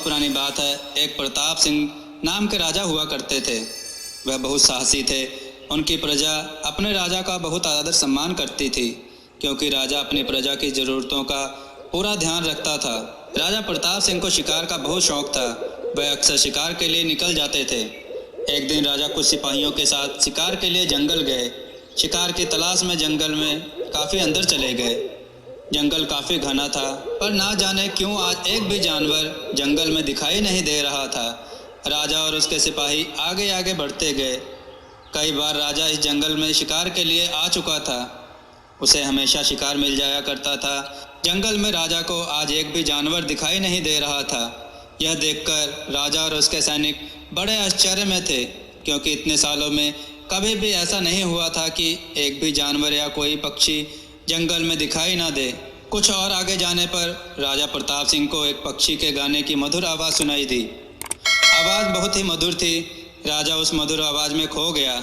बहुत पुरानी बात है। एक प्रताप सिंह नाम के राजा हुआ करते थे। वह बहुत साहसी थे। उनकी प्रजा अपने राजा का बहुत आदर सम्मान करती थी, क्योंकि राजा अपनी प्रजा की ज़रूरतों का पूरा ध्यान रखता था। राजा प्रताप सिंह को शिकार का बहुत शौक था। वह अक्सर शिकार के लिए निकल जाते थे। एक दिन राजा कुछ सिपाहियों के साथ शिकार के लिए जंगल गए। शिकार की तलाश में जंगल में काफ़ी अंदर चले गए। जंगल काफ़ी घना था, पर ना जाने क्यों आज एक भी जानवर जंगल में दिखाई नहीं दे रहा था। राजा और उसके सिपाही आगे आगे बढ़ते गए। कई बार राजा इस जंगल में शिकार के लिए आ चुका था। उसे हमेशा शिकार मिल जाया करता था। जंगल में राजा को आज एक भी जानवर दिखाई नहीं दे रहा था। यह देखकर राजा और उसके सैनिक बड़े आश्चर्य में थे, क्योंकि इतने सालों में कभी भी ऐसा नहीं हुआ था कि एक भी जानवर या कोई पक्षी जंगल में दिखाई ना दे। कुछ और आगे जाने पर राजा प्रताप सिंह को एक पक्षी के गाने की मधुर आवाज़ सुनाई दी। आवाज़ बहुत ही मधुर थी। राजा उस मधुर आवाज़ में खो गया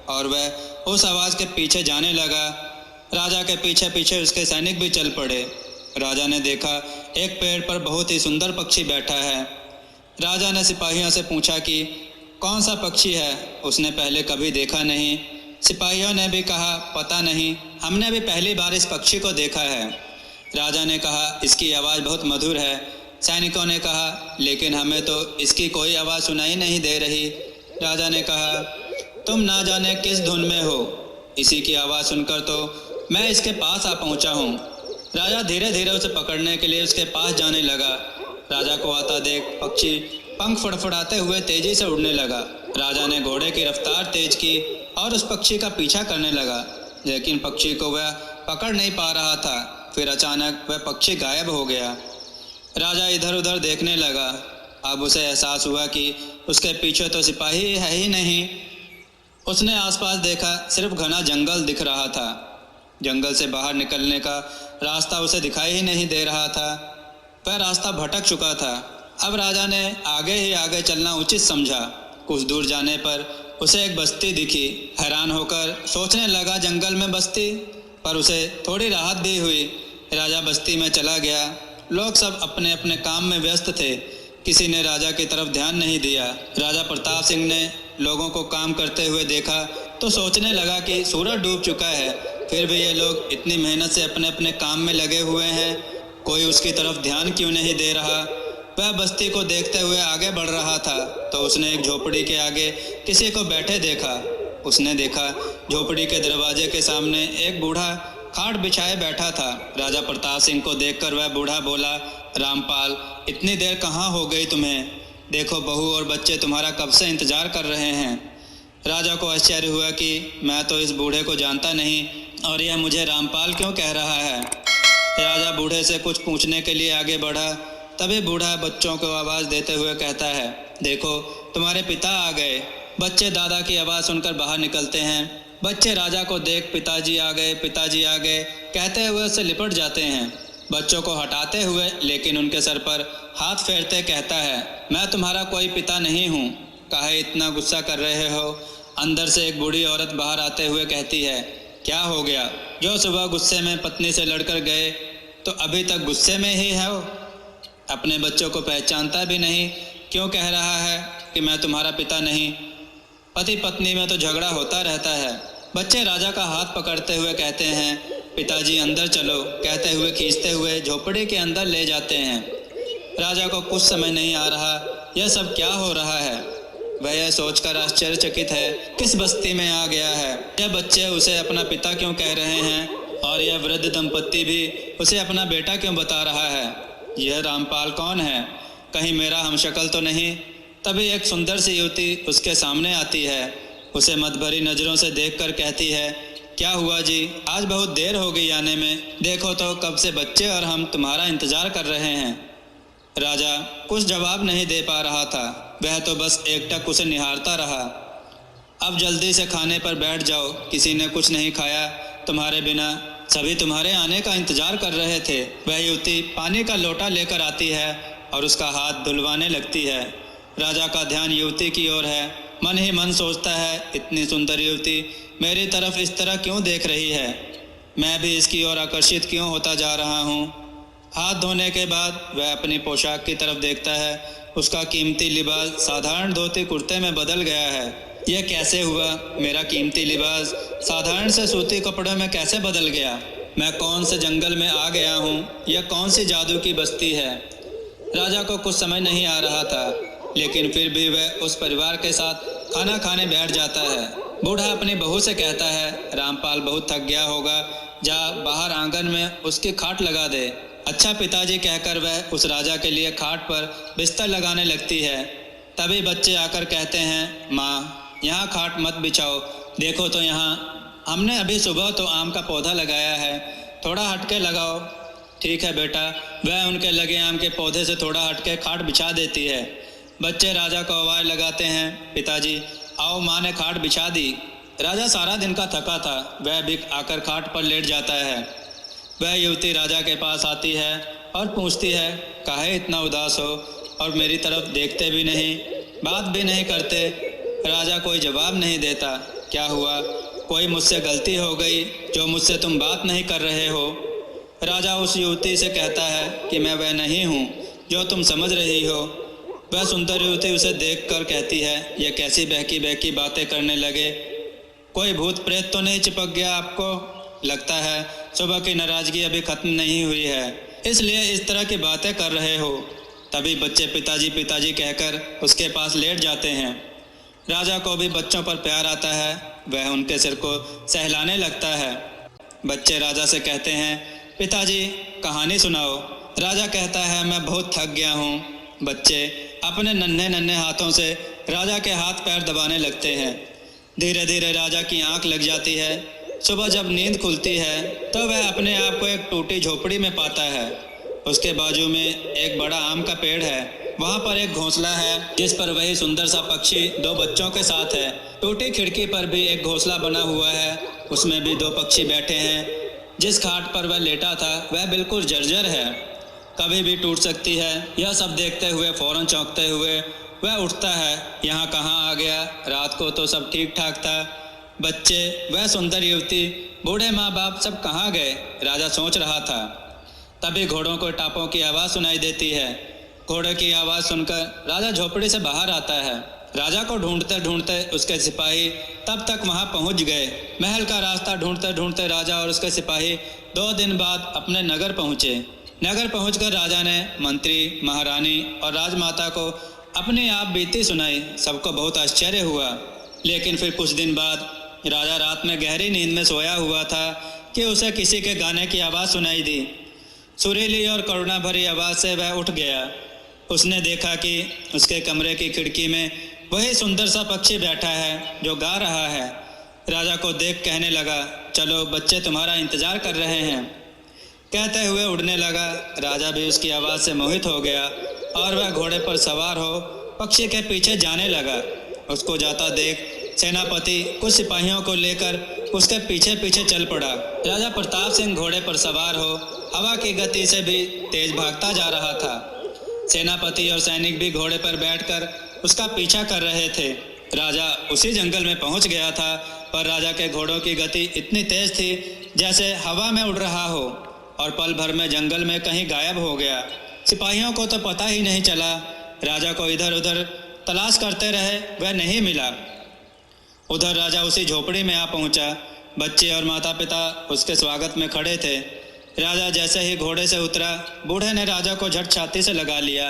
और वह उस आवाज़ के पीछे जाने लगा। राजा के पीछे पीछे उसके सैनिक भी चल पड़े। राजा ने देखा एक पेड़ पर बहुत ही सुंदर पक्षी बैठा है। राजा ने सिपाहियों से पूछा कि कौन सा पक्षी है, उसने पहले कभी देखा नहीं। सिपाहियों ने भी कहा पता नहीं, हमने भी पहली बार इस पक्षी को देखा है। राजा ने कहा इसकी आवाज़ बहुत मधुर है। सैनिकों ने कहा लेकिन हमें तो इसकी कोई आवाज़ सुनाई नहीं दे रही। राजा ने कहा तुम ना जाने किस धुन में हो, इसी की आवाज़ सुनकर तो मैं इसके पास आ पहुंचा हूं। राजा धीरे धीरे उसे पकड़ने के लिए उसके पास जाने लगा। राजा को आता देख पक्षी पंख फड़फड़ाते हुए तेजी से उड़ने लगा। राजा ने घोड़े की रफ्तार तेज की और उस पक्षी का पीछा करने लगा, लेकिन पक्षी को वह पकड़ नहीं पा रहा था। फिर अचानक वह पक्षी गायब हो गया। राजा इधर उधर देखने लगा। अब उसे एहसास हुआ कि उसके पीछे तो सिपाही है ही नहीं। उसने आसपास देखा, सिर्फ घना जंगल दिख रहा था। जंगल से बाहर निकलने का रास्ता उसे दिखाई ही नहीं दे रहा था। वह रास्ता भटक चुका था। अब राजा ने आगे ही आगे चलना उचित समझा। कुछ दूर जाने पर उसे एक बस्ती दिखी। हैरान होकर सोचने लगा जंगल में बस्ती, पर उसे थोड़ी राहत भी हुई। राजा बस्ती में चला गया। लोग सब अपने अपने काम में व्यस्त थे। किसी ने राजा की तरफ ध्यान नहीं दिया। राजा प्रताप सिंह ने लोगों को काम करते हुए देखा तो सोचने लगा कि सूरज डूब चुका है, फिर भी ये लोग इतनी मेहनत से अपने अपने काम में लगे हुए हैं। कोई उसकी तरफ ध्यान क्यों नहीं दे रहा। वह बस्ती को देखते हुए आगे बढ़ रहा था तो उसने एक झोपड़ी के आगे किसी को बैठे देखा। उसने देखा झोपड़ी के दरवाजे के सामने एक बूढ़ा खाट बिछाए बैठा था। राजा प्रताप सिंह को देखकर वह बूढ़ा बोला, रामपाल, इतनी देर कहाँ हो गई तुम्हें? देखो बहू और बच्चे तुम्हारा कब से इंतजार कर रहे हैं। राजा को आश्चर्य हुआ कि मैं तो इस बूढ़े को जानता नहीं और यह मुझे रामपाल क्यों कह रहा है। राजा बूढ़े से कुछ पूछने के लिए आगे बढ़ा। तभी बूढ़ा बच्चों को आवाज़ देते हुए कहता है, देखो तुम्हारे पिता आ गए। बच्चे दादा की आवाज़ सुनकर बाहर निकलते हैं। बच्चे राजा को देख पिताजी आ गए, पिताजी आ गए कहते हुए उससे लिपट जाते हैं। बच्चों को हटाते हुए लेकिन उनके सर पर हाथ फेरते कहता है, मैं तुम्हारा कोई पिता नहीं हूँ, काहे इतना गुस्सा कर रहे हो। अंदर से एक बूढ़ी औरत बाहर आते हुए कहती है, क्या हो गया? जो सुबह गुस्से में पत्नी से लड़कर गए तो अभी तक गुस्से में ही है। अपने बच्चों को पहचानता भी नहीं, क्यों कह रहा है कि मैं तुम्हारा पिता नहीं। पति पत्नी में तो झगड़ा होता रहता है। बच्चे राजा का हाथ पकड़ते हुए कहते हैं, पिताजी अंदर चलो कहते हुए खींचते हुए झोपड़ी के अंदर ले जाते हैं। राजा को कुछ समझ नहीं आ रहा यह सब क्या हो रहा है। वह यह सोचकर आश्चर्यचकित है किस बस्ती में आ गया है। यह बच्चे उसे अपना पिता क्यों कह रहे हैं और यह वृद्ध दंपत्ति भी उसे अपना बेटा क्यों बता रहा है। यह रामपाल कौन है? कहीं मेरा हमशक्ल तो नहीं। तभी एक सुंदर सी युवती उसके सामने आती है। उसे मतभरी नज़रों से देखकर कहती है, क्या हुआ जी, आज बहुत देर हो गई आने में। देखो तो कब से बच्चे और हम तुम्हारा इंतज़ार कर रहे हैं। राजा कुछ जवाब नहीं दे पा रहा था। वह तो बस एकटक उसे निहारता रहा। अब जल्दी से खाने पर बैठ जाओ, किसी ने कुछ नहीं खाया। तुम्हारे बिना सभी तुम्हारे आने का इंतजार कर रहे थे। वह युवती पानी का लोटा लेकर आती है और उसका हाथ धुलवाने लगती है। राजा का ध्यान युवती की ओर है। मन ही मन सोचता है, इतनी सुंदर युवती मेरी तरफ इस तरह क्यों देख रही है। मैं भी इसकी ओर आकर्षित क्यों होता जा रहा हूँ। हाथ धोने के बाद वह अपनी पोशाक की तरफ देखता है उसका कीमती लिबास साधारण धोती कुर्ते में बदल गया है। यह कैसे हुआ? मेरा कीमती लिबास साधारण से सूती कपड़ों में कैसे बदल गया? मैं कौन से जंगल में आ गया हूँ? यह कौन सी जादू की बस्ती है? राजा को कुछ समझ नहीं आ रहा था, लेकिन फिर भी वह उस परिवार के साथ खाना खाने बैठ जाता है। बूढ़ा अपनी बहू से कहता है, रामपाल बहुत थक गया होगा, जा बाहर आंगन में उसकी खाट लगा दे। अच्छा पिताजी कहकर वह उस राजा के लिए खाट पर बिस्तर लगाने लगती है। तभी बच्चे आकर कहते हैं, माँ यहाँ खाट मत बिछाओ, देखो तो यहाँ हमने अभी सुबह तो आम का पौधा लगाया है, थोड़ा हटके लगाओ। ठीक है बेटा। वह उनके लगे आम के पौधे से थोड़ा हटके खाट बिछा देती है। बच्चे राजा को आवाज़ लगाते हैं, पिताजी आओ, माँ ने खाट बिछा दी। राजा सारा दिन का थका था, वह भी आकर खाट पर लेट जाता है। वह युवती राजा के पास आती है और पूछती है, काहे इतना उदास हो और मेरी तरफ देखते भी नहीं, बात भी नहीं करते? राजा कोई जवाब नहीं देता। क्या हुआ? कोई मुझसे गलती हो गई जो मुझसे तुम बात नहीं कर रहे हो? राजा उस युवती से कहता है कि मैं वह नहीं हूँ जो तुम समझ रही हो। वह सुंदर युवती उसे देखकर कहती है, यह कैसी बहकी बहकी बातें करने लगे? कोई भूत प्रेत तो नहीं चिपक गया आपको? लगता है सुबह की नाराजगी अभी खत्म नहीं हुई है, इसलिए इस तरह की बातें कर रहे हो। तभी बच्चे पिताजी पिताजी कहकर उसके पास लेट जाते हैं। राजा को भी बच्चों पर प्यार आता है, वह उनके सिर को सहलाने लगता है। बच्चे राजा से कहते हैं, पिताजी कहानी सुनाओ। राजा कहता है, मैं बहुत थक गया हूँ। बच्चे अपने नन्हे नन्हे हाथों से राजा के हाथ पैर दबाने लगते हैं। धीरे धीरे राजा की आंख लग जाती है। सुबह जब नींद खुलती है तो वह अपने आप को एक टूटी झोपड़ी में पाता है। उसके बाजू में एक बड़ा आम का पेड़ है। वहाँ पर एक घोंसला है जिस पर वही सुंदर सा पक्षी दो बच्चों के साथ है। टूटी खिड़की पर भी एक घोंसला बना हुआ है, उसमें भी दो पक्षी बैठे हैं। जिस खाट पर वह लेटा था वह बिल्कुल जर्जर है, कभी भी टूट सकती है। यह सब देखते हुए फौरन चौंकते हुए वह उठता है। यहाँ कहाँ आ गया? रात को तो सब ठीक ठाक था। बच्चे, वह सुंदर युवती, बूढ़े माँ बाप सब कहाँ गए? राजा सोच रहा था। तभी घोड़ों को टापों की आवाज़ सुनाई देती है। घोड़े की आवाज़ सुनकर राजा झोपड़ी से बाहर आता है। राजा को ढूंढते ढूंढते उसके सिपाही तब तक वहां पहुंच गए। महल का रास्ता ढूंढते ढूंढते राजा और उसके सिपाही 2 दिन बाद अपने नगर पहुंचे। नगर पहुंचकर राजा ने मंत्री, महारानी और राजमाता को अपनी आप बीती सुनाई। सबको बहुत आश्चर्य हुआ। लेकिन फिर कुछ दिन बाद राजा रात में गहरी नींद में सोया हुआ था कि उसे किसी के गाने की आवाज़ सुनाई दी। सुरीली और करुणा भरी आवाज़ से वह उठ गया। उसने देखा कि उसके कमरे की खिड़की में वही सुंदर सा पक्षी बैठा है जो गा रहा है। राजा को देख कहने लगा, चलो बच्चे तुम्हारा इंतजार कर रहे हैं। कहते हुए उड़ने लगा। राजा भी उसकी आवाज़ से मोहित हो गया और वह घोड़े पर सवार हो पक्षी के पीछे जाने लगा। उसको जाता देख सेनापति कुछ सिपाहियों को लेकर उसके पीछे पीछे चल पड़ा। राजा प्रताप सिंह घोड़े पर सवार हो हवा की गति से भी तेज भागता जा रहा था। सेनापति और सैनिक भी घोड़े पर बैठकर उसका पीछा कर रहे थे। राजा उसी जंगल में पहुंच गया था, पर राजा के घोड़ों की गति इतनी तेज थी जैसे हवा में उड़ रहा हो और पल भर में जंगल में कहीं गायब हो गया। सिपाहियों को तो पता ही नहीं चला। राजा को इधर उधर तलाश करते रहे, वह नहीं मिला। उधर राजा उसी झोपड़ी में आ पहुंचा। बच्चे और माता पिता उसके स्वागत में खड़े थे। राजा जैसे ही घोड़े से उतरा, बूढ़े ने राजा को झट छाती से लगा लिया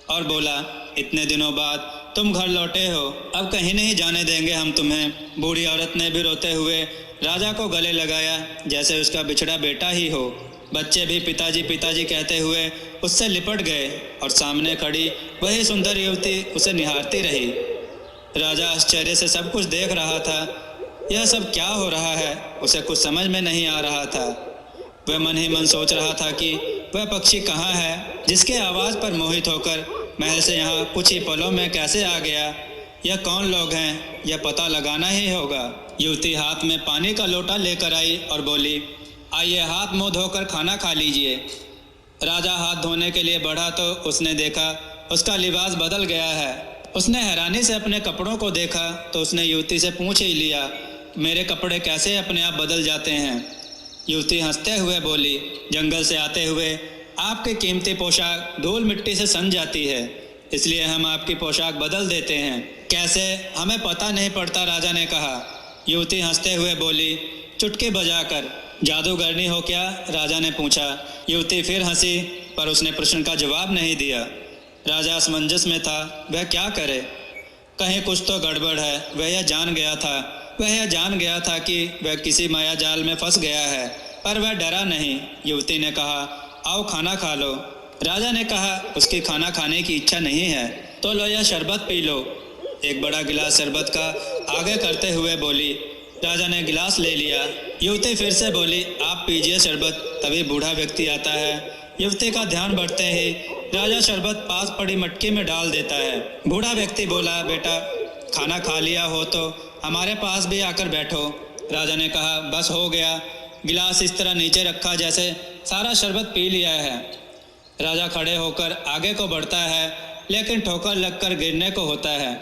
और बोला, इतने दिनों बाद तुम घर लौटे हो, अब कहीं नहीं जाने देंगे हम तुम्हें। बूढ़ी औरत ने भी रोते हुए राजा को गले लगाया जैसे उसका बिछड़ा बेटा ही हो। बच्चे भी पिताजी पिताजी कहते हुए उससे लिपट गए और सामने खड़ी वही सुंदर युवती उसे निहारती रही। राजा आश्चर्य से सब कुछ देख रहा था। यह सब क्या हो रहा है, उसे कुछ समझ में नहीं आ रहा था। वह मन ही मन सोच रहा था कि वह पक्षी कहाँ है जिसके आवाज़ पर मोहित होकर महल से यहाँ कुछ ही पलों में कैसे आ गया। यह कौन लोग हैं, यह पता लगाना ही होगा। युवती हाथ में पानी का लोटा लेकर आई और बोली, आइए हाथ मुँह धोकर खाना खा लीजिए। राजा हाथ धोने के लिए बढ़ा तो उसने देखा उसका लिबास बदल गया है। उसने हैरानी से अपने कपड़ों को देखा तो उसने युवती से पूछ ही लिया, मेरे कपड़े कैसे अपने आप बदल जाते हैं? युवती हंसते हुए बोली, जंगल से आते हुए आपकी कीमती पोशाक धूल मिट्टी से सन जाती है, इसलिए हम आपकी पोशाक बदल देते हैं। कैसे? हमें पता नहीं पड़ता, राजा ने कहा। युवती हंसते हुए बोली, चुटकी बजाकर। जादूगरनी हो क्या? राजा ने पूछा। युवती फिर हंसी, पर उसने प्रश्न का जवाब नहीं दिया। राजा असमंजस में था, वह क्या करे। कहीं कुछ तो गड़बड़ है। वह यह जान गया था कि वह किसी माया जाल में फंस गया है, पर वह डरा नहीं। युवती ने कहा, आओ खाना खा लो। राजा ने कहा, उसकी खाना खाने की इच्छा नहीं है। तो लो, यह शरबत पी लो। एक बड़ा गिलास शरबत का आगे करते हुए बोली। राजा ने गिलास ले लिया। युवती फिर से बोली, आप पीजिए शरबत। तभी बूढ़ा व्यक्ति आता है। युवती का ध्यान बढ़ते ही राजा शरबत पास पड़ी मटकी में डाल देता है। बूढ़ा व्यक्ति बोला, बेटा खाना खा लिया हो तो हमारे पास भी आकर बैठो। राजा ने कहा, बस हो गया। गिलास इस तरह नीचे रखा जैसे सारा शरबत पी लिया है। राजा खड़े होकर आगे को बढ़ता है, लेकिन ठोकर लगकर गिरने को होता है।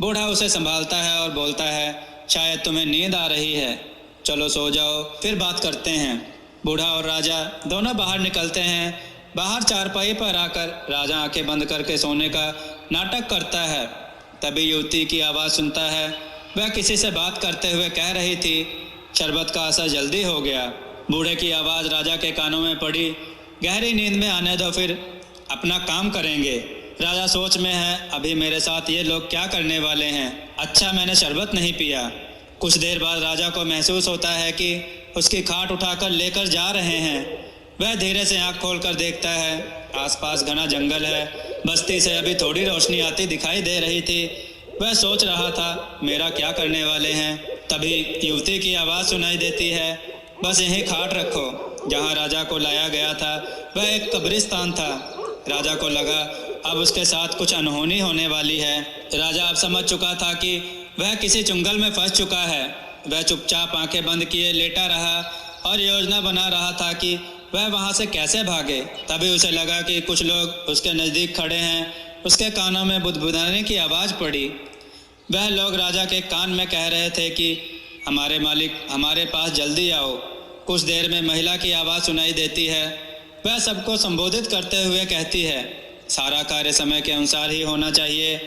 बूढ़ा उसे संभालता है और बोलता है, शायद तुम्हें नींद आ रही है, चलो सो जाओ, फिर बात करते हैं। बूढ़ा और राजा दोनों बाहर निकलते हैं। बाहर चारपाई पर आकर राजा आंखें बंद करके सोने का नाटक करता है। तभी युवती की आवाज़ सुनता है। वह किसी से बात करते हुए कह रही थी, शरबत का असर जल्दी हो गया। बूढ़े की आवाज़ राजा के कानों में पड़ी, गहरी नींद में आने दो, फिर अपना काम करेंगे। राजा सोच में है, अभी मेरे साथ ये लोग क्या करने वाले हैं। अच्छा मैंने शरबत नहीं पिया। कुछ देर बाद राजा को महसूस होता है कि उसकी खाट उठाकर लेकर जा रहे हैं। वह धीरे से आंख खोलकर देखता है, आसपास घना जंगल है। बस्ती से अभी थोड़ी रोशनी आती दिखाई दे रही थी। वह सोच रहा था, मेरा क्या करने वाले हैं। तभी युवती की आवाज़ सुनाई देती है, बस यहीं खाट रखो। जहाँ राजा को लाया गया था वह एक कब्रिस्तान था। राजा को लगा अब उसके साथ कुछ अनहोनी होने वाली है। राजा अब समझ चुका था कि वह किसी चुंगल में फंस चुका है। वह चुपचाप आंखें बंद किए लेटा रहा और योजना बना रहा था कि वह वहां से कैसे भागे। तभी उसे लगा कि कुछ लोग उसके नज़दीक खड़े हैं। उसके कानों में बुदबुदाने की आवाज़ पड़ी। वह लोग राजा के कान में कह रहे थे कि हमारे मालिक, हमारे पास जल्दी आओ। कुछ देर में महिला की आवाज़ सुनाई देती है। वह सबको संबोधित करते हुए कहती है, सारा कार्य समय के अनुसार ही होना चाहिए।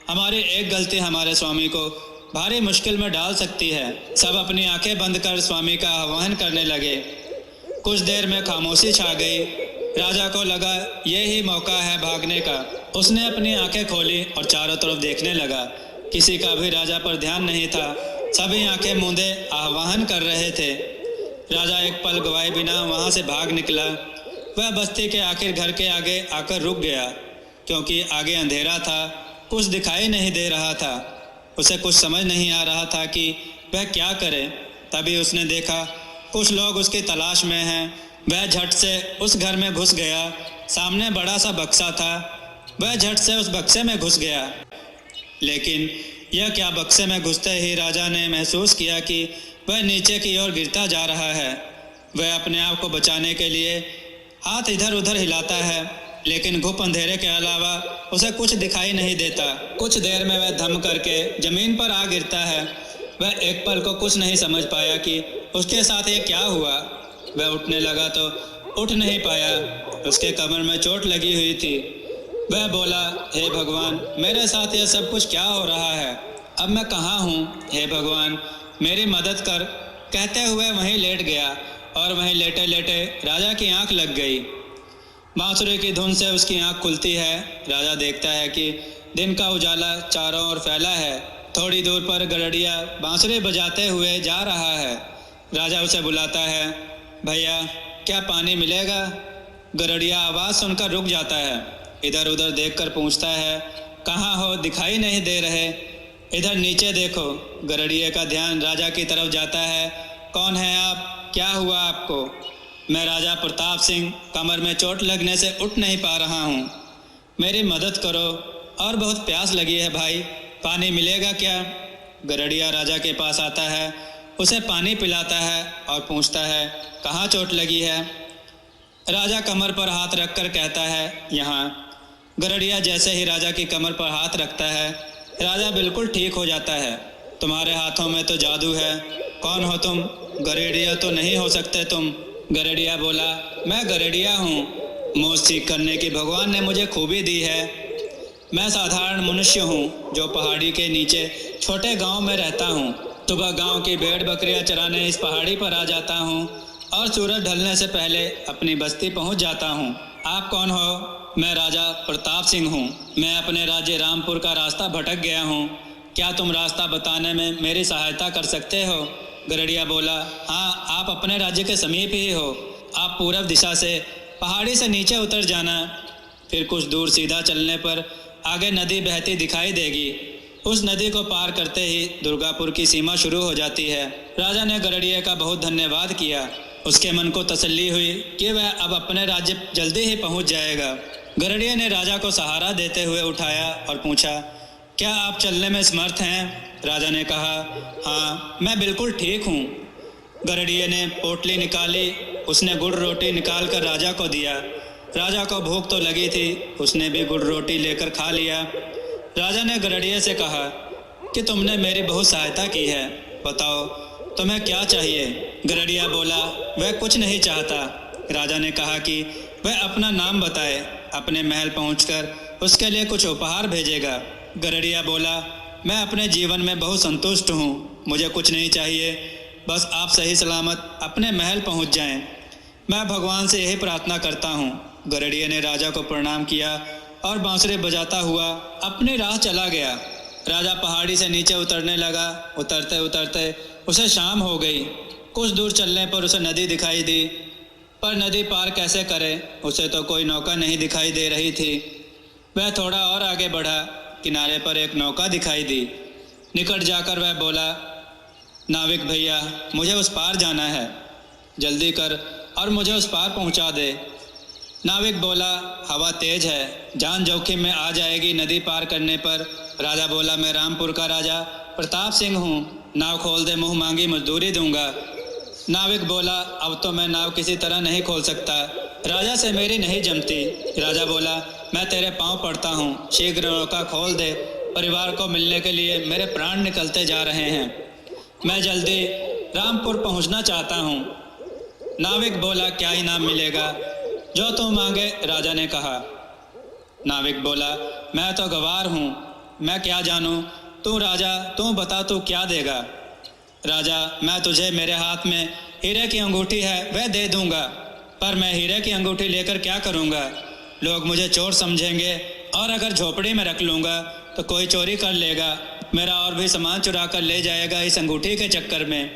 हमारी एक गलती हमारे स्वामी को भारी मुश्किल में डाल सकती है। सब अपनी आंखें बंद कर स्वामी का आह्वान करने लगे। कुछ देर में खामोशी छा गई। राजा को लगा ये ही मौका है भागने का। उसने अपनी आंखें खोली और चारों तरफ देखने लगा। किसी का भी राजा पर ध्यान नहीं था। सभी आंखें मूंदे आह्वान कर रहे थे। राजा एक पल गवाए बिना वहां से भाग निकला। वह बस्ती के आखिर घर के आगे आकर रुक गया, क्योंकि आगे अंधेरा था, कुछ दिखाई नहीं दे रहा था। उसे कुछ समझ नहीं आ रहा था कि वह क्या करे। तभी उसने देखा कुछ लोग उसकी तलाश में हैं। वह झट से उस घर में घुस गया। सामने बड़ा सा बक्सा था। वह झट से उस बक्से में घुस गया। लेकिन यह क्या, बक्से में घुसते ही राजा ने महसूस किया कि वह नीचे की ओर गिरता जा रहा है। वह अपने आप को बचाने के लिए हाथ इधर उधर हिलाता है, लेकिन घुप अंधेरे के अलावा उसे कुछ दिखाई नहीं देता। कुछ देर में वह धम करके जमीन पर आ गिरता है। वह एक पल को कुछ नहीं समझ पाया कि उसके साथ ये क्या हुआ। वह उठने लगा तो उठ नहीं पाया। उसके कमर में चोट लगी हुई थी। वह बोला, हे भगवान, मेरे साथ यह सब कुछ क्या हो रहा है। अब मैं कहाँ हूँ। हे भगवान, मेरी मदद कर। कहते हुए वहीं लेट गया और वहीं लेटे लेटे राजा की आंख लग गई। बांसुरी की धुन से उसकी आंख खुलती है। राजा देखता है कि दिन का उजाला चारों ओर फैला है। थोड़ी दूर पर गरड़िया बांसुरी बजाते हुए जा रहा है। राजा उसे बुलाता है, भैया क्या पानी मिलेगा। गरड़िया आवाज़ सुनकर रुक जाता है। इधर उधर देखकर पूछता है, कहाँ हो, दिखाई नहीं दे रहे। इधर नीचे देखो। गरड़िए का ध्यान राजा की तरफ जाता है। कौन है आप, क्या हुआ आपको। मैं राजा प्रताप सिंह, कमर में चोट लगने से उठ नहीं पा रहा हूँ, मेरी मदद करो और बहुत प्यास लगी है भाई, पानी मिलेगा क्या। गरड़िया राजा के पास आता है, उसे पानी पिलाता है और पूछता है, कहाँ चोट लगी है। राजा कमर पर हाथ रखकर कहता है, यहाँ। गरड़िया जैसे ही राजा की कमर पर हाथ रखता है, राजा बिल्कुल ठीक हो जाता है। तुम्हारे हाथों में तो जादू है। कौन हो तुम। गरड़िया तो नहीं हो सकते तुम। गरड़िया बोला, मैं गरड़िया हूँ। मोज सीख करने की भगवान ने मुझे खूबी दी है। मैं साधारण मनुष्य हूँ जो पहाड़ी के नीचे छोटे गांव में रहता हूँ। सुबह गांव की भेड़ बकरियां चराने इस पहाड़ी पर आ जाता हूँ और सूरज ढलने से पहले अपनी बस्ती पहुँच जाता हूँ। आप कौन हो? मैं राजा प्रताप सिंह हूँ। मैं अपने राज्य रामपुर का रास्ता भटक गया हूँ। क्या तुम रास्ता बताने में मेरी सहायता कर सकते हो? गरुड़िया बोला, हाँ, आप अपने राज्य के समीप ही हो। आप पूरब दिशा से पहाड़ी से नीचे उतर जाना, फिर कुछ दूर सीधा चलने पर आगे नदी बहती दिखाई देगी। उस नदी को पार करते ही दुर्गापुर की सीमा शुरू हो जाती है। राजा ने गरुड़िया का बहुत धन्यवाद किया। उसके मन को तसल्ली हुई कि वह अब अपने राज्य जल्दी ही पहुंच जाएगा। गरुड़िया ने राजा को सहारा देते हुए उठाया और पूछा, क्या आप चलने में समर्थ हैं? राजा ने कहा, हाँ, मैं बिल्कुल ठीक हूँ। गरुड़िया ने पोटली निकाली। उसने गुड़ रोटी निकाल कर राजा को दिया। राजा को भूख तो लगी थी, उसने भी गुड़ रोटी लेकर खा लिया। राजा ने गरुड़िया से कहा कि तुमने मेरी बहुत सहायता की है, बताओ तुम्हें क्या चाहिए? गरुड़िया बोला, वह कुछ नहीं चाहता। राजा ने कहा कि वह अपना नाम बताए, अपने महल पहुंचकर उसके लिए कुछ उपहार भेजेगा। गरुड़िया बोला, मैं अपने जीवन में बहुत संतुष्ट हूँ, मुझे कुछ नहीं चाहिए, बस आप सही सलामत अपने महल पहुँच जाएं। मैं भगवान से यही प्रार्थना करता हूँ। गरुड़िया ने राजा को प्रणाम किया और बांसुरी बजाता हुआ अपनी राह चला गया। राजा पहाड़ी से नीचे उतरने लगा। उतरते उतरते उसे शाम हो गई। कुछ दूर चलने पर उसे नदी दिखाई दी, पर नदी पार कैसे करे? उसे तो कोई नौका नहीं दिखाई दे रही थी। वह थोड़ा और आगे बढ़ा। किनारे पर एक नौका दिखाई दी। निकट जाकर वह बोला, नाविक भैया, मुझे उस पार जाना है, जल्दी कर और मुझे उस पार पहुंचा दे। नाविक बोला, हवा तेज है, जान जोखिम में आ जाएगी नदी पार करने पर। राजा बोला, मैं रामपुर का राजा प्रताप सिंह हूँ, नाव खोल दे, मुँह मांगी मजदूरी दूंगा। नाविक बोला, अब तो मैं नाव किसी तरह नहीं खोल सकता, राजा से मेरी नहीं जमती। राजा बोला, मैं तेरे पाँव पड़ता हूँ, शीघ्र नौका खोल दे, परिवार को मिलने के लिए मेरे प्राण निकलते जा रहे हैं। मैं जल्दी रामपुर पहुँचना चाहता हूँ। नाविक बोला, क्या इनाम मिलेगा? जो तू मांगे, राजा ने कहा। नाविक बोला, मैं तो गवार हूँ, मैं क्या जानूँ, तू राजा, तू बता तू क्या देगा? राजा, मैं तुझे मेरे हाथ में हीरे की अंगूठी है वह दे दूंगा, पर मैं हीरे की अंगूठी लेकर क्या करूंगा? लोग मुझे चोर समझेंगे और अगर झोपड़ी में रख लूंगा तो कोई चोरी कर लेगा, मेरा और भी सामान चुरा कर ले जाएगा इस अंगूठी के चक्कर में।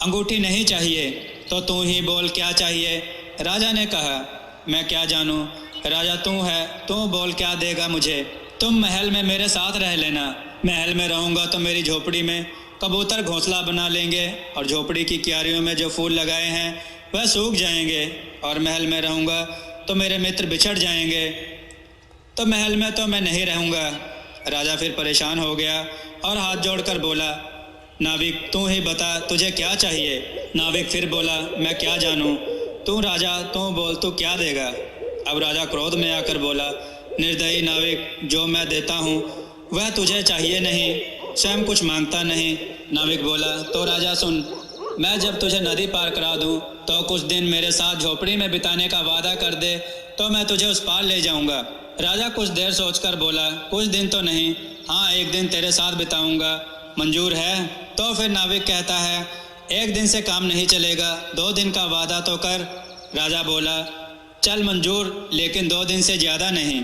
अंगूठी नहीं चाहिए तो तू ही बोल क्या चाहिए? राजा ने कहा, मैं क्या जानूं, राजा तू है, तू बोल क्या देगा मुझे? तुम महल में मेरे साथ रह लेना। महल में रहूंगा तो मेरी झोपड़ी में कबूतर घोंसला बना लेंगे और झोपड़ी की क्यारियों में जो फूल लगाए हैं वह सूख जाएंगे, और महल में रहूंगा तो मेरे मित्र बिछड़ जाएंगे, तो महल में तो मैं नहीं रहूंगा। राजा फिर परेशान हो गया और हाथ जोड़कर बोला, नाविक तू ही बता तुझे क्या चाहिए? नाविक फिर बोला, मैं क्या जानूं, तू राजा, तू बोल तू क्या देगा? अब राजा क्रोध में आकर बोला, निर्दयी नाविक, जो मैं देता हूँ वह तुझे चाहिए नहीं, स्वयं कुछ मांगता नहीं। नाविक बोला, तो राजा सुन, मैं जब तुझे नदी पार करा दूं तो कुछ दिन मेरे साथ झोपड़ी में बिताने का वादा कर दे तो मैं तुझे उस पार ले जाऊंगा। राजा कुछ देर सोचकर बोला, कुछ दिन तो नहीं, हाँ, एक दिन तेरे साथ बिताऊंगा, मंजूर है? तो फिर नाविक कहता है, एक दिन से काम नहीं चलेगा, 2 दिन का वादा तो कर। राजा बोला, चल मंजूर, लेकिन 2 दिन से ज़्यादा नहीं।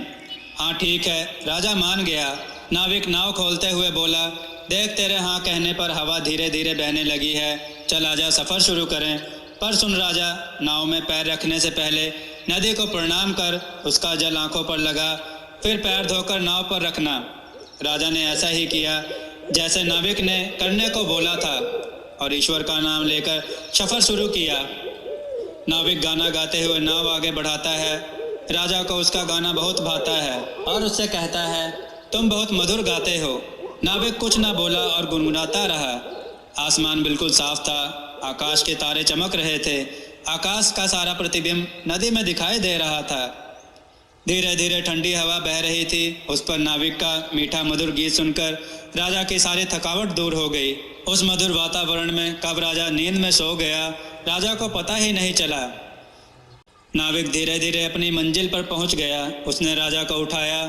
हाँ ठीक है, राजा मान गया। नाविक नाव खोलते हुए बोला, देख तेरे हाँ कहने पर हवा धीरे धीरे बहने लगी है, चल आजा सफ़र शुरू करें। पर सुन राजा, नाव में पैर रखने से पहले नदी को प्रणाम कर, उसका जल आंखों पर लगा, फिर पैर धोकर नाव पर रखना। राजा ने ऐसा ही किया जैसे नाविक ने करने को बोला था और ईश्वर का नाम लेकर सफ़र शुरू किया। नाविक गाना गाते हुए नाव आगे बढ़ाता है। राजा को उसका गाना बहुत भाता है और उससे कहता है, तुम बहुत मधुर गाते हो। नाविक कुछ ना बोला और गुनगुनाता रहा। आसमान बिल्कुल साफ था, आकाश के तारे चमक रहे थे, आकाश का सारा प्रतिबिंब नदी में दिखाई दे रहा था। धीरे धीरे ठंडी हवा बह रही थी। उस पर नाविक का मीठा मधुर गीत सुनकर राजा की सारी थकावट दूर हो गई। उस मधुर वातावरण में कब राजा नींद में सो गया, राजा को पता ही नहीं चला। नाविक धीरे धीरे अपनी मंजिल पर पहुंच गया। उसने राजा को उठाया,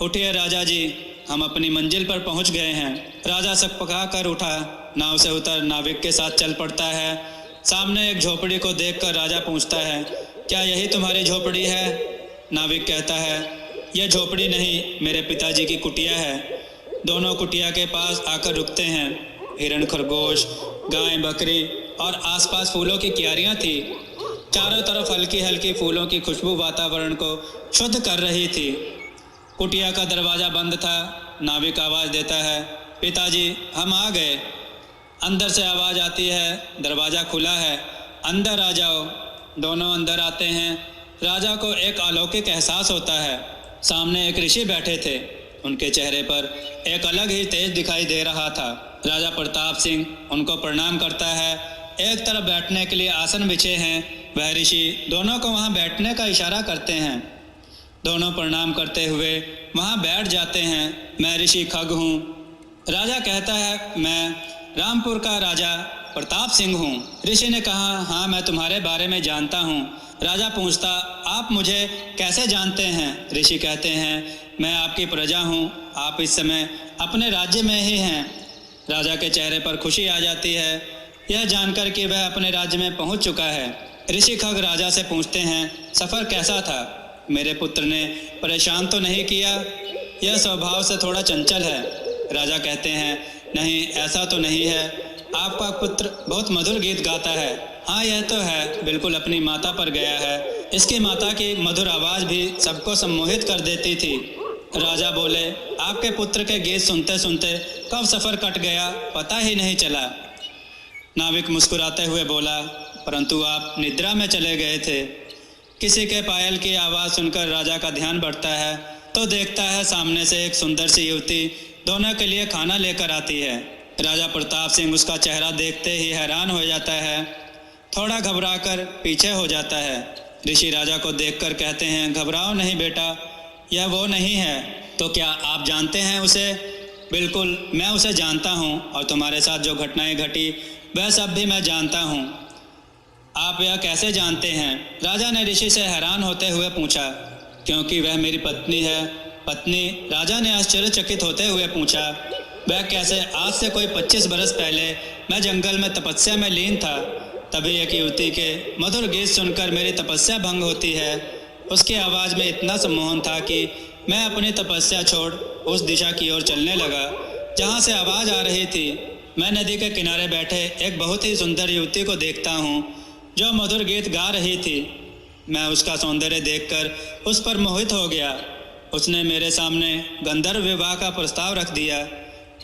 उठिए राजा जी, हम अपनी मंजिल पर पहुंच गए हैं। राजा सकपका कर उठा, नाव से उतर नाविक के साथ चल पड़ता है। सामने एक झोपड़ी को देखकर राजा पूछता है, क्या यही तुम्हारी झोपड़ी है? नाविक कहता है, यह झोपड़ी नहीं, मेरे पिताजी की कुटिया है। दोनों कुटिया के पास आकर रुकते हैं। हिरण, खरगोश, गाय, बकरी और आसपास फूलों की क्यारियां थी। चारों तरफ हल्की हल्की फूलों की खुशबू वातावरण को शुद्ध कर रही थी। कुटिया का दरवाज़ा बंद था। नाविक आवाज़ देता है, पिताजी हम आ गए। अंदर से आवाज़ आती है, दरवाज़ा खुला है, अंदर आ जाओ। दोनों अंदर आते हैं। राजा को एक अलौकिक एहसास होता है। सामने एक ऋषि बैठे थे। उनके चेहरे पर एक अलग ही तेज दिखाई दे रहा था। राजा प्रताप सिंह उनको प्रणाम करता है। एक तरफ बैठने के लिए आसन बिछे हैं। वह ऋषि दोनों को वहां बैठने का इशारा करते हैं। दोनों प्रणाम करते हुए वहां बैठ जाते हैं। मैं ऋषि खग हूँ। राजा कहता है, मैं रामपुर का राजा प्रताप सिंह हूँ। ऋषि ने कहा, हाँ मैं तुम्हारे बारे में जानता हूँ। राजा पूछता, आप मुझे कैसे जानते हैं? ऋषि कहते हैं, मैं आपकी प्रजा हूँ। आप इस समय अपने राज्य में ही हैं। राजा के चेहरे पर खुशी आ जाती है, यह जानकर कि वह अपने राज्य में पहुँच चुका है। ऋषि खग राजा से पूछते हैं, सफ़र कैसा था? मेरे पुत्र ने परेशान तो नहीं किया? यह स्वभाव से थोड़ा चंचल है। राजा कहते हैं, नहीं ऐसा तो नहीं है। आपका पुत्र बहुत मधुर गीत गाता है। हाँ यह तो है, बिल्कुल अपनी माता पर गया है। इसकी माता की मधुर आवाज़ भी सबको सम्मोहित कर देती थी। राजा बोले, आपके पुत्र के गीत सुनते सुनते कब सफ़र कट गया पता ही नहीं चला। नाविक मुस्कुराते हुए बोला, परंतु आप निद्रा में चले गए थे। किसी के पायल की आवाज़ सुनकर राजा का ध्यान बढ़ता है तो देखता है सामने से एक सुंदर सी युवती दोनों के लिए खाना लेकर आती है। राजा प्रताप सिंह उसका चेहरा देखते ही हैरान हो जाता है, थोड़ा घबराकर पीछे हो जाता है। ऋषि राजा को देखकर कहते हैं, घबराओ नहीं बेटा, यह वो नहीं है। तो क्या आप जानते हैं उसे? बिल्कुल मैं उसे जानता हूँ, और तुम्हारे साथ जो घटनाएं घटी वह सब भी मैं जानता हूँ। आप यह कैसे जानते हैं? राजा ने ऋषि से हैरान होते हुए पूछा। क्योंकि वह मेरी पत्नी है। पत्नी? राजा ने आश्चर्यचकित होते हुए पूछा। वह कैसे? आज से कोई 25 बरस पहले मैं जंगल में तपस्या में लीन था। तभी एक युवती के मधुर गीत सुनकर मेरी तपस्या भंग होती है। उसकी आवाज़ में इतना सम्मोहन था कि मैं अपनी तपस्या छोड़ उस दिशा की ओर चलने लगा जहाँ से आवाज़ आ रही थी। मैं नदी के किनारे बैठे एक बहुत ही सुंदर युवती को देखता हूँ जो मधुर गीत गा रही थी। मैं उसका सौंदर्य देखकर उस पर मोहित हो गया। उसने मेरे सामने गंधर्व विवाह का प्रस्ताव रख दिया।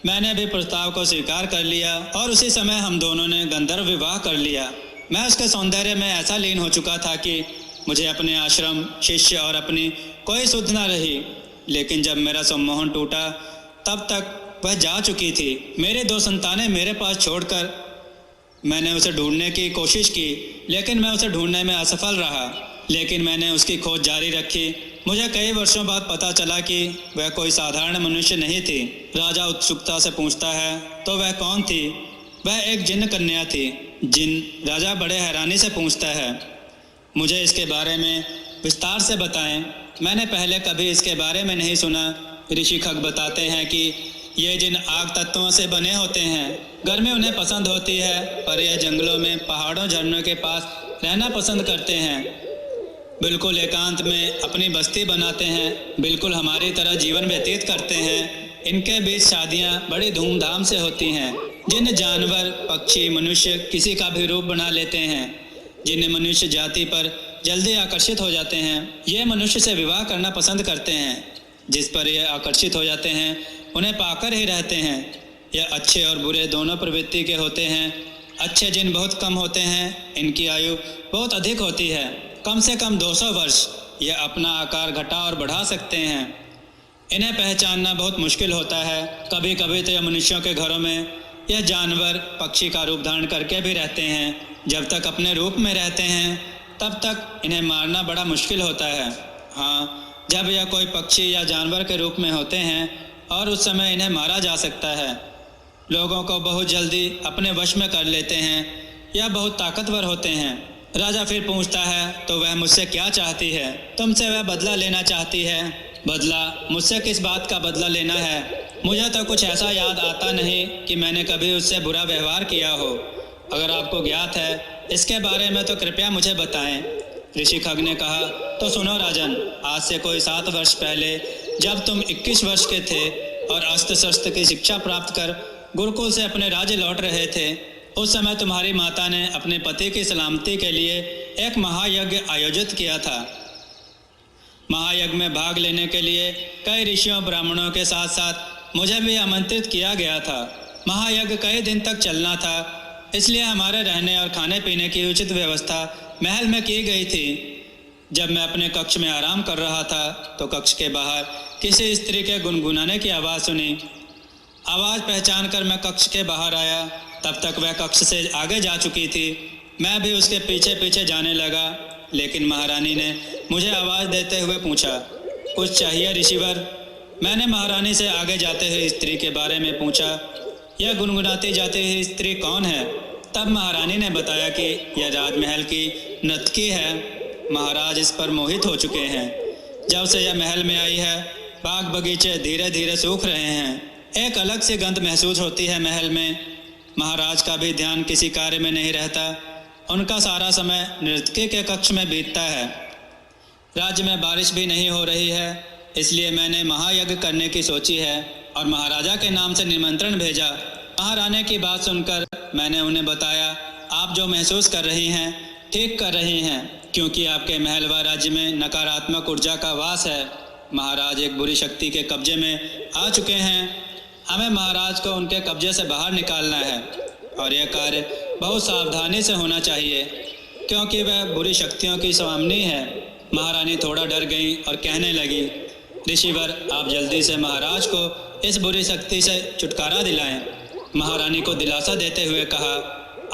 मैंने भी प्रस्ताव को स्वीकार कर लिया और उसी समय हम दोनों ने गंधर्व विवाह कर लिया। मैं उसके सौंदर्य में ऐसा लीन हो चुका था कि मुझे अपने आश्रम, शिष्य और अपनी कोई सुध न रही। लेकिन जब मेरा सम्मोहन टूटा तब तक वह जा चुकी थी। मेरे 2 संतानें मेरे पास छोड़कर मैंने उसे ढूंढने की कोशिश की, लेकिन मैं उसे ढूंढने में असफल रहा। लेकिन मैंने उसकी खोज जारी रखी। मुझे कई वर्षों बाद पता चला कि वह कोई साधारण मनुष्य नहीं थी। राजा उत्सुकता से पूछता है, तो वह कौन थी? वह एक जिन्न कन्या थी। जिन? राजा बड़े हैरानी से पूछता है। मुझे इसके बारे में विस्तार से बताएं, मैंने पहले कभी इसके बारे में नहीं सुना। ऋषि खग बताते हैं कि ये जिन आग तत्वों से बने होते हैं। गर्मी उन्हें पसंद होती है, पर यह जंगलों में, पहाड़ों, झरनों के पास रहना पसंद करते हैं। बिल्कुल एकांत में अपनी बस्ती बनाते हैं, बिल्कुल हमारी तरह जीवन व्यतीत करते हैं। इनके बीच शादियां बड़ी धूमधाम से होती हैं। जिन जानवर, पक्षी, मनुष्य किसी का भी रूप बना लेते हैं। जिन मनुष्य जाति पर जल्दी आकर्षित हो जाते हैं, ये मनुष्य से विवाह करना पसंद करते हैं। जिस पर ये आकर्षित हो जाते हैं उन्हें पाकर ही रहते हैं। यह अच्छे और बुरे दोनों प्रवृत्ति के होते हैं। अच्छे जिन बहुत कम होते हैं, इनकी आयु बहुत अधिक होती है, कम से कम 200 वर्ष। यह अपना आकार घटा और बढ़ा सकते हैं। इन्हें पहचानना बहुत मुश्किल होता है। कभी कभी तो यह मनुष्यों के घरों में यह जानवर, पक्षी का रूप धारण करके भी रहते हैं। जब तक अपने रूप में रहते हैं तब तक इन्हें मारना बड़ा मुश्किल होता है। हाँ, जब यह कोई पक्षी या जानवर के रूप में होते हैं और उस समय इन्हें मारा जा सकता है। लोगों को बहुत जल्दी अपने वश में कर लेते हैं। यह बहुत ताकतवर होते हैं। राजा फिर पूछता है, तो वह मुझसे क्या चाहती है? तुमसे वह बदला लेना चाहती है। बदला, मुझसे किस बात का बदला लेना है? मुझे तो कुछ ऐसा याद आता नहीं कि मैंने कभी उससे बुरा व्यवहार किया हो। अगर आपको ज्ञात है इसके बारे में तो कृपया मुझे बताएं। ऋषि खग ने कहा, तो सुनो राजन, आज से कोई 7 वर्ष पहले जब तुम 21 वर्ष के थे और अस्त्र शस्त्र की शिक्षा प्राप्त कर गुरुकुल से अपने राज्य लौट रहे थे, उस समय तुम्हारी माता ने अपने पति की सलामती के लिए एक महायज्ञ आयोजित किया था। महायज्ञ में भाग लेने के लिए कई ऋषियों ब्राह्मणों के साथ साथ मुझे भी आमंत्रित किया गया था। महायज्ञ कई दिन तक चलना था, इसलिए हमारे रहने और खाने पीने की उचित व्यवस्था महल में की गई थी। जब मैं अपने कक्ष में आराम कर रहा था तो कक्ष के बाहर किसी स्त्री के गुनगुनाने की आवाज़ सुनी। आवाज़ पहचान कर मैं कक्ष के बाहर आया। तब तक वह कक्ष से आगे जा चुकी थी। मैं भी उसके पीछे पीछे जाने लगा, लेकिन महारानी ने मुझे आवाज़ देते हुए पूछा, कुछ चाहिए ऋषिवर? मैंने महारानी से आगे जाते हुए स्त्री के बारे में पूछा, यह गुनगुनाती जाती हुई स्त्री कौन है? तब महारानी ने बताया कि यह राजमहल की नर्तकी है। महाराज इस पर मोहित हो चुके हैं। जब से यह महल में आई है, बाग बगीचे धीरे धीरे सूख रहे हैं। एक अलग सी गंध महसूस होती है महल में। महाराज का भी ध्यान किसी कार्य में नहीं रहता। उनका सारा समय नर्तकी के कक्ष में बीतता है। राज्य में बारिश भी नहीं हो रही है, इसलिए मैंने महायज्ञ करने की सोची है और महाराजा के नाम से निमंत्रण भेजा। महारानी की बात सुनकर मैंने उन्हें बताया, आप जो महसूस कर रही हैं ठीक कर रही हैं, क्योंकि आपके महल व राज्य में नकारात्मक ऊर्जा का वास है। महाराज एक बुरी शक्ति के कब्जे में आ चुके हैं। हमें महाराज को उनके कब्जे से बाहर निकालना है और यह कार्य बहुत सावधानी से होना चाहिए, क्योंकि वह बुरी शक्तियों की स्वामिनी है। महारानी थोड़ा डर गई और कहने लगी, ऋषिवर, आप जल्दी से महाराज को इस बुरी शक्ति से छुटकारा दिलाएं। महारानी को दिलासा देते हुए कहा,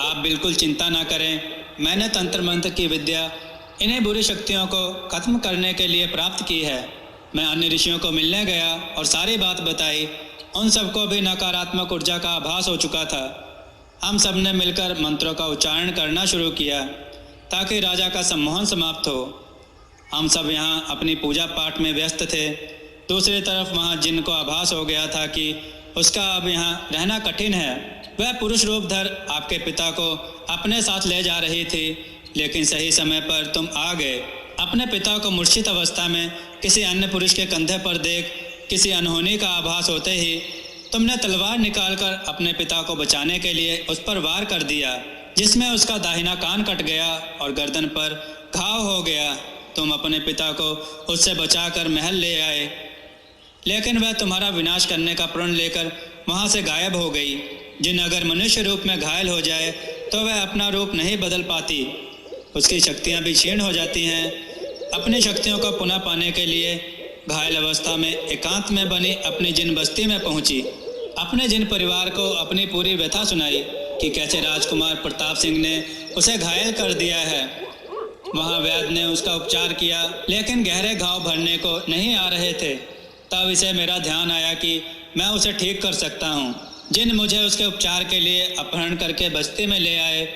आप बिल्कुल चिंता ना करें। मैंने तंत्र मंत्र की विद्या इन्हीं बुरी शक्तियों को खत्म करने के लिए प्राप्त की है। मैं अन्य ऋषियों को मिलने गया और सारी बात बताई। उन सबको भी नकारात्मक ऊर्जा का आभास हो चुका था। हम सब ने मिलकर मंत्रों का उच्चारण करना शुरू किया ताकि राजा का सम्मोहन समाप्त हो। हम सब यहाँ अपनी पूजा पाठ में व्यस्त थे। दूसरी तरफ वहाँ जिन को आभास हो गया था कि उसका अब यहाँ रहना कठिन है। वह पुरुष रूप धर आपके पिता को अपने साथ ले जा रही थी, लेकिन सही समय पर तुम आ गए। अपने पिता को मूर्छित अवस्था में किसी अन्य पुरुष के कंधे पर देख किसी अनहोनी का आभास होते ही तुमने तलवार निकालकर अपने पिता को बचाने के लिए उस पर वार कर दिया, जिसमें उसका दाहिना कान कट गया और गर्दन पर घाव हो गया। तुम अपने पिता को उससे बचाकर महल ले आए, लेकिन वह तुम्हारा विनाश करने का प्रण लेकर वहाँ से गायब हो गई। जिन अगर मनुष्य रूप में घायल हो जाए तो वह अपना रूप नहीं बदल पाती, उसकी शक्तियाँ भी क्षीण हो जाती हैं। अपनी शक्तियों को पुनः पाने के लिए घायल अवस्था में एकांत में बनी अपनी जिन बस्ती में पहुंची। अपने जिन परिवार को अपनी पूरी व्यथा सुनाई कि कैसे राजकुमार प्रताप सिंह ने उसे घायल कर दिया है। वहां वैद्य ने उसका उपचार किया, लेकिन गहरे घाव भरने को नहीं आ रहे थे। तब इसे मेरा ध्यान आया कि मैं उसे ठीक कर सकता हूँ। जिन मुझे उसके उपचार के लिए अपहरण करके बस्ती में ले आए,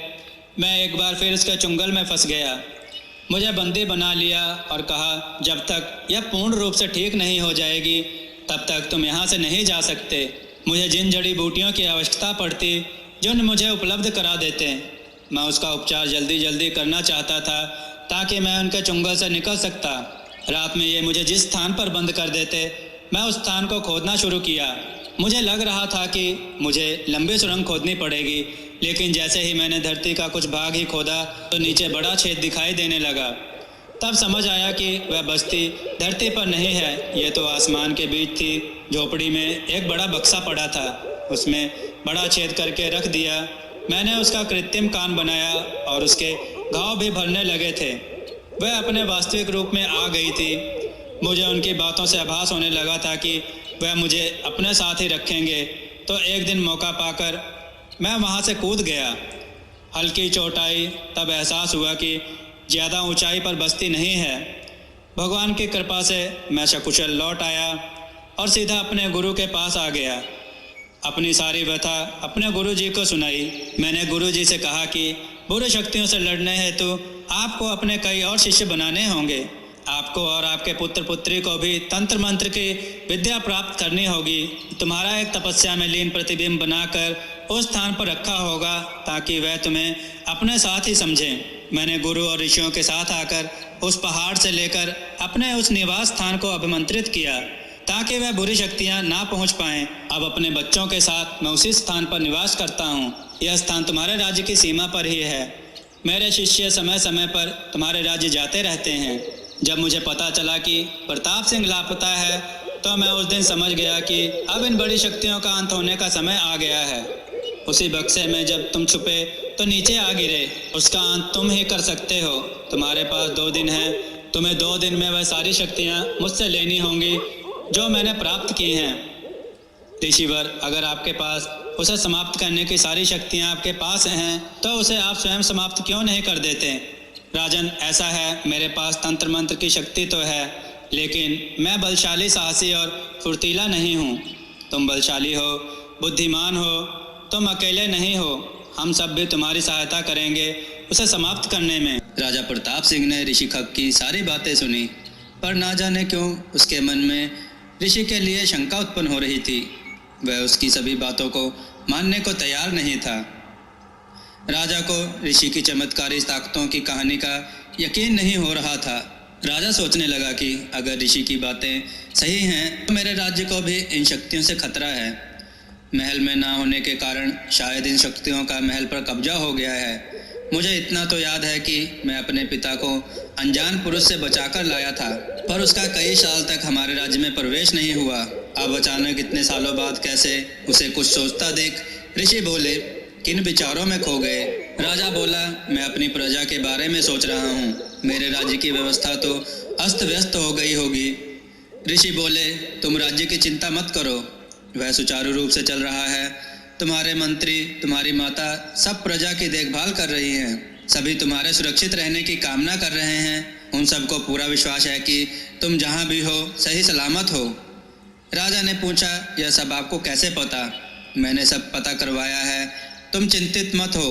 मैं एक बार फिर उसके चुंगल में फंस गया। मुझे बंदी बना लिया और कहा, जब तक यह पूर्ण रूप से ठीक नहीं हो जाएगी तब तक तुम यहाँ से नहीं जा सकते। मुझे जिन जड़ी बूटियों की आवश्यकता पड़ती जिन मुझे उपलब्ध करा देते, मैं उसका उपचार जल्दी जल्दी करना चाहता था ताकि मैं उनके चुंगल से निकल सकता। रात में ये मुझे जिस स्थान पर बंद कर देते, मैं उस स्थान को खोदना शुरू किया। मुझे लग रहा था कि मुझे लंबी सुरंग खोदनी पड़ेगी, लेकिन जैसे ही मैंने धरती का कुछ भाग ही खोदा तो नीचे बड़ा छेद दिखाई देने लगा। तब समझ आया कि वह बस्ती धरती पर नहीं है, ये तो आसमान के बीच थी। झोपड़ी में एक बड़ा बक्सा पड़ा था, उसमें बड़ा छेद करके रख दिया। मैंने उसका कृत्रिम कान बनाया और उसके घाव भी भरने लगे थे। वह अपने वास्तविक रूप में आ गई थी। मुझे उनकी बातों से आभास होने लगा था कि वह मुझे अपने साथ ही रखेंगे। तो एक दिन मौका पाकर मैं वहाँ से कूद गया। हल्की चोट आई, तब एहसास हुआ कि ज़्यादा ऊंचाई पर बस्ती नहीं है। भगवान की कृपा से मैं सकुशल लौट आया और सीधा अपने गुरु के पास आ गया। अपनी सारी व्यथा अपने गुरु जी को सुनाई। मैंने गुरु जी से कहा कि बुरी शक्तियों से लड़ने हेतु आपको अपने कई और शिष्य बनाने होंगे। आपको और आपके पुत्र पुत्री को भी तंत्र मंत्र की विद्या प्राप्त करनी होगी। तुम्हारा एक तपस्या में लीन प्रतिबिंब बनाकर उस स्थान पर रखा होगा ताकि वह तुम्हें अपने साथ ही समझें। मैंने गुरु और ऋषियों के साथ आकर उस पहाड़ से लेकर अपने उस निवास स्थान को अभिमंत्रित किया ताकि वह बुरी शक्तियां ना पहुंच पाएं। अब अपने बच्चों के साथ मैं उसी स्थान पर निवास करता हूं। यह स्थान तुम्हारे राज्य की सीमा पर ही है। मेरे शिष्य समय समय पर तुम्हारे राज्य जाते रहते हैं। जब मुझे पता चला कि प्रताप सिंह लापता है तो मैं उस दिन समझ गया कि अब इन बड़ी शक्तियों का अंत होने का समय आ गया है। उसी बक्से में जब तुम छुपे तो नीचे आ गिरे, उसका अंत तुम ही कर सकते हो। तुम्हारे पास 2 दिन है। तुम्हें 2 दिन में वह सारी शक्तियाँ मुझसे लेनी होंगी जो मैंने प्राप्त की हैं। ऋषिवर, अगर आपके पास उसे समाप्त करने की सारी शक्तियाँ आपके पास हैं तो उसे आप स्वयं समाप्त क्यों नहीं कर देते? राजन, ऐसा है, मेरे पास तंत्र मंत्र की शक्ति तो है, लेकिन मैं बलशाली, साहसी और फुर्तीला नहीं हूँ। तुम बलशाली हो, बुद्धिमान हो, तुम अकेले नहीं हो। हम सब भी तुम्हारी सहायता करेंगे उसे समाप्त करने में। राजा प्रताप सिंह ने ऋषि खग की सारी बातें सुनी, पर ना जाने क्यों उसके मन में ऋषि के लिए शंका उत्पन्न हो रही थी। वह उसकी सभी बातों को मानने को तैयार नहीं था। राजा को ऋषि की चमत्कारी ताकतों की कहानी का यकीन नहीं हो रहा था। राजा सोचने लगा कि अगर ऋषि की बातें सही हैं तो मेरे राज्य को भी इन शक्तियों से खतरा है। महल में ना होने के कारण शायद इन शक्तियों का महल पर कब्जा हो गया है। मुझे इतना तो याद है कि मैं अपने पिता को अनजान पुरुष से बचाकर लाया था, पर उसका कई साल तक हमारे राज्य में प्रवेश नहीं हुआ। अब अचानक इतने सालों बाद कैसे? उसे कुछ सोचता देख ऋषि बोले, किन विचारों में खो गए? राजा बोला, मैं अपनी प्रजा के बारे में सोच रहा हूँ। मेरे राज्य की व्यवस्था तो अस्त व्यस्त हो गई होगी। ऋषि बोले, तुम राज्य की चिंता मत करो, वह सुचारू रूप से चल रहा है। तुम्हारे मंत्री, तुम्हारी माता सब प्रजा की देखभाल कर रही हैं। सभी तुम्हारे सुरक्षित रहने की कामना कर रहे हैं। उन सबको पूरा विश्वास है कि तुम जहाँ भी हो सही सलामत हो। राजा ने पूछा, यह सब आपको कैसे पता? मैंने सब पता करवाया है, तुम चिंतित मत हो।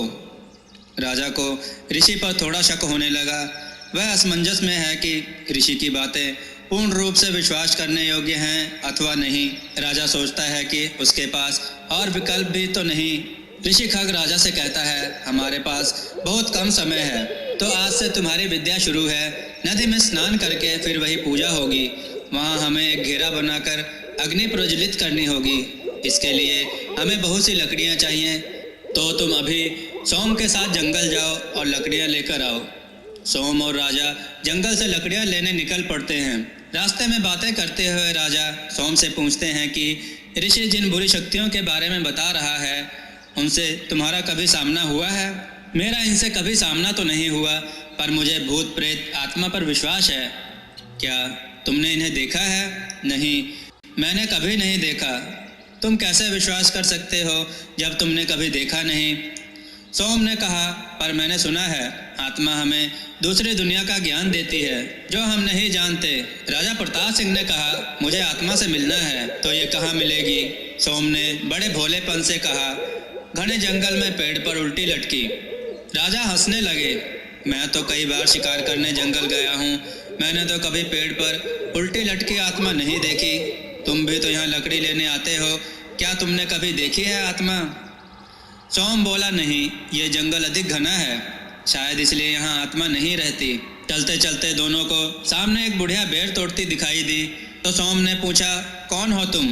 राजा को ऋषि पर थोड़ा शक होने लगा। वह असमंजस में है कि ऋषि की बातें पूर्ण रूप से विश्वास करने योग्य हैं अथवा नहीं। राजा सोचता है कि उसके पास और विकल्प भी तो नहीं। ऋषि खग राजा से कहता है, हमारे पास बहुत कम समय है, तो आज से तुम्हारी विद्या शुरू है। नदी में स्नान करके फिर वही पूजा होगी। वहाँ हमें एक घेरा बनाकर अग्नि प्रज्वलित करनी होगी। इसके लिए हमें बहुत सी लकड़ियाँ चाहिए। तो तुम अभी सोम के साथ जंगल जाओ और लकड़ियाँ लेकर आओ। सोम और राजा जंगल से लकड़ियाँ लेने निकल पड़ते हैं। रास्ते में बातें करते हुए राजा सोम से पूछते हैं कि ऋषि जिन बुरी शक्तियों के बारे में बता रहा है, उनसे तुम्हारा कभी सामना हुआ है? मेरा इनसे कभी सामना तो नहीं हुआ, पर मुझे भूत प्रेत आत्मा पर विश्वास है। क्या तुमने इन्हें देखा है? नहीं, मैंने कभी नहीं देखा। तुम कैसे विश्वास कर सकते हो जब तुमने कभी देखा नहीं? सोम ने कहा, पर मैंने सुना है आत्मा हमें दूसरी दुनिया का ज्ञान देती है जो हम नहीं जानते। राजा प्रताप सिंह ने कहा, मुझे आत्मा से मिलना है, तो ये कहाँ मिलेगी? सोम ने बड़े भोलेपन से कहा, घने जंगल में पेड़ पर उल्टी लटकी। राजा हंसने लगे, मैं तो कई बार शिकार करने जंगल गया हूँ, मैंने तो कभी पेड़ पर उल्टी लटकी आत्मा नहीं देखी। तुम भी तो यहाँ लकड़ी लेने आते हो, क्या तुमने कभी देखी है आत्मा? सोम बोला, नहीं, ये जंगल अधिक घना है, शायद इसलिए यहाँ आत्मा नहीं रहती। चलते चलते दोनों को सामने एक बुढ़िया बेर तोड़ती दिखाई दी। तो सोम ने पूछा, कौन हो तुम?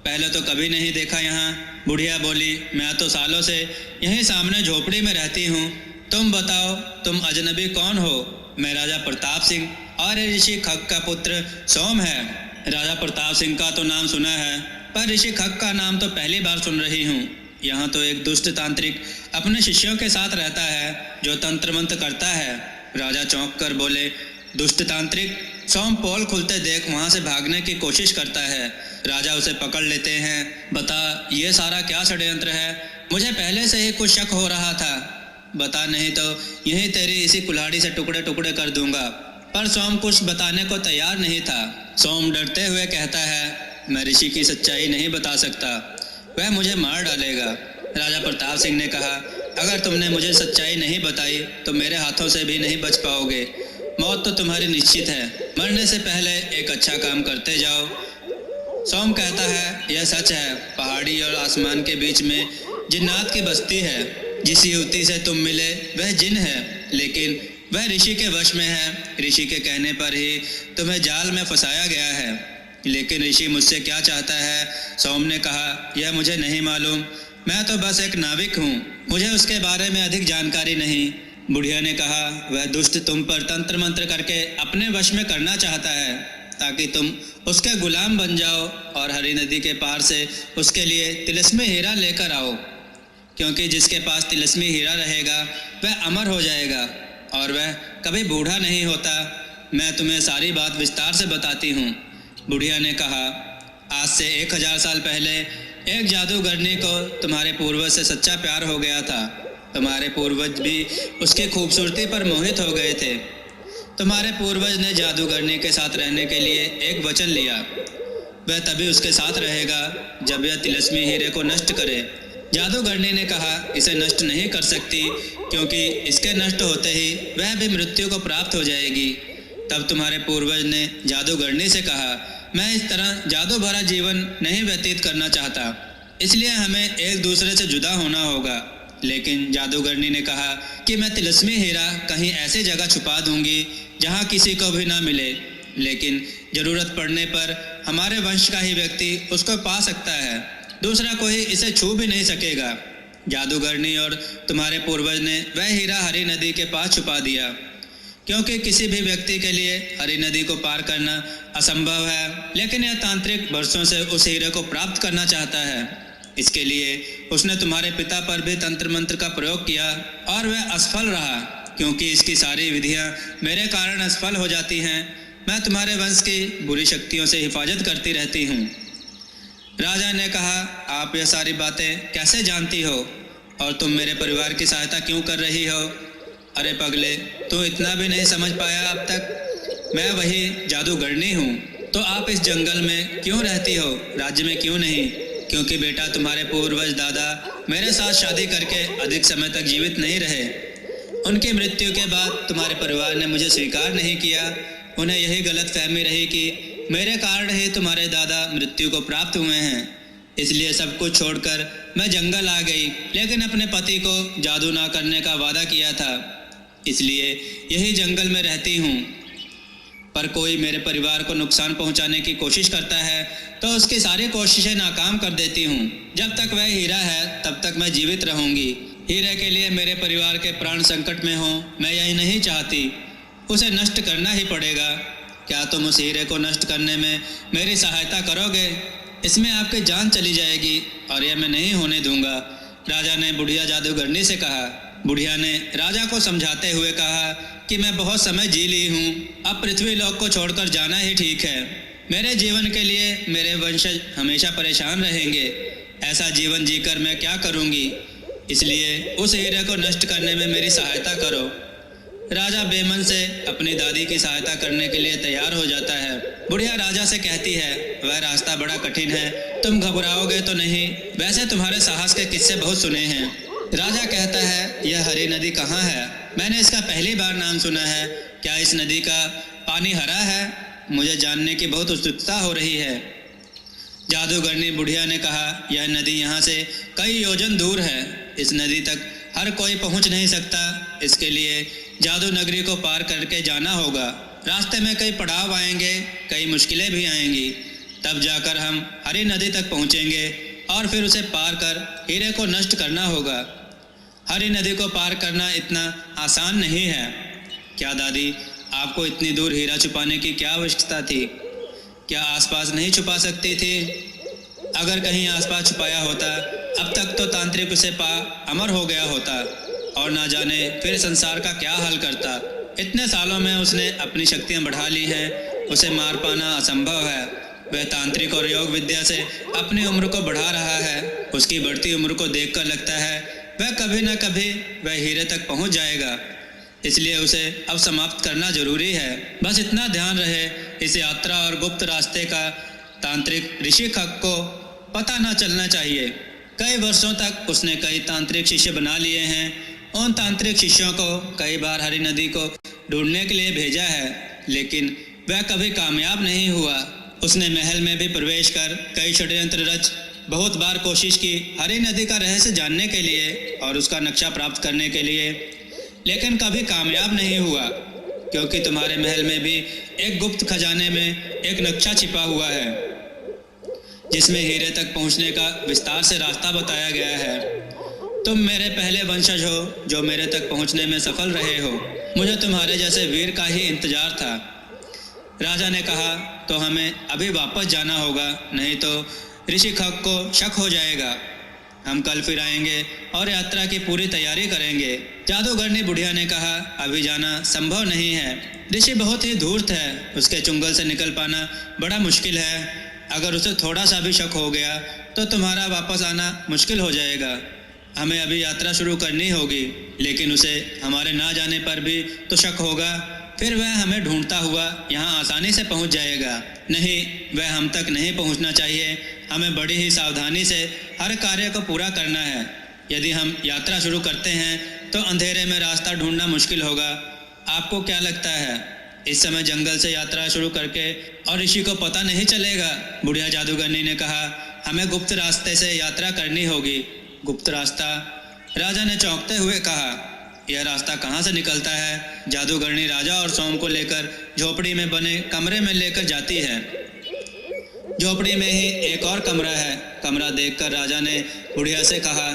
पहले तो कभी नहीं देखा यहाँ। बुढ़िया बोली, मैं तो सालों से यहीं सामने झोपड़ी में रहती हूँ। तुम बताओ, तुम अजनबी कौन हो? मैं राजा प्रताप सिंह और ऋषि खग का पुत्र सोम है। राजा प्रताप सिंह का तो नाम सुना है, पर ऋषि खग का नाम तो पहली बार सुन रही हूँ। यहाँ तो एक दुष्ट तांत्रिक अपने शिष्यों के साथ रहता है जो तंत्र मंत्र करता है। राजा चौंक कर बोले, दुष्ट तांत्रिक? सोम पोल खुलते देख वहाँ से भागने की कोशिश करता है। राजा उसे पकड़ लेते हैं। बता, ये सारा क्या षड्यंत्र है? मुझे पहले से ही कुछ शक हो रहा था। बता, नहीं तो यही तेरी इसी कुल्हाड़ी से टुकड़े टुकड़े कर दूंगा। पर सोम कुछ बताने को तैयार नहीं था। सोम डरते हुए कहता है, मैं ऋषि की सच्चाई नहीं बता सकता, वह मुझे मार डालेगा। राजा प्रताप सिंह ने कहा, अगर तुमने मुझे सच्चाई नहीं बताई तो मेरे हाथों से भी नहीं बच पाओगे। मौत तो तुम्हारी निश्चित है। मरने से पहले एक अच्छा काम करते जाओ। सोम कहता है, यह सच है। पहाड़ी और आसमान के बीच में जिन्नात की बस्ती है। जिस युवती से तुम मिले वह जिन है, लेकिन वह ऋषि के वश में है। ऋषि के कहने पर ही तुम्हें जाल में फंसाया गया है। लेकिन ऋषि मुझसे क्या चाहता है? सोम ने कहा, यह मुझे नहीं मालूम। मैं तो बस एक नाविक हूँ, मुझे उसके बारे में अधिक जानकारी नहीं। बुढ़िया ने कहा, वह दुष्ट तुम पर तंत्र मंत्र करके अपने वश में करना चाहता है, ताकि तुम उसके गुलाम बन जाओ और हरी नदी के पार से उसके लिए तिलिस्मी हीरा लेकर आओ। क्योंकि जिसके पास तिलिस्मी हीरा रहेगा वह अमर हो जाएगा और वह कभी बूढ़ा नहीं होता। मैं तुम्हें सारी बात विस्तार से बताती हूँ। बुढ़िया ने कहा, आज से 1000 साल पहले एक जादूगरनी को तुम्हारे पूर्वज से सच्चा प्यार हो गया था। तुम्हारे पूर्वज भी उसकी खूबसूरती पर मोहित हो गए थे। तुम्हारे पूर्वज ने जादूगरनी के साथ रहने के लिए एक वचन लिया। वह तभी उसके साथ रहेगा जब यह तिलिस्मी हीरे को नष्ट करे। जादूगरनी ने कहा, इसे नष्ट नहीं कर सकती, क्योंकि इसके नष्ट होते ही वह भी मृत्यु को प्राप्त हो जाएगी। तब तुम्हारे पूर्वज ने जादूगरनी से कहा, मैं इस तरह जादू भरा जीवन नहीं व्यतीत करना चाहता, इसलिए हमें एक दूसरे से जुदा होना होगा। लेकिन जादूगरनी ने कहा कि मैं तिलिस्मी हीरा कहीं ऐसी जगह छुपा दूंगी जहां किसी को भी ना मिले, लेकिन जरूरत पड़ने पर हमारे वंश का ही व्यक्ति उसको पा सकता है, दूसरा कोई इसे छू भी नहीं सकेगा। जादूगरनी और तुम्हारे पूर्वज ने वह हीरा हरी नदी के पास छुपा दिया, क्योंकि किसी भी व्यक्ति के लिए हरी नदी को पार करना असंभव है। लेकिन यह तांत्रिक वर्षों से उस हीरे को प्राप्त करना चाहता है। इसके लिए उसने तुम्हारे पिता पर भी तंत्र मंत्र का प्रयोग किया और वह असफल रहा, क्योंकि इसकी सारी विधियां मेरे कारण असफल हो जाती हैं। मैं तुम्हारे वंश की बुरी शक्तियों से हिफाजत करती रहती हूँ। राजा ने कहा, आप यह सारी बातें कैसे जानती हो और तुम मेरे परिवार की सहायता क्यों कर रही हो? अरे पगले, तू इतना भी नहीं समझ पाया अब तक? मैं वही जादूगरनी हूँ। तो आप इस जंगल में क्यों रहती हो, राज्य में क्यों नहीं? क्योंकि बेटा, तुम्हारे पूर्वज दादा मेरे साथ शादी करके अधिक समय तक जीवित नहीं रहे। उनकी मृत्यु के बाद तुम्हारे परिवार ने मुझे स्वीकार नहीं किया। उन्हें यही गलतफहमी रही कि मेरे कारण ही तुम्हारे दादा मृत्यु को प्राप्त हुए हैं। इसलिए सब कुछ छोड़कर मैं जंगल आ गई, लेकिन अपने पति को जादू ना करने का वादा किया था, इसलिए यही जंगल में रहती हूँ। पर कोई मेरे परिवार को नुकसान पहुंचाने की कोशिश करता है तो उसकी सारी कोशिशें नाकाम कर देती हूँ। जब तक वह हीरा है तब तक मैं जीवित रहूंगी। हीरे के लिए मेरे परिवार के प्राण संकट में हों, मैं यही नहीं चाहती। उसे नष्ट करना ही पड़ेगा। क्या तुम उस हीरे को नष्ट करने में मेरी सहायता करोगे? इसमें आपकी जान चली जाएगी और यह मैं नहीं होने दूंगा। राजा ने बुढ़िया जादूगरनी से कहा। बुढ़िया ने राजा को समझाते हुए कहा कि मैं बहुत समय जी ली हूँ, अब पृथ्वी लोक को छोड़कर जाना ही ठीक है। मेरे जीवन के लिए मेरे वंशज हमेशा परेशान रहेंगे। ऐसा जीवन जीकर मैं क्या करूँगी? इसलिए उस हीरे को नष्ट करने में मेरी सहायता करो। राजा बेमन से अपनी दादी की सहायता करने के लिए तैयार हो जाता है। बुढ़िया राजा से कहती है, वह रास्ता बड़ा कठिन है, तुम घबराओगे तो नहीं? वैसे तुम्हारे साहस के किस्से बहुत सुने हैं। राजा कहता है, यह हरी नदी कहाँ है? मैंने इसका पहली बार नाम सुना है। क्या इस नदी का पानी हरा है? मुझे जानने की बहुत उत्सुकता हो रही है। जादूगरनी बुढ़िया ने कहा, यह नदी यहाँ से कई योजन दूर है। इस नदी तक हर कोई पहुँच नहीं सकता। इसके लिए जादू नगरी को पार करके जाना होगा। रास्ते में कई पड़ाव आएंगे, कई मुश्किलें भी आएंगी। तब जाकर हम हरी नदी तक पहुँचेंगे और फिर उसे पार कर हीरे को नष्ट करना होगा। हरी नदी को पार करना इतना आसान नहीं है। क्या दादी, आपको इतनी दूर हीरा छुपाने की क्या आवश्यकता थी? क्या आसपास नहीं छुपा सकती थी? अगर कहीं आसपास छुपाया होता अब तक तो तांत्रिक उसे पा अमर हो गया होता और ना जाने फिर संसार का क्या हाल करता। इतने सालों में उसने अपनी शक्तियां बढ़ा ली हैं, उसे मार पाना असंभव है। वह तांत्रिक और योग विद्या से अपनी उम्र को बढ़ा रहा है। उसकी बढ़ती उम्र को देखकर लगता है वह कभी न कभी वह हीरे तक पहुंच जाएगा। इसलिए उसे अब समाप्त करना जरूरी है। बस इतना ध्यान रहे, इस यात्रा और गुप्त रास्ते का तांत्रिक ऋषि खक को पता न चलना चाहिए। कई वर्षों तक उसने कई तांत्रिक शिष्य बना लिए हैं। उन तांत्रिक शिष्यों को कई बार हरी नदी को ढूंढने के लिए भेजा है, लेकिन वह कभी कामयाब नहीं हुआ। उसने महल में भी प्रवेश कर कई षड्यंत्र रच बहुत बार कोशिश की हरी नदी का रहस्य जानने के लिए और उसका नक्शा प्राप्त करने के लिए, लेकिन कभी कामयाब नहीं हुआ, क्योंकि तुम्हारे महल में भी एक गुप्त खजाने में एक नक्शा छिपा हुआ है जिसमें हीरे तक पहुंचने का विस्तार से रास्ता बताया गया है। तुम मेरे पहले वंशज हो जो मेरे तक पहुंचने में सफल रहे हो। मुझे तुम्हारे जैसे वीर का ही इंतजार था। राजा ने कहा, तो हमें अभी वापस जाना होगा, नहीं तो ऋषि खग को शक हो जाएगा। हम कल फिर आएंगे और यात्रा की पूरी तैयारी करेंगे। जादूगरनी बुढ़िया ने कहा, अभी जाना संभव नहीं है। ऋषि बहुत ही धूर्त है, उसके चुंगल से निकल पाना बड़ा मुश्किल है। अगर उसे थोड़ा सा भी शक हो गया तो तुम्हारा वापस आना मुश्किल हो जाएगा। हमें अभी यात्रा शुरू करनी होगी, लेकिन उसे हमारे ना जाने पर भी तो शक होगा। फिर वह हमें ढूंढता हुआ यहाँ आसानी से पहुँच जाएगा। नहीं, वह हम तक नहीं पहुँचना चाहिए। हमें बड़ी ही सावधानी से हर कार्य को पूरा करना है। यदि हम यात्रा शुरू करते हैं तो अंधेरे में रास्ता ढूंढना मुश्किल होगा। आपको क्या लगता है, इस समय जंगल से यात्रा शुरू करके और ऋषि को पता नहीं चलेगा? बुढ़िया जादूगरनी ने कहा, हमें गुप्त रास्ते से यात्रा करनी होगी। गुप्त रास्ता? राजा ने चौंकते हुए कहा, यह रास्ता कहाँ से निकलता है? जादूगरनी राजा और सोम को लेकर झोपड़ी में बने कमरे में लेकर जाती है। झोपड़ी में ही एक और कमरा है। कमरा देखकर राजा ने बुढ़िया से कहा,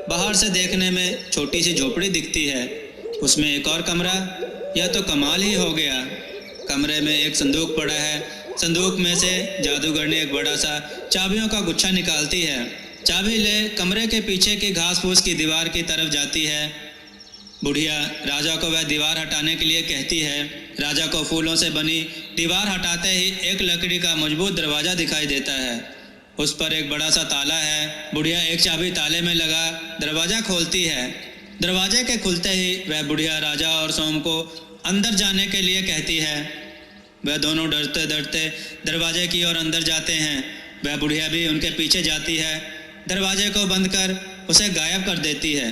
बाहर से देखने में छोटी सी झोपड़ी दिखती है, उसमें एक और कमरा? यह तो कमाल ही हो गया। कमरे में एक संदूक पड़ा है। संदूक में से जादूगरनी एक बड़ा सा चाबियों का गुच्छा निकालती है। चाबी ले कमरे के पीछे की घास फूस की दीवार की तरफ जाती है। बुढ़िया राजा को वह दीवार हटाने के लिए कहती है। राजा को फूलों से बनी दीवार हटाते ही एक लकड़ी का मजबूत दरवाजा दिखाई देता है। उस पर एक बड़ा सा ताला है। बुढ़िया एक चाबी ताले में लगा दरवाजा खोलती है। दरवाजे के खुलते ही वह बुढ़िया राजा और सोम को अंदर जाने के लिए कहती है। वह दोनों डरते डरते दरवाजे की ओर अंदर जाते हैं। वह बुढ़िया भी उनके पीछे जाती है। दरवाजे को बंद कर उसे गायब कर देती है।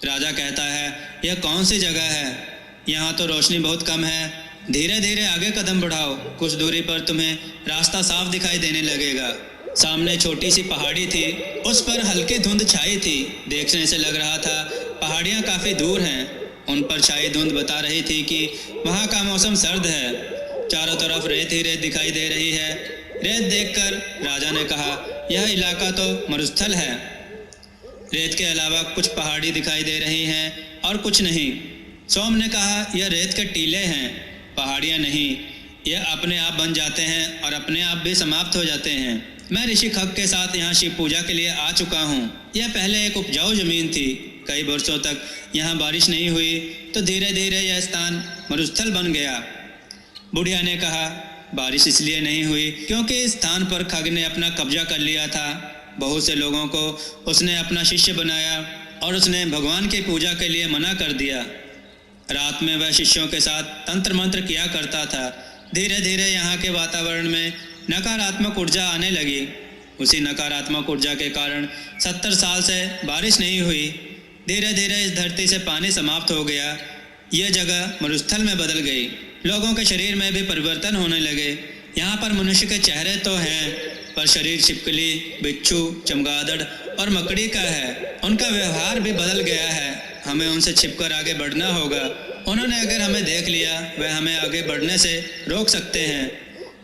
राजा कहता है, यह कौन सी जगह है? यहाँ तो रोशनी बहुत कम है। धीरे धीरे आगे कदम बढ़ाओ, कुछ दूरी पर तुम्हें रास्ता साफ दिखाई देने लगेगा। सामने छोटी सी पहाड़ी थी, उस पर हल्की धुंध छाई थी। देखने से लग रहा था पहाड़ियाँ काफ़ी दूर हैं। उन पर छाई धुंध बता रही थी कि वहाँ का मौसम सर्द है। चारों तरफ रेत ही रेत दिखाई दे रही है। रेत देखकर राजा ने कहा, यह इलाका तो मरुस्थल है। रेत के अलावा कुछ पहाड़ी दिखाई दे रही हैं और कुछ नहीं। सोम ने कहा, यह रेत के टीले हैं, पहाड़ियाँ नहीं। यह अपने आप बन जाते हैं और अपने आप भी समाप्त हो जाते हैं। मैं ऋषि खग के साथ यहाँ शिव पूजा के लिए आ चुका हूँ। यह पहले एक उपजाऊ जमीन थी। कई वर्षों तक यहाँ बारिश नहीं हुई तो धीरे धीरे यह स्थान मरुस्थल बन गया। बुढ़िया ने कहा, बारिश इसलिए नहीं हुई क्योंकि इस स्थान पर खग ने अपना कब्जा कर लिया था। बहुत से लोगों को उसने अपना शिष्य बनाया और उसने भगवान की पूजा के लिए मना कर दिया। रात में वह शिष्यों के साथ तंत्र मंत्र किया करता था। धीरे धीरे यहाँ के वातावरण में नकारात्मक ऊर्जा आने लगी। उसी नकारात्मक ऊर्जा के कारण 70 साल से बारिश नहीं हुई। धीरे धीरे इस धरती से पानी समाप्त हो गया। यह जगह मरुस्थल में बदल गई। लोगों के शरीर में भी परिवर्तन होने लगे। यहाँ पर मनुष्य के चेहरे तो हैं, पर शरीर छिपकली, बिच्छू, चमगादड़ और मकड़ी का है। उनका व्यवहार भी बदल गया है। हमें उनसे छिपकर आगे बढ़ना होगा। उन्होंने अगर हमें देख लिया, वह हमें आगे बढ़ने से रोक सकते हैं।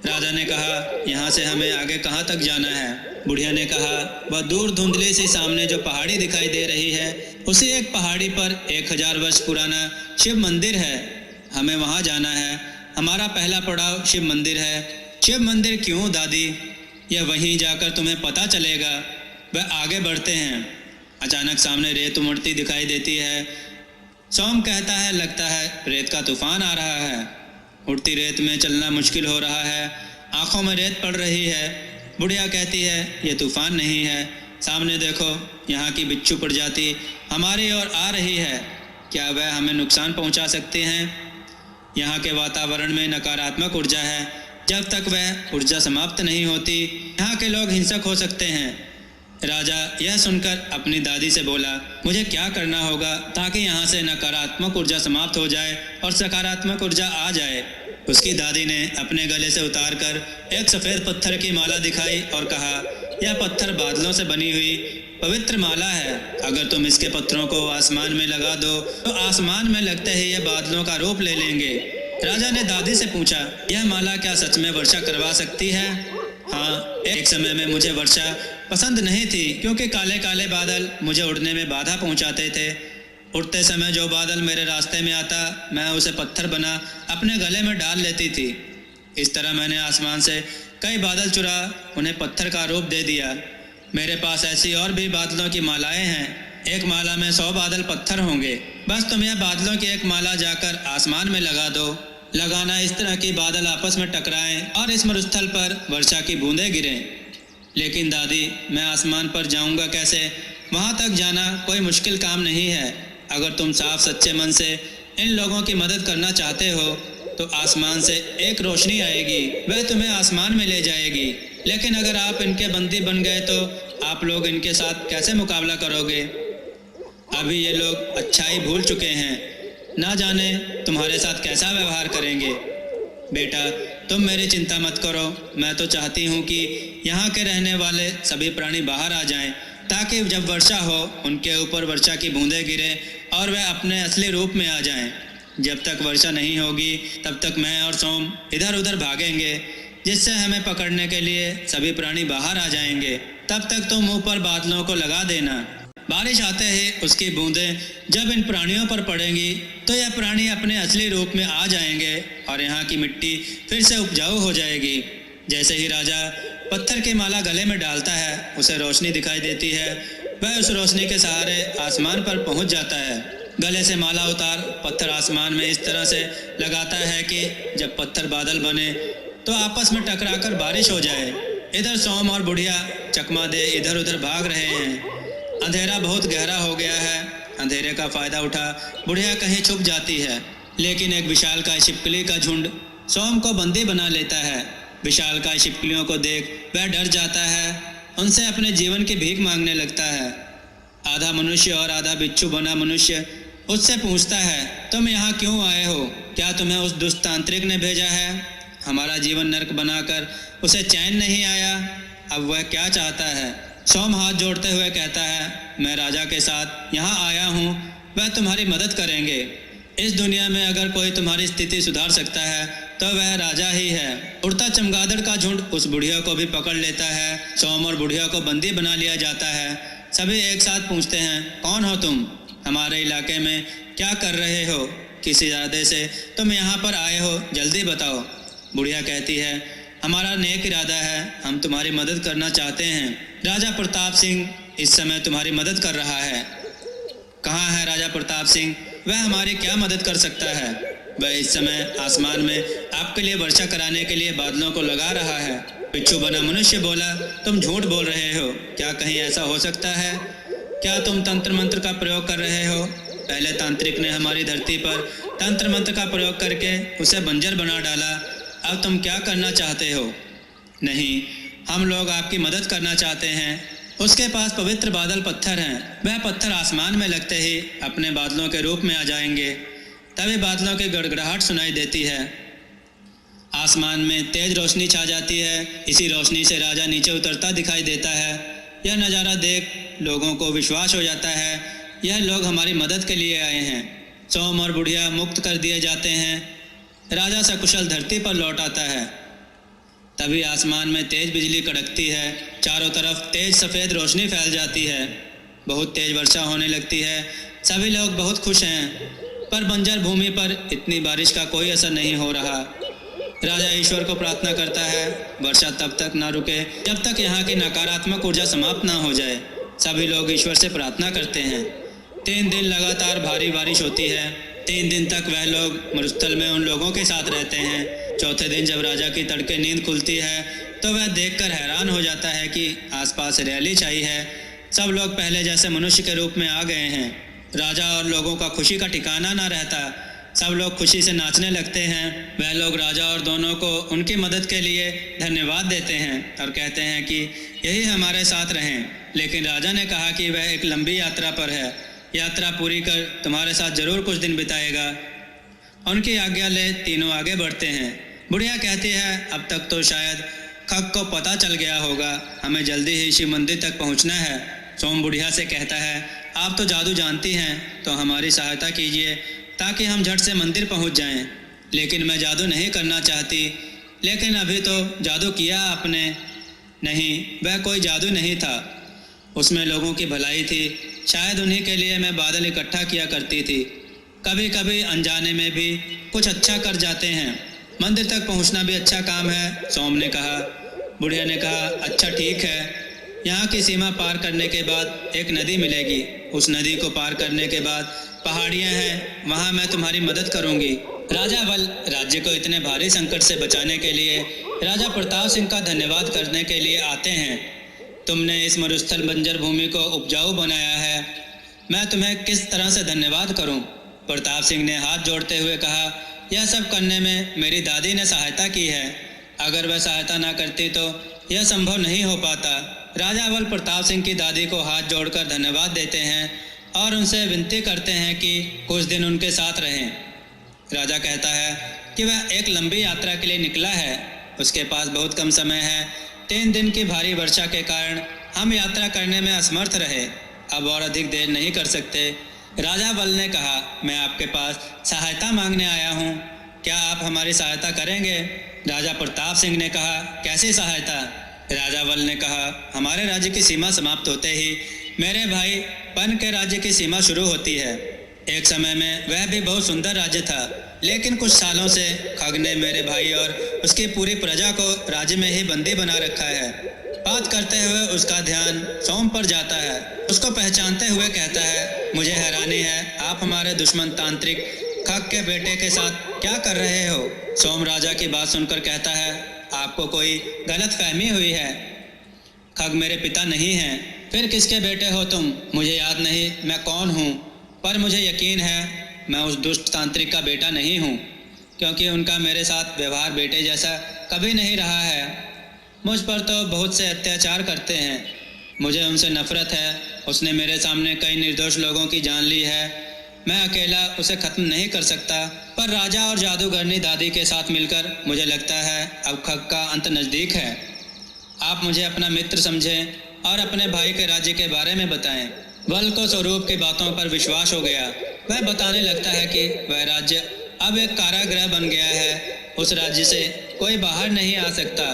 राजा ने कहा, यहाँ से हमें आगे कहाँ तक जाना है? बुढ़िया ने कहा, वह दूर धुंधली सी सामने जो पहाड़ी दिखाई दे रही है, उसी एक पहाड़ी पर 1000 वर्ष पुराना शिव मंदिर है। हमें वहाँ जाना है। हमारा पहला पड़ाव शिव मंदिर है। शिव मंदिर क्यों दादी? यह वहीं जाकर तुम्हें पता चलेगा। वह आगे बढ़ते हैं। अचानक सामने रेत उमड़ती दिखाई देती है। सोम कहता है, लगता है रेत का तूफान आ रहा है। उड़ती रेत में चलना मुश्किल हो रहा है। आंखों में रेत पड़ रही है। बुढ़िया कहती है, यह तूफान नहीं है। सामने देखो, यहाँ की बिच्छू प्रजाति हमारी ओर आ रही है। क्या वह हमें नुकसान पहुँचा सकते हैं? यहाँ के वातावरण में नकारात्मक ऊर्जा है। जब तक वह ऊर्जा समाप्त नहीं होती, यहाँ के लोग हिंसक हो सकते हैं। राजा यह सुनकर अपनी दादी से बोला, मुझे क्या करना होगा ताकि यहाँ से नकारात्मक ऊर्जा समाप्त हो जाए और सकारात्मक ऊर्जा आ जाए। उसकी दादी ने अपने गले से उतारकर एक सफ़ेद पत्थर की माला दिखाई और कहा, यह पत्थर बादलों से बनी हुई पवित्र माला है। अगर तुम इसके पत्थरों को आसमान में लगा दो तो आसमान में लगते ही यह बादलों का रूप ले लेंगे। राजा ने दादी से पूछा, यह माला क्या सच में वर्षा करवा सकती है? हाँ, एक समय में मुझे वर्षा पसंद नहीं थी क्योंकि काले काले बादल मुझे उड़ने में बाधा पहुंचाते थे। उड़ते समय जो बादल मेरे रास्ते में आता, मैं उसे पत्थर बना अपने गले में डाल लेती थी। इस तरह मैंने आसमान से कई बादल चुरा उन्हें पत्थर का रूप दे दिया। मेरे पास ऐसी और भी बादलों की मालाएं हैं। एक माला में 100 बादल पत्थर होंगे। बस तुम यह बादलों की एक माला जाकर आसमान में लगा दो। लगाना इस तरह कि बादल आपस में टकराएं और इस मरुस्थल पर वर्षा की बूंदें गिरें। लेकिन दादी, मैं आसमान पर जाऊंगा कैसे? वहां तक जाना कोई मुश्किल काम नहीं है। अगर तुम साफ सच्चे मन से इन लोगों की मदद करना चाहते हो तो आसमान से एक रोशनी आएगी, वह तुम्हें आसमान में ले जाएगी। लेकिन अगर आप इनके बंदी बन गए तो आप लोग इनके साथ कैसे मुकाबला करोगे? अभी ये लोग अच्छाई भूल चुके हैं, ना जाने तुम्हारे साथ कैसा व्यवहार करेंगे। बेटा, तुम मेरी चिंता मत करो। मैं तो चाहती हूँ कि यहाँ के रहने वाले सभी प्राणी बाहर आ जाएं, ताकि जब वर्षा हो उनके ऊपर वर्षा की बूंदें गिरे और वे अपने असली रूप में आ जाएं। जब तक वर्षा नहीं होगी तब तक मैं और सोम इधर उधर भागेंगे, जिससे हमें पकड़ने के लिए सभी प्राणी बाहर आ जाएंगे। तब तक तुम ऊपर बादलों को लगा देना। बारिश आते ही उसकी बूंदें जब इन प्राणियों पर पड़ेंगी तो यह प्राणी अपने असली रूप में आ जाएंगे और यहाँ की मिट्टी फिर से उपजाऊ हो जाएगी। जैसे ही राजा पत्थर की माला गले में डालता है, उसे रोशनी दिखाई देती है। वह उस रोशनी के सहारे आसमान पर पहुँच जाता है। गले से माला उतार पत्थर आसमान में इस तरह से लगाता है कि जब पत्थर बादल बने तो आपस में टकराकर बारिश हो जाए। इधर सोम और बुढ़िया चकमा दे इधर उधर भाग रहे हैं। अंधेरा बहुत गहरा हो गया है। अंधेरे का फायदा उठा बुढ़िया कहीं छुप जाती है, लेकिन एक विशालकाय छिपकली का झुंड सोम को बंदी बना लेता है। विशालकाय छिपकलियों को देख वह डर जाता है, उनसे अपने जीवन की भीख मांगने लगता है। आधा मनुष्य और आधा बिच्छू बना मनुष्य उससे पूछता है, तुम यहाँ क्यों आए हो? क्या तुम्हें उस दुष्ट तांत्रिक ने भेजा है? हमारा जीवन नरक बनाकर उसे चैन नहीं आया, अब वह क्या चाहता है? सोम हाथ जोड़ते हुए कहता है, मैं राजा के साथ यहाँ आया हूँ, वह तुम्हारी मदद करेंगे। इस दुनिया में अगर कोई तुम्हारी स्थिति सुधार सकता है तो वह राजा ही है। उड़ता चमगादड़ का झुंड उस बुढ़िया को भी पकड़ लेता है। सोम और बुढ़िया को बंदी बना लिया जाता है। सभी एक साथ पूछते हैं, कौन हो तुम? हमारे इलाके में क्या कर रहे हो? किस इरादे से तुम यहाँ पर आए हो? जल्दी बताओ। बुढ़िया कहती है, हमारा नेक इरादा है, हम तुम्हारी मदद करना चाहते हैं। राजा प्रताप सिंह इस समय तुम्हारी मदद कर रहा है। कहाँ है राजा प्रताप सिंह? वह हमारी क्या मदद कर सकता है? वह इस समय आसमान में आपके लिए वर्षा कराने के लिए बादलों को लगा रहा है। बिच्छू बना मनुष्य बोला, तुम झूठ बोल रहे हो। क्या कहीं ऐसा हो सकता है? क्या तुम तंत्र मंत्र का प्रयोग कर रहे हो? पहले तांत्रिक ने हमारी धरती पर तंत्र मंत्र का प्रयोग करके उसे बंजर बना डाला। अब तुम क्या करना चाहते हो? नहीं, हम लोग आपकी मदद करना चाहते हैं। उसके पास पवित्र बादल पत्थर हैं। वह पत्थर आसमान में लगते ही अपने बादलों के रूप में आ जाएंगे। तभी बादलों की गड़गड़ाहट सुनाई देती है। आसमान में तेज रोशनी छा जाती है। इसी रोशनी से राजा नीचे उतरता दिखाई देता है। यह नज़ारा देख लोगों को विश्वास हो जाता है, यह लोग हमारी मदद के लिए आए हैं। सोम और बुढ़िया मुक्त कर दिए जाते हैं। राजा सकुशल धरती पर लौट आता है। तभी आसमान में तेज बिजली कड़कती है। चारों तरफ तेज सफ़ेद रोशनी फैल जाती है। बहुत तेज वर्षा होने लगती है। सभी लोग बहुत खुश हैं, पर बंजर भूमि पर इतनी बारिश का कोई असर नहीं हो रहा। राजा ईश्वर को प्रार्थना करता है, वर्षा तब तक ना रुके जब तक यहाँ की नकारात्मक ऊर्जा समाप्त ना हो जाए। सभी लोग ईश्वर से प्रार्थना करते हैं। 3 दिन लगातार भारी बारिश होती है। 3 दिन तक वह लोग मरुस्थल में उन लोगों के साथ रहते हैं। चौथे दिन जब राजा की तड़के नींद खुलती है तो वह देखकर हैरान हो जाता है कि आसपास हरियाली छाई है। सब लोग पहले जैसे मनुष्य के रूप में आ गए हैं। राजा और लोगों का खुशी का ठिकाना ना रहता। सब लोग खुशी से नाचने लगते हैं। वह लोग राजा और दोनों को उनकी मदद के लिए धन्यवाद देते हैं और कहते हैं कि यही हमारे साथ रहें। लेकिन राजा ने कहा कि वह एक लंबी यात्रा पर है, यात्रा पूरी कर तुम्हारे साथ जरूर कुछ दिन बिताएगा। उनकी आज्ञा ले तीनों आगे बढ़ते हैं। बुढ़िया कहती है, अब तक तो शायद खग को पता चल गया होगा, हमें जल्दी ही शिव मंदिर तक पहुंचना है। सोम बुढ़िया से कहता है, आप तो जादू जानती हैं, तो हमारी सहायता कीजिए ताकि हम झट से मंदिर पहुंच जाएं। लेकिन मैं जादू नहीं करना चाहती। लेकिन अभी तो जादू किया आपने। नहीं, वह कोई जादू नहीं था, उसमें लोगों की भलाई थी। शायद उन्हीं के लिए मैं बादल इकट्ठा किया करती थी। कभी कभी अनजाने में भी कुछ अच्छा कर जाते हैं। मंदिर तक पहुंचना भी अच्छा काम है, सोम ने कहा। बुढ़िया ने कहा, अच्छा ठीक है, यहाँ की सीमा पार करने के बाद एक नदी मिलेगी। उस नदी को पार करने के बाद पहाड़ियाँ हैं, वहाँ मैं तुम्हारी मदद करूँगी। राजा बल राज्य को इतने भारी संकट से बचाने के लिए राजा प्रताप सिंह का धन्यवाद करने के लिए आते हैं। तुमने इस मरुस्थल बंजर भूमि को उपजाऊ बनाया है, मैं तुम्हें किस तरह से धन्यवाद करूं? प्रताप सिंह ने हाथ जोड़ते हुए कहा, यह सब करने में मेरी दादी ने सहायता की है। अगर वह सहायता ना करती तो यह संभव नहीं हो पाता। राजा बल प्रताप सिंह की दादी को हाथ जोड़कर धन्यवाद देते हैं और उनसे विनती करते हैं कि कुछ दिन उनके साथ रहें। राजा कहता है कि वह एक लंबी यात्रा के लिए निकला है, उसके पास बहुत कम समय है। 3 दिन की भारी वर्षा के कारण हम यात्रा करने में असमर्थ रहे, अब और अधिक देर नहीं कर सकते। राजा बल ने कहा, मैं आपके पास सहायता मांगने आया हूँ, क्या आप हमारी सहायता करेंगे? राजा प्रताप सिंह ने कहा, कैसी सहायता? राजा बल ने कहा, हमारे राज्य की सीमा समाप्त होते ही मेरे भाई पन के राज्य की सीमा शुरू होती है। एक समय में वह भी बहुत सुंदर राज्य था, लेकिन कुछ सालों से खग ने मेरे भाई और उसकी पूरी प्रजा को राज्य में ही बंदी बना रखा है। बात करते हुए उसका ध्यान सोम पर जाता है। उसको पहचानते हुए कहता है, मुझे हैरानी है, आप हमारे दुश्मन तांत्रिक खग के बेटे के साथ क्या कर रहे हो? सोम राजा की बात सुनकर कहता है, आपको कोई गलतफहमी हुई है, खग मेरे पिता नहीं हैं। फिर किसके बेटे हो तुम? मुझे याद नहीं मैं कौन हूँ, पर मुझे यकीन है मैं उस दुष्ट तांत्रिक का बेटा नहीं हूँ, क्योंकि उनका मेरे साथ व्यवहार बेटे जैसा कभी नहीं रहा है। मुझ पर तो बहुत से अत्याचार करते हैं, मुझे उनसे नफरत है। उसने मेरे सामने कई निर्दोष लोगों की जान ली है, मैं अकेला उसे खत्म नहीं कर सकता। पर राजा और जादूगरनी दादी के साथ मिलकर मुझे लगता है अब खग का अंत नज़दीक है। आप मुझे अपना मित्र समझें और अपने भाई के राज्य के बारे में बताएं। बल को स्वरूप की बातों पर विश्वास हो गया। वह बताने लगता है कि वह राज्य अब एक कारागृह बन गया है। उस राज्य से कोई बाहर नहीं आ सकता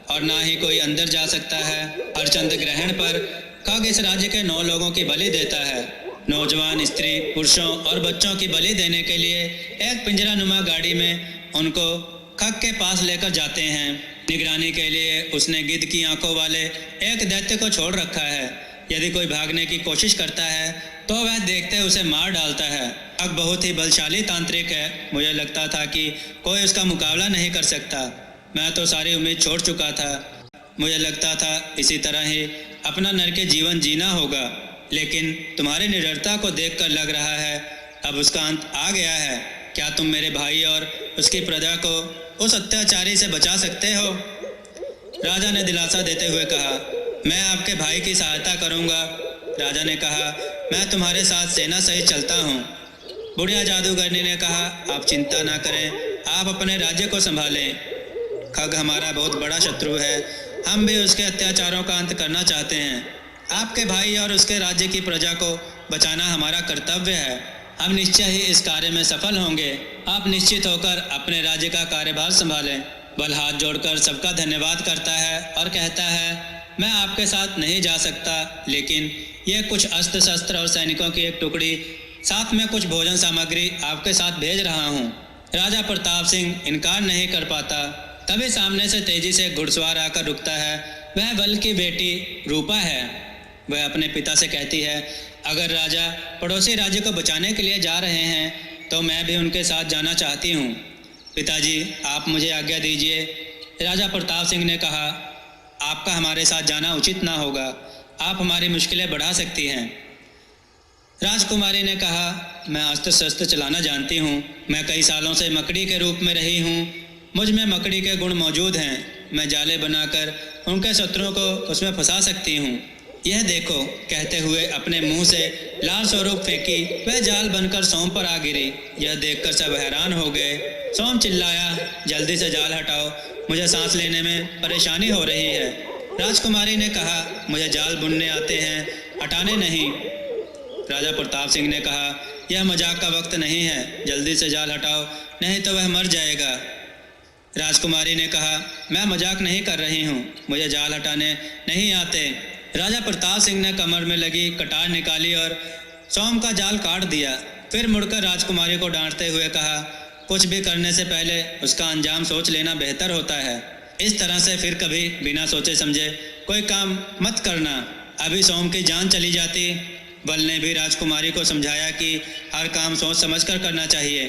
और ना ही कोई अंदर जा सकता है। हर चंद्र ग्रहण पर खग इस राज्य के 9 लोगों की बलि देता है। नौजवान स्त्री, पुरुषों और बच्चों की बलि देने के लिए एक पिंजरा नुमा गाड़ी में उनको खग के पास लेकर जाते हैं। निगरानी के लिए उसने गिद्ध की आंखों वाले एक दैत्य को छोड़ रखा है। यदि कोई भागने की कोशिश करता है तो वह देखते उसे मार डालता है। खग बहुत ही बलशाली तांत्रिक है, मुझे लगता था कि कोई उसका मुकाबला नहीं कर सकता। मैं तो सारी उम्मीद छोड़ चुका था। मुझे लगता था इसी तरह ही अपना नरक जीवन जीना होगा, लेकिन तुम्हारी निडरता को देखकर लग रहा है अब उसका अंत आ गया है। क्या तुम मेरे भाई और उसकी प्रजा को उस अत्याचारी से बचा सकते हो? राजा ने दिलासा देते हुए कहा, मैं आपके भाई की सहायता करूंगा। राजा ने कहा, मैं तुम्हारे साथ सेना सहित चलता हूँ। बुढ़िया जादूगरनी ने कहा, आप चिंता ना करें, आप अपने राज्य को संभालें। खग हमारा बहुत बड़ा शत्रु है, हम भी उसके अत्याचारों का अंत करना चाहते हैं। आपके भाई और उसके राज्य की प्रजा को बचाना हमारा कर्तव्य है। हम निश्चय ही इस कार्य में सफल होंगे। आप निश्चित होकर अपने राज्य का कार्यभार संभालें। बल हाथ जोड़कर सबका धन्यवाद करता है और कहता है, मैं आपके साथ नहीं जा सकता, लेकिन ये कुछ अस्त्र शस्त्र और सैनिकों की एक टुकड़ी, साथ में कुछ भोजन सामग्री आपके साथ भेज रहा हूँ। राजा प्रताप सिंह इनकार नहीं कर पाता। तभी सामने से तेजी से घुड़सवार आकर रुकता है। वह बल की बेटी रूपा है। वह अपने पिता से कहती है, अगर राजा पड़ोसी राज्य को बचाने के लिए जा रहे हैं तो मैं भी उनके साथ जाना चाहती हूँ। पिताजी, आप मुझे आज्ञा दीजिए। राजा प्रताप सिंह ने कहा, आपका हमारे साथ जाना उचित ना होगा, आप हमारी मुश्किलें बढ़ा सकती हैं। राजकुमारी ने कहा, मैं अस्त्र शस्त्र चलाना जानती हूँ, मैं कई सालों से मकड़ी के रूप में रही हूँ, मुझ में मकड़ी के गुण मौजूद हैं। मैं जाले बनाकर उनके शत्रुओं को उसमें फंसा सकती हूँ। यह देखो, कहते हुए अपने मुंह से लाल स्वरूप फेंकी वह जाल बनकर सोम पर आ गिरी। यह देखकर सब हैरान हो गए। सोम चिल्लाया, जल्दी से जाल हटाओ, मुझे सांस लेने में परेशानी हो रही है। राजकुमारी ने कहा, मुझे जाल बुनने आते हैं, हटाने नहीं। राजा प्रताप सिंह ने कहा, यह मजाक का वक्त नहीं है, जल्दी से जाल हटाओ, नहीं तो वह मर जाएगा। राजकुमारी ने कहा, मैं मजाक नहीं कर रही हूँ, मुझे जाल हटाने नहीं आते। राजा प्रताप सिंह ने कमर में लगी कटार निकाली और सोम का जाल काट दिया। फिर मुड़कर राजकुमारी को डांटते हुए कहा, कुछ भी करने से पहले उसका अंजाम सोच लेना बेहतर होता है। इस तरह से फिर कभी बिना सोचे समझे कोई काम मत करना। अभी सोम की जान चली जाती। बल ने भी राजकुमारी को समझाया कि हर काम सोच समझकर करना चाहिए।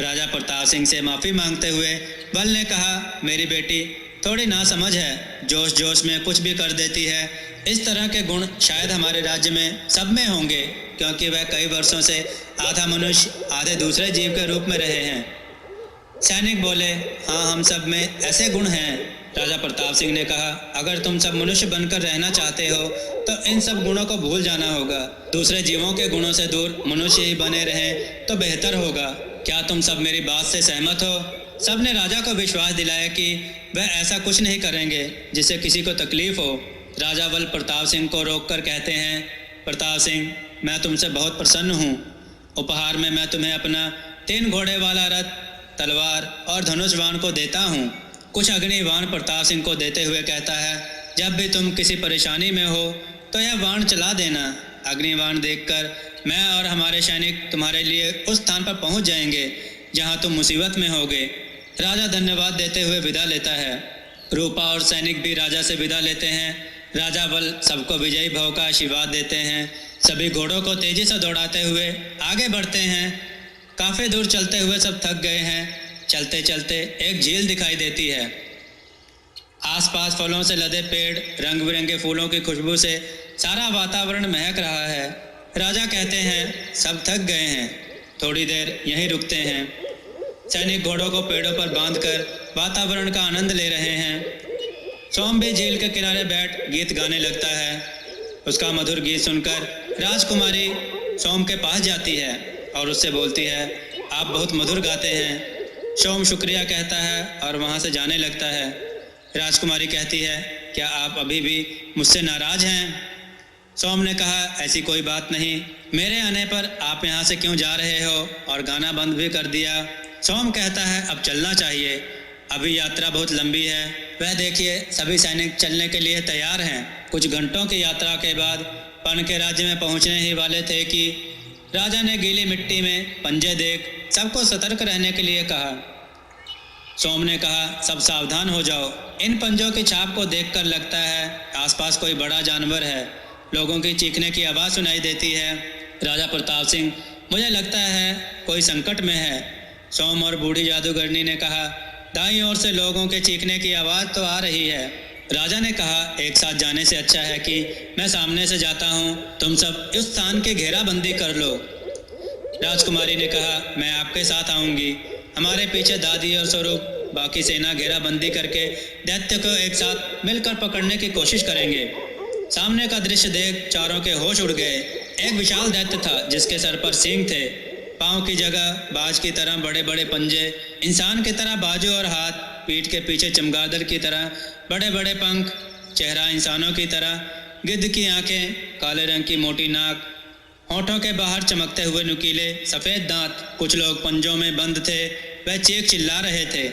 राजा प्रताप सिंह से माफ़ी मांगते हुए बल ने कहा, मेरी बेटी थोड़ी नासमझ है, जोश जोश में कुछ भी कर देती है। इस तरह के गुण शायद हमारे राज्य में सब में होंगे, क्योंकि वह कई वर्षों से आधा मनुष्य आधे दूसरे जीव के रूप में रहे हैं। सैनिक बोले, हाँ, हम सब में ऐसे गुण हैं। राजा प्रताप सिंह ने कहा, अगर तुम सब मनुष्य बनकर रहना चाहते हो तो इन सब गुणों को भूल जाना होगा। दूसरे जीवों के गुणों से दूर मनुष्य ही बने रहें तो बेहतर होगा। क्या तुम सब मेरी बात से सहमत हो? सबने राजा को विश्वास दिलाया कि वह ऐसा कुछ नहीं करेंगे जिससे किसी को तकलीफ हो। राजा बल प्रताप सिंह को रोककर कहते हैं, प्रताप सिंह, मैं तुमसे बहुत प्रसन्न हूँ। उपहार में मैं तुम्हें अपना 3 घोड़े वाला रथ, तलवार और धनुष बाण को देता हूँ। कुछ अग्नि बाण प्रताप सिंह को देते हुए कहता है, जब भी तुम किसी परेशानी में हो तो यह बाण चला देना। अग्नि बाण देखकर मैं और हमारे सैनिक तुम्हारे लिए उस स्थान पर पहुँच जाएंगे जहाँ तुम मुसीबत में होगे। राजा धन्यवाद देते हुए विदा लेता है। रूपा और सैनिक भी राजा से विदा लेते हैं। राजा बल सबको विजयी भाव का आशीर्वाद देते हैं। सभी घोड़ों को तेजी से दौड़ाते हुए आगे बढ़ते हैं। काफी दूर चलते हुए सब थक गए हैं। चलते चलते एक झील दिखाई देती है। आसपास फलों से लदे पेड़, रंग बिरंगे फूलों की खुशबू से सारा वातावरण महक रहा है। राजा कहते हैं, सब थक गए हैं, थोड़ी देर यहीं रुकते हैं। सैनिक घोड़ों को पेड़ों पर बांधकर वातावरण का आनंद ले रहे हैं। सोम भी झील के किनारे बैठ गीत गाने लगता है। उसका मधुर गीत सुनकर राजकुमारी सोम के पास जाती है और उससे बोलती है, आप बहुत मधुर गाते हैं। सोम शुक्रिया कहता है और वहाँ से जाने लगता है। राजकुमारी कहती है, क्या आप अभी भी मुझसे नाराज हैं? सोम ने कहा, ऐसी कोई बात नहीं, मेरे आने पर आप यहाँ से क्यों जा रहे हो और गाना बंद भी कर दिया। सोम कहता है, अब चलना चाहिए, अभी यात्रा बहुत लंबी है। वह देखिए, सभी सैनिक चलने के लिए तैयार हैं। कुछ घंटों की यात्रा के बाद पन के राज्य में पहुँचने ही वाले थे कि राजा ने गीली मिट्टी में पंजे देख सबको सतर्क रहने के लिए कहा। सोम ने कहा, सब सावधान हो जाओ, इन पंजों की छाप को देखकर लगता है आसपास कोई बड़ा जानवर है। लोगों की चीखने की आवाज़ सुनाई देती है। राजा प्रताप सिंह, मुझे लगता है कोई संकट में है। सोम और बूढ़ी जादूगरनी ने कहा, दाईं ओर से लोगों के चीखने की आवाज़ तो आ रही है। राजा ने कहा, एक साथ जाने से अच्छा है कि मैं सामने से जाता हूँ, तुम सब इस स्थान की घेराबंदी कर लो। राजकुमारी ने कहा, मैं आपके साथ आऊँगी। हमारे पीछे दादी और स्वरूप बाकी सेना घेराबंदी करके दैत्य को एक साथ मिलकर पकड़ने की कोशिश करेंगे। सामने का दृश्य देख चारों के होश उड़ गए। एक विशाल दैत्य था जिसके सर पर सींग थे, पाँव की जगह बाज की तरह बड़े बड़े पंजे, इंसान की तरह बाजू और हाथ, पीठ के पीछे चमगादड़ की तरह बड़े बड़े पंख, चेहरा इंसानों की तरह, गिद्ध की आंखें, काले रंग की मोटी नाक, होठों के बाहर चमकते हुए नुकीले सफ़ेद दांत। कुछ लोग पंजों में बंद थे, वह चीख चिल्ला रहे थे।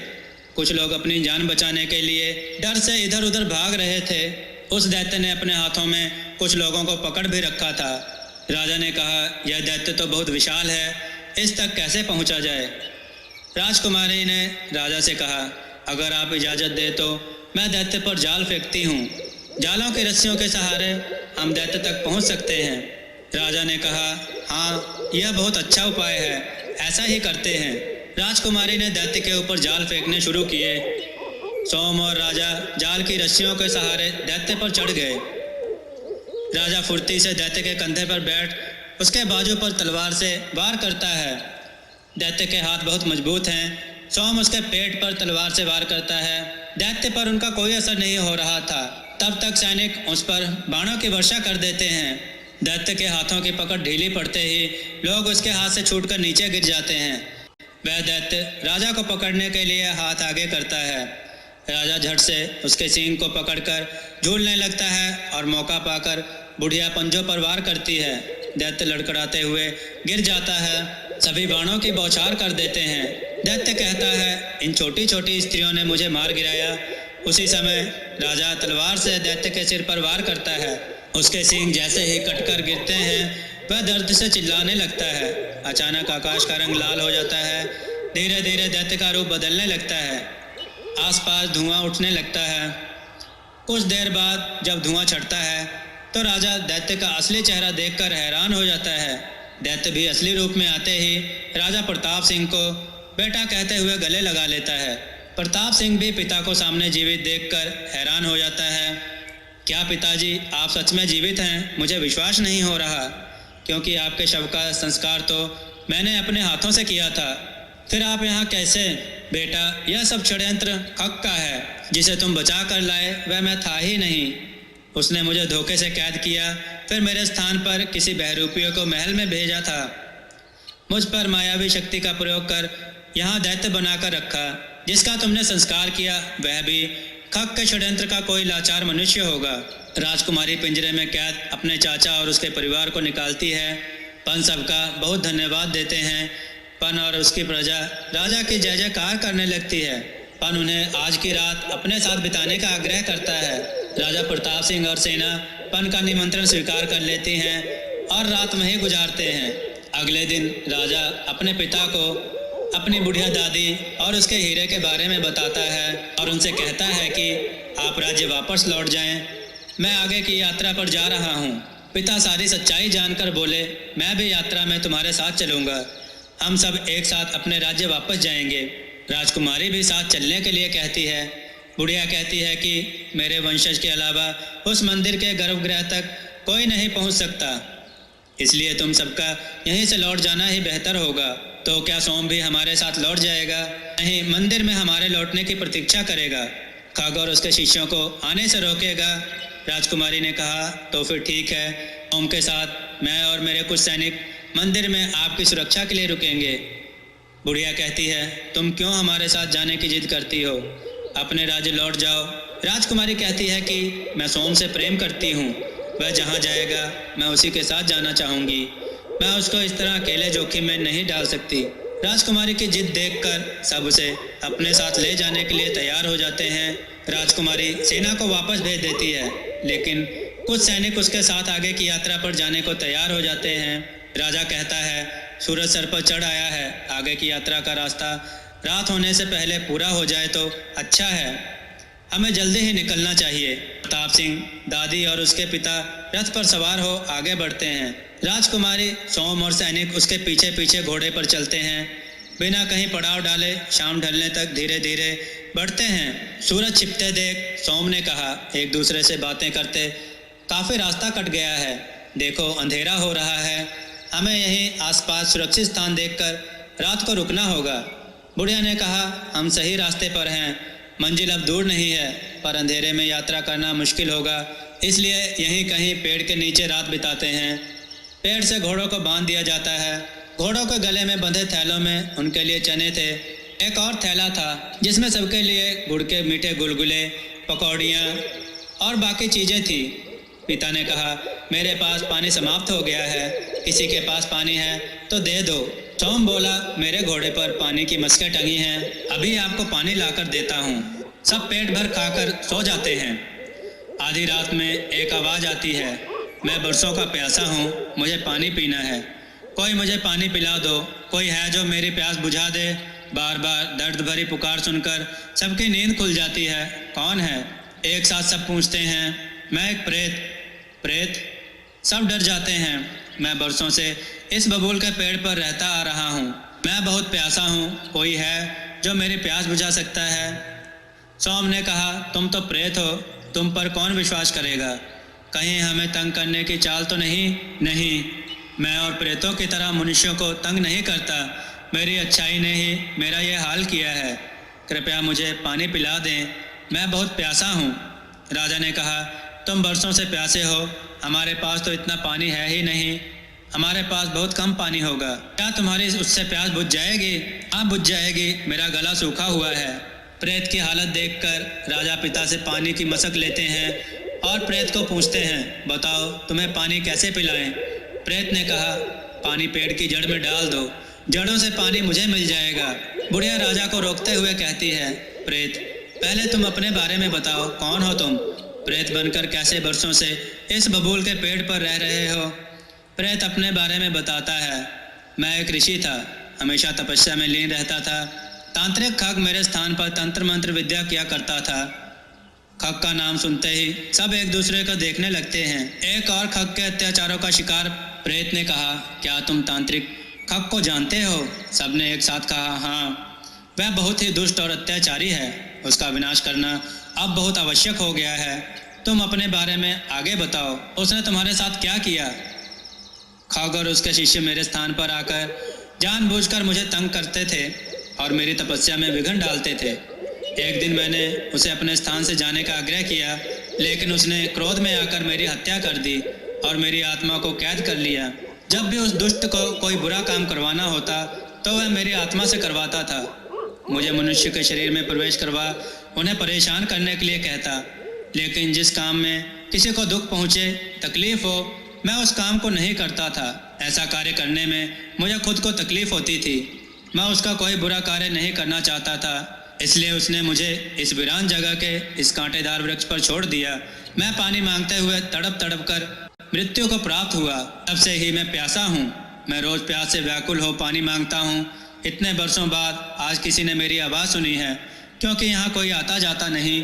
कुछ लोग अपनी जान बचाने के लिए डर से इधर उधर भाग रहे थे। उस दैत्य ने अपने हाथों में कुछ लोगों को पकड़ भी रखा था। राजा ने कहा, यह दैत्य तो बहुत विशाल है, इस तक कैसे पहुंचा जाए। राजकुमारी ने राजा से कहा, अगर आप इजाज़त दे तो मैं दैत्य पर जाल फेंकती हूँ। जालों की रस्सियों के सहारे हम दैत्य तक पहुँच सकते हैं। राजा ने कहा, हाँ, यह बहुत अच्छा उपाय है, ऐसा ही करते हैं। राजकुमारी ने दैत्य के ऊपर जाल फेंकने शुरू किए। सोम और राजा जाल की रस्सियों के सहारे दैत्य पर चढ़ गए। राजा फुर्ती से दैत्य के कंधे पर बैठ उसके बाजू पर तलवार से वार करता है। दैत्य के हाथ बहुत मजबूत हैं। सोम उसके पेट पर तलवार से वार करता है। दैत्य पर उनका कोई असर नहीं हो रहा था। तब तक सैनिक उस पर बाणों की वर्षा कर देते हैं। दैत्य के हाथों की पकड़ ढीली पड़ते ही लोग उसके हाथ से छूटकर नीचे गिर जाते हैं। वह दैत्य राजा को पकड़ने के लिए हाथ आगे करता है। राजा झट से उसके सींग को पकड़कर झूलने लगता है और मौका पाकर बुढ़िया पंजों पर वार करती है। दैत्य लड़खड़ाते हुए गिर जाता है। सभी बाणों की बौछार कर देते हैं। दैत्य कहता है, इन छोटी छोटी स्त्रियों ने मुझे मार गिराया। उसी समय राजा तलवार से दैत्य के सिर पर वार करता है। उसके सींग जैसे ही कटकर गिरते हैं वह दर्द से चिल्लाने लगता है। अचानक आकाश का रंग लाल हो जाता है। धीरे धीरे दैत्य का रूप बदलने लगता है। आसपास धुआं उठने लगता है। कुछ देर बाद जब धुआं छटता है तो राजा दैत्य का असली चेहरा देखकर हैरान हो जाता है। दैत्य भी असली रूप में आते ही राजा प्रताप सिंह को बेटा कहते हुए गले लगा लेता है। प्रताप सिंह भी पिता को सामने जीवित देखकर हैरान हो जाता है। क्या पिताजी, आप सच में जीवित हैं? मुझे विश्वास नहीं हो रहा, क्योंकि आपके शव का संस्कार तो मैंने अपने हाथों से किया था। फिर आप यहाँ कैसे? बेटा, यह सब षड्यंत्र खक का है। जिसे तुम बचा कर लाए वह मैं था ही नहीं। उसने मुझे धोखे से कैद किया, फिर मेरे स्थान पर किसी बहरूपियों को महल में भेजा था। मुझ पर मायावी शक्ति का प्रयोग कर यहाँ दैत्य बनाकर रखा। जिसका तुमने संस्कार किया वह भी खक के षड्यंत्र का कोई लाचार मनुष्य होगा। राजकुमारी पिंजरे में कैद अपने चाचा और उसके परिवार को निकालती है। पन सबका बहुत धन्यवाद देते हैं। पन और उसकी प्रजा राजा की जय जयकार करने लगती है। पन उन्हें आज की रात अपने साथ बिताने का आग्रह करता है। राजा प्रताप सिंह और सेना पन का निमंत्रण स्वीकार कर लेती हैं और रात वहीं गुजारते हैं। अगले दिन राजा अपने पिता को अपनी बुढ़िया दादी और उसके हीरे के बारे में बताता है और उनसे कहता है कि आप राज्य वापस लौट जाएं। मैं आगे की यात्रा पर जा रहा हूँ। पिता सारी सच्चाई जानकर बोले, मैं भी यात्रा में तुम्हारे साथ चलूँगा। हम सब एक साथ अपने राज्य वापस जाएंगे। राजकुमारी भी साथ चलने के लिए कहती है। बुढ़िया कहती है कि मेरे वंशज के अलावा उस मंदिर के गर्भगृह तक कोई नहीं पहुंच सकता, इसलिए तुम सबका यहीं से लौट जाना ही बेहतर होगा। तो क्या सोम भी हमारे साथ लौट जाएगा? नहीं, मंदिर में हमारे लौटने की प्रतीक्षा करेगा। खग और उसके शिष्यों को आने से रोकेगा। राजकुमारी ने कहा, तो फिर ठीक है, सोम के साथ मैं और मेरे कुछ सैनिक मंदिर में आपकी सुरक्षा के लिए रुकेंगे। बुढ़िया कहती है, तुम क्यों हमारे साथ जाने की जिद करती हो? अपने राज्य लौट जाओ। राजकुमारी कहती है कि मैं सोम से प्रेम करती हूँ। वह जहाँ जाएगा मैं उसी के साथ जाना चाहूँगी। मैं उसको इस तरह अकेले जोखिम में नहीं डाल सकती। राजकुमारी की जिद देखकर सब उसे अपने साथ ले जाने के लिए तैयार हो जाते हैं। राजकुमारी सेना को वापस भेज देती है, लेकिन कुछ सैनिक उसके साथ आगे की यात्रा पर जाने को तैयार हो जाते हैं। राजा कहता है, सूरज सर पर चढ़ आया है। आगे की यात्रा का रास्ता रात होने से पहले पूरा हो जाए तो अच्छा है। हमें जल्दी ही निकलना चाहिए। प्रताप सिंह, दादी और उसके पिता रथ पर सवार हो आगे बढ़ते हैं। राजकुमारी, सोम और सैनिक उसके पीछे पीछे घोड़े पर चलते हैं। बिना कहीं पड़ाव डाले शाम ढलने तक धीरे धीरे बढ़ते हैं। सूरज छिपते देख सोम ने कहा, एक दूसरे से बातें करते, काफ़ी रास्ता कट गया है। देखो अंधेरा हो रहा है। हमें यहीं आसपास सुरक्षित स्थान देखकर रात को रुकना होगा। बुढ़िया ने कहा, हम सही रास्ते पर हैं। मंजिल अब दूर नहीं है, पर अंधेरे में यात्रा करना मुश्किल होगा, इसलिए यहीं कहीं पेड़ के नीचे रात बिताते हैं। पेड़ से घोड़ों को बांध दिया जाता है। घोड़ों के गले में बंधे थैलों में उनके लिए चने थे। एक और थैला था जिसमें सबके लिए गुड़ के मीठे गुलगुले, पकौड़ियाँ और बाकी चीज़ें थी। पिता ने कहा, मेरे पास पानी समाप्त हो गया है। किसी के पास पानी है तो दे दो। सोम बोला, मेरे घोड़े पर पानी की मस्कें टंगी हैं, अभी आपको पानी लाकर देता हूँ। सब पेट भर खाकर सो जाते हैं। आधी रात में एक आवाज़ आती है, मैं बरसों का प्यासा हूँ, मुझे पानी पीना है। कोई मुझे पानी पिला दो। कोई है जो मेरी प्यास बुझा दे। बार बार दर्द भरी पुकार सुनकर सबकी नींद खुल जाती है। कौन है? एक साथ सब पूछते हैं। मैं एक प्रेत। प्रेत? सब डर जाते हैं। मैं बरसों से इस बबूल के पेड़ पर रहता आ रहा हूँ। मैं बहुत प्यासा हूँ, कोई है जो मेरी प्यास बुझा सकता है? सोम ने कहा, तुम तो प्रेत हो, तुम पर कौन विश्वास करेगा? कहीं हमें तंग करने की चाल तो नहीं? नहीं, मैं और प्रेतों की तरह मनुष्यों को तंग नहीं करता। मेरी अच्छाई ने ही मेरा ये हाल किया है। कृपया मुझे पानी पिला दें, मैं बहुत प्यासा हूँ। राजा ने कहा, तुम बरसों से प्यासे हो, हमारे पास तो इतना पानी है ही नहीं, हमारे पास बहुत कम पानी होगा, क्या तुम्हारी उससे प्यास बुझ जाएगी? हाँ, बुझ जाएगी, मेरा गला सूखा हुआ है। प्रेत की हालत देखकर राजा पिता से पानी की मशक लेते हैं और प्रेत को पूछते हैं, बताओ तुम्हें पानी कैसे पिलाएं? प्रेत ने कहा, पानी पेड़ की जड़ में डाल दो, जड़ों से पानी मुझे मिल जाएगा। बुढ़िया राजा को रोकते हुए कहती है, प्रेत पहले तुम अपने बारे में बताओ, कौन हो तुम? प्रेत बनकर कैसे बरसों से इस बबूल के पेड़ पर रह रहे हो? प्रेत अपने बारे में बताता है, मैं एक ऋषि था, हमेशा तपस्या में लीन रहता था। तांत्रिक खग मेरे स्थान पर तंत्र मंत्र विद्या किया करता था। खग का नाम सुनते ही सब एक दूसरे को देखने लगते हैं। एक और खग के अत्याचारों का शिकार। प्रेत ने कहा, क्या तुम तांत्रिक खग को जानते हो? सबने एक साथ कहा, हाँ, वह बहुत ही दुष्ट और अत्याचारी है, उसका विनाश करना अब बहुत आवश्यक हो गया है। तुम अपने बारे में आगे बताओ, उसने तुम्हारे साथ क्या किया? खग और उसके शिष्य मेरे स्थान पर आकर जानबूझकर मुझे तंग करते थे और मेरी तपस्या में विघ्न डालते थे। एक दिन मैंने उसे अपने स्थान से जाने का आग्रह किया, लेकिन उसने क्रोध में आकर मेरी हत्या कर दी और मेरी आत्मा को कैद कर लिया। जब भी उस दुष्ट को कोई बुरा काम करवाना होता तो वह मेरी आत्मा से करवाता था। मुझे मनुष्य के शरीर में प्रवेश करवा उन्हें परेशान करने के लिए कहता, लेकिन जिस काम में किसी को दुख पहुँचे, तकलीफ हो, मैं उस काम को नहीं करता था। ऐसा कार्य करने में मुझे खुद को तकलीफ होती थी। मैं उसका कोई बुरा कार्य नहीं करना चाहता था, इसलिए उसने मुझे इस वीरान जगह के इस कांटेदार वृक्ष पर छोड़ दिया। मैं पानी मांगते हुए तड़प तड़प कर मृत्यु को प्राप्त हुआ। तब से ही मैं प्यासा हूँ। मैं रोज प्यास से व्याकुल हो पानी मांगता हूँ। इतने बरसों बाद आज किसी ने मेरी आवाज़ सुनी है, क्योंकि यहाँ कोई आता जाता नहीं।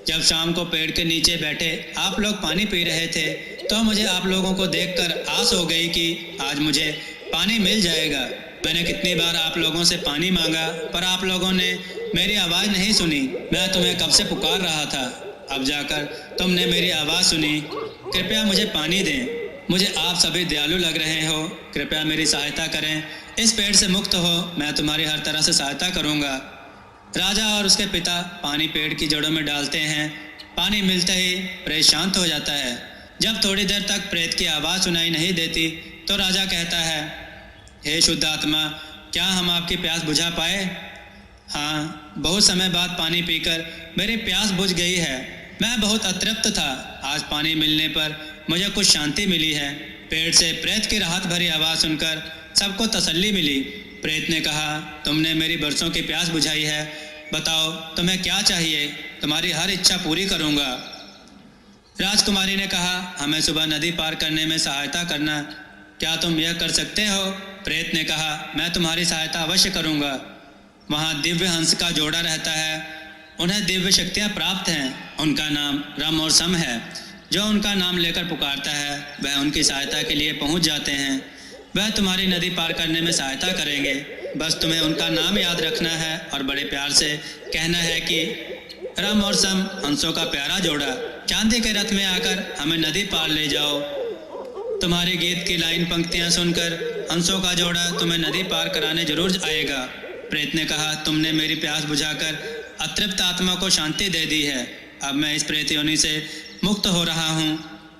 जब शाम को पेड़ के नीचे बैठे आप लोग पानी पी रहे थे तो मुझे आप लोगों को देखकर आस हो गई कि आज मुझे पानी मिल जाएगा। मैंने कितनी बार आप लोगों से पानी मांगा, पर आप लोगों ने मेरी आवाज़ नहीं सुनी। मैं तुम्हें कब से पुकार रहा था, अब जाकर तुमने मेरी आवाज़ सुनी। कृपया मुझे पानी दें। मुझे आप सभी दयालु लग रहे हो, कृपया मेरी सहायता करें। इस पेड़ से मुक्त हो, मैं तुम्हारी हर तरह से सहायता करूँगा। राजा और उसके पिता पानी पेड़ की जड़ों में डालते हैं। पानी मिलते ही प्रेत शांत हो जाता है। जब थोड़ी देर तक प्रेत की आवाज़ सुनाई नहीं देती तो राजा कहता है, हे शुद्ध आत्मा, क्या हम आपकी प्यास बुझा पाए? हाँ, बहुत समय बाद पानी पीकर मेरी प्यास बुझ गई है। मैं बहुत अतृप्त था। आज पानी मिलने पर मुझे कुछ शांति मिली है। पेड़ से प्रेत की राहत भरी आवाज़ सुनकर सबको तसल्ली मिली। प्रेत ने कहा, तुमने मेरी बरसों की प्यास बुझाई है, बताओ तुम्हें क्या चाहिए, तुम्हारी हर इच्छा पूरी करूँगा। राजकुमारी ने कहा, हमें सुबह नदी पार करने में सहायता करना, क्या तुम यह कर सकते हो? प्रेत ने कहा, मैं तुम्हारी सहायता अवश्य करूँगा। वहाँ दिव्य हंस का जोड़ा रहता है, उन्हें दिव्य शक्तियाँ प्राप्त हैं। उनका नाम रम और सम है। जो उनका नाम लेकर पुकारता है वह उनकी सहायता के लिए पहुँच जाते हैं। वह तुम्हारी नदी पार करने में सहायता करेंगे। बस तुम्हें उनका नाम याद रखना है और बड़े प्यार से कहना है कि रम और सम हंसों का प्यारा जोड़ा, चांदी के रथ में आकर हमें नदी पार ले जाओ। तुम्हारे गीत की लाइन पंक्तियां सुनकर हंसों का जोड़ा तुम्हें नदी पार कराने जरूर आएगा। प्रेत ने कहा, तुमने मेरी प्यास बुझाकर अतृप्त आत्मा को शांति दे दी है। अब मैं इस प्रेत योनि से मुक्त हो रहा हूँ।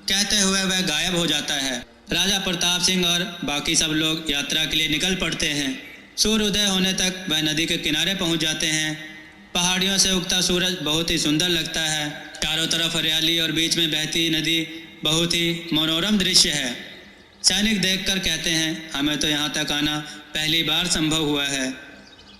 कहते हुए वह गायब हो जाता है। राजा प्रताप सिंह और बाकी सब लोग यात्रा के लिए निकल पड़ते हैं। सूर्योदय होने तक वह नदी के किनारे पहुँच जाते हैं। पहाड़ियों से उगता सूरज बहुत ही सुंदर लगता है। चारों तरफ हरियाली और बीच में बहती नदी बहुत ही मनोरम दृश्य है। सैनिक देखकर कहते हैं, हमें तो यहाँ तक आना पहली बार संभव हुआ है।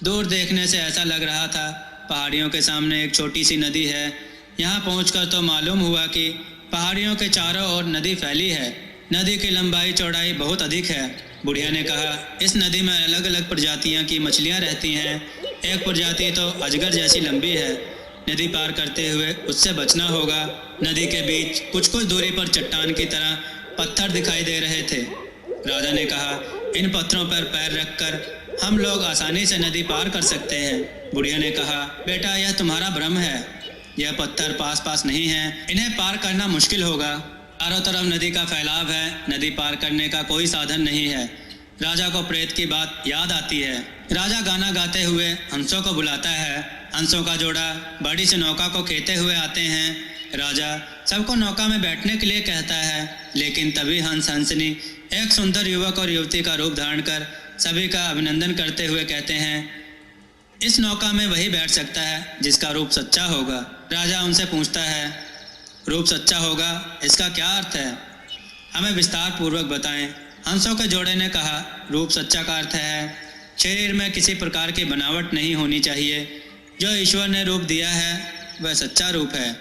दूर देखने से ऐसा लग रहा था पहाड़ियों के सामने एक छोटी सी नदी है। यहाँ पहुंचकर तो मालूम हुआ कि पहाड़ियों के चारों ओर नदी फैली है। नदी की लंबाई चौड़ाई बहुत अधिक है। बुढ़िया ने कहा, इस नदी में अलग अलग प्रजातियाँ की मछलियाँ रहती हैं। एक प्रजाति तो अजगर जैसी लंबी है। नदी पार करते हुए उससे बचना होगा। नदी के बीच कुछ कुछ दूरी पर चट्टान की तरह पत्थर दिखाई दे रहे थे। राजा ने कहा, इन पत्थरों पर पैर रखकर हम लोग आसानी से नदी पार कर सकते हैं। बुढ़िया ने कहा, बेटा यह तुम्हारा भ्रम है। यह पत्थर पास पास नहीं है, इन्हें पार करना मुश्किल होगा। चारों तरफ नदी का फैलाव है, नदी पार करने का कोई साधन नहीं है। राजा को प्रेत की बात याद आती है। राजा गाना गाते हुए हंसों को बुलाता है। हंसों का जोड़ा बड़ी सी नौका को खेते हुए आते हैं। राजा सबको नौका में बैठने के लिए कहता है, लेकिन तभी हंस हंसनी एक सुंदर युवक और युवती का रूप धारण कर सभी का अभिनंदन करते हुए कहते हैं, इस नौका में वही बैठ सकता है जिसका रूप सच्चा होगा। राजा उनसे पूछता है, रूप सच्चा होगा, इसका क्या अर्थ है? हमें विस्तार पूर्वक बताएं। हंसों के जोड़े ने कहा, रूप सच्चा का अर्थ है शरीर में किसी प्रकार की बनावट नहीं होनी चाहिए। जो ईश्वर ने रूप दिया है वह सच्चा रूप है।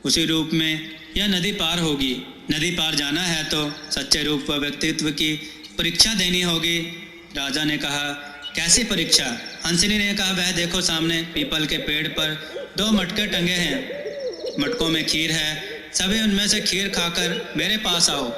उसी रूप में यह नदी पार होगी। नदी पार जाना है तो सच्चे रूप व व्यक्तित्व की परीक्षा देनी होगी। राजा ने कहा, कैसी परीक्षा? हंसनी ने कहा, वह देखो सामने पीपल के पेड़ पर 2 मटके टंगे हैं। मटकों में खीर है, सभी उनमें से खीर खाकर मेरे पास आओ।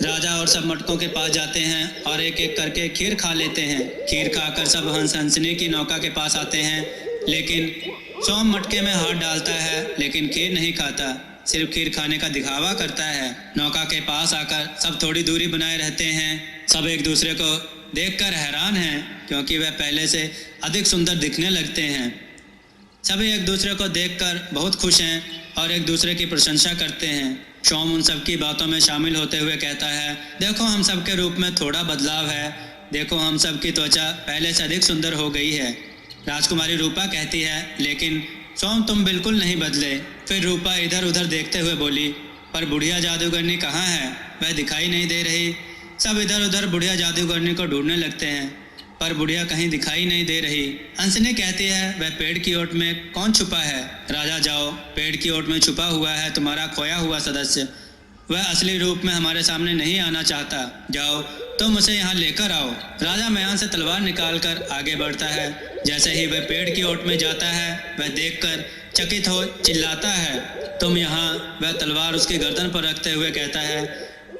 राजा और सब मटकों के पास जाते हैं और एक एक करके खीर खा लेते हैं। खीर खाकर सब हंस हंसनी की नौका के पास आते हैं, लेकिन सोम मटके में हाथ डालता है लेकिन खीर नहीं खाता, सिर्फ खीर खाने का दिखावा करता है। नौका के पास आकर सब थोड़ी दूरी बनाए रहते हैं। सब एक दूसरे को देखकर हैरान हैं, क्योंकि वह पहले से अधिक सुंदर दिखने लगते हैं। सभी एक दूसरे को देखकर बहुत खुश हैं और एक दूसरे की प्रशंसा करते हैं। सोम उन सबकी बातों में शामिल होते हुए कहता है, देखो हम सब के रूप में थोड़ा बदलाव है। देखो हम सब की त्वचा पहले से अधिक सुंदर हो गई है। राजकुमारी रूपा कहती है, लेकिन सोम तुम बिल्कुल नहीं बदले। फिर रूपा इधर उधर देखते हुए बोली, पर बुढ़िया जादूगरनी कहाँ है? वह दिखाई नहीं दे रही। सब इधर उधर बुढ़िया जादूगरनी को ढूंढने लगते हैं, पर बुढ़िया कहीं दिखाई नहीं दे रही। हंसनी कहती है, वह पेड़ की ओट में कौन छुपा है? राजा जाओ, पेड़ की ओट में छुपा हुआ है तुम्हारा खोया हुआ सदस्य। वह असली रूप में हमारे सामने नहीं आना चाहता। जाओ तुम उसे यहाँ लेकर आओ। राजा म्यान से तलवार निकालकर आगे बढ़ता है। जैसे ही वह पेड़ की ओट में जाता है, वह देखकर चकित हो चिल्लाता है, तुम यहाँ। वह तलवार उसकी गर्दन पर रखते हुए कहता है,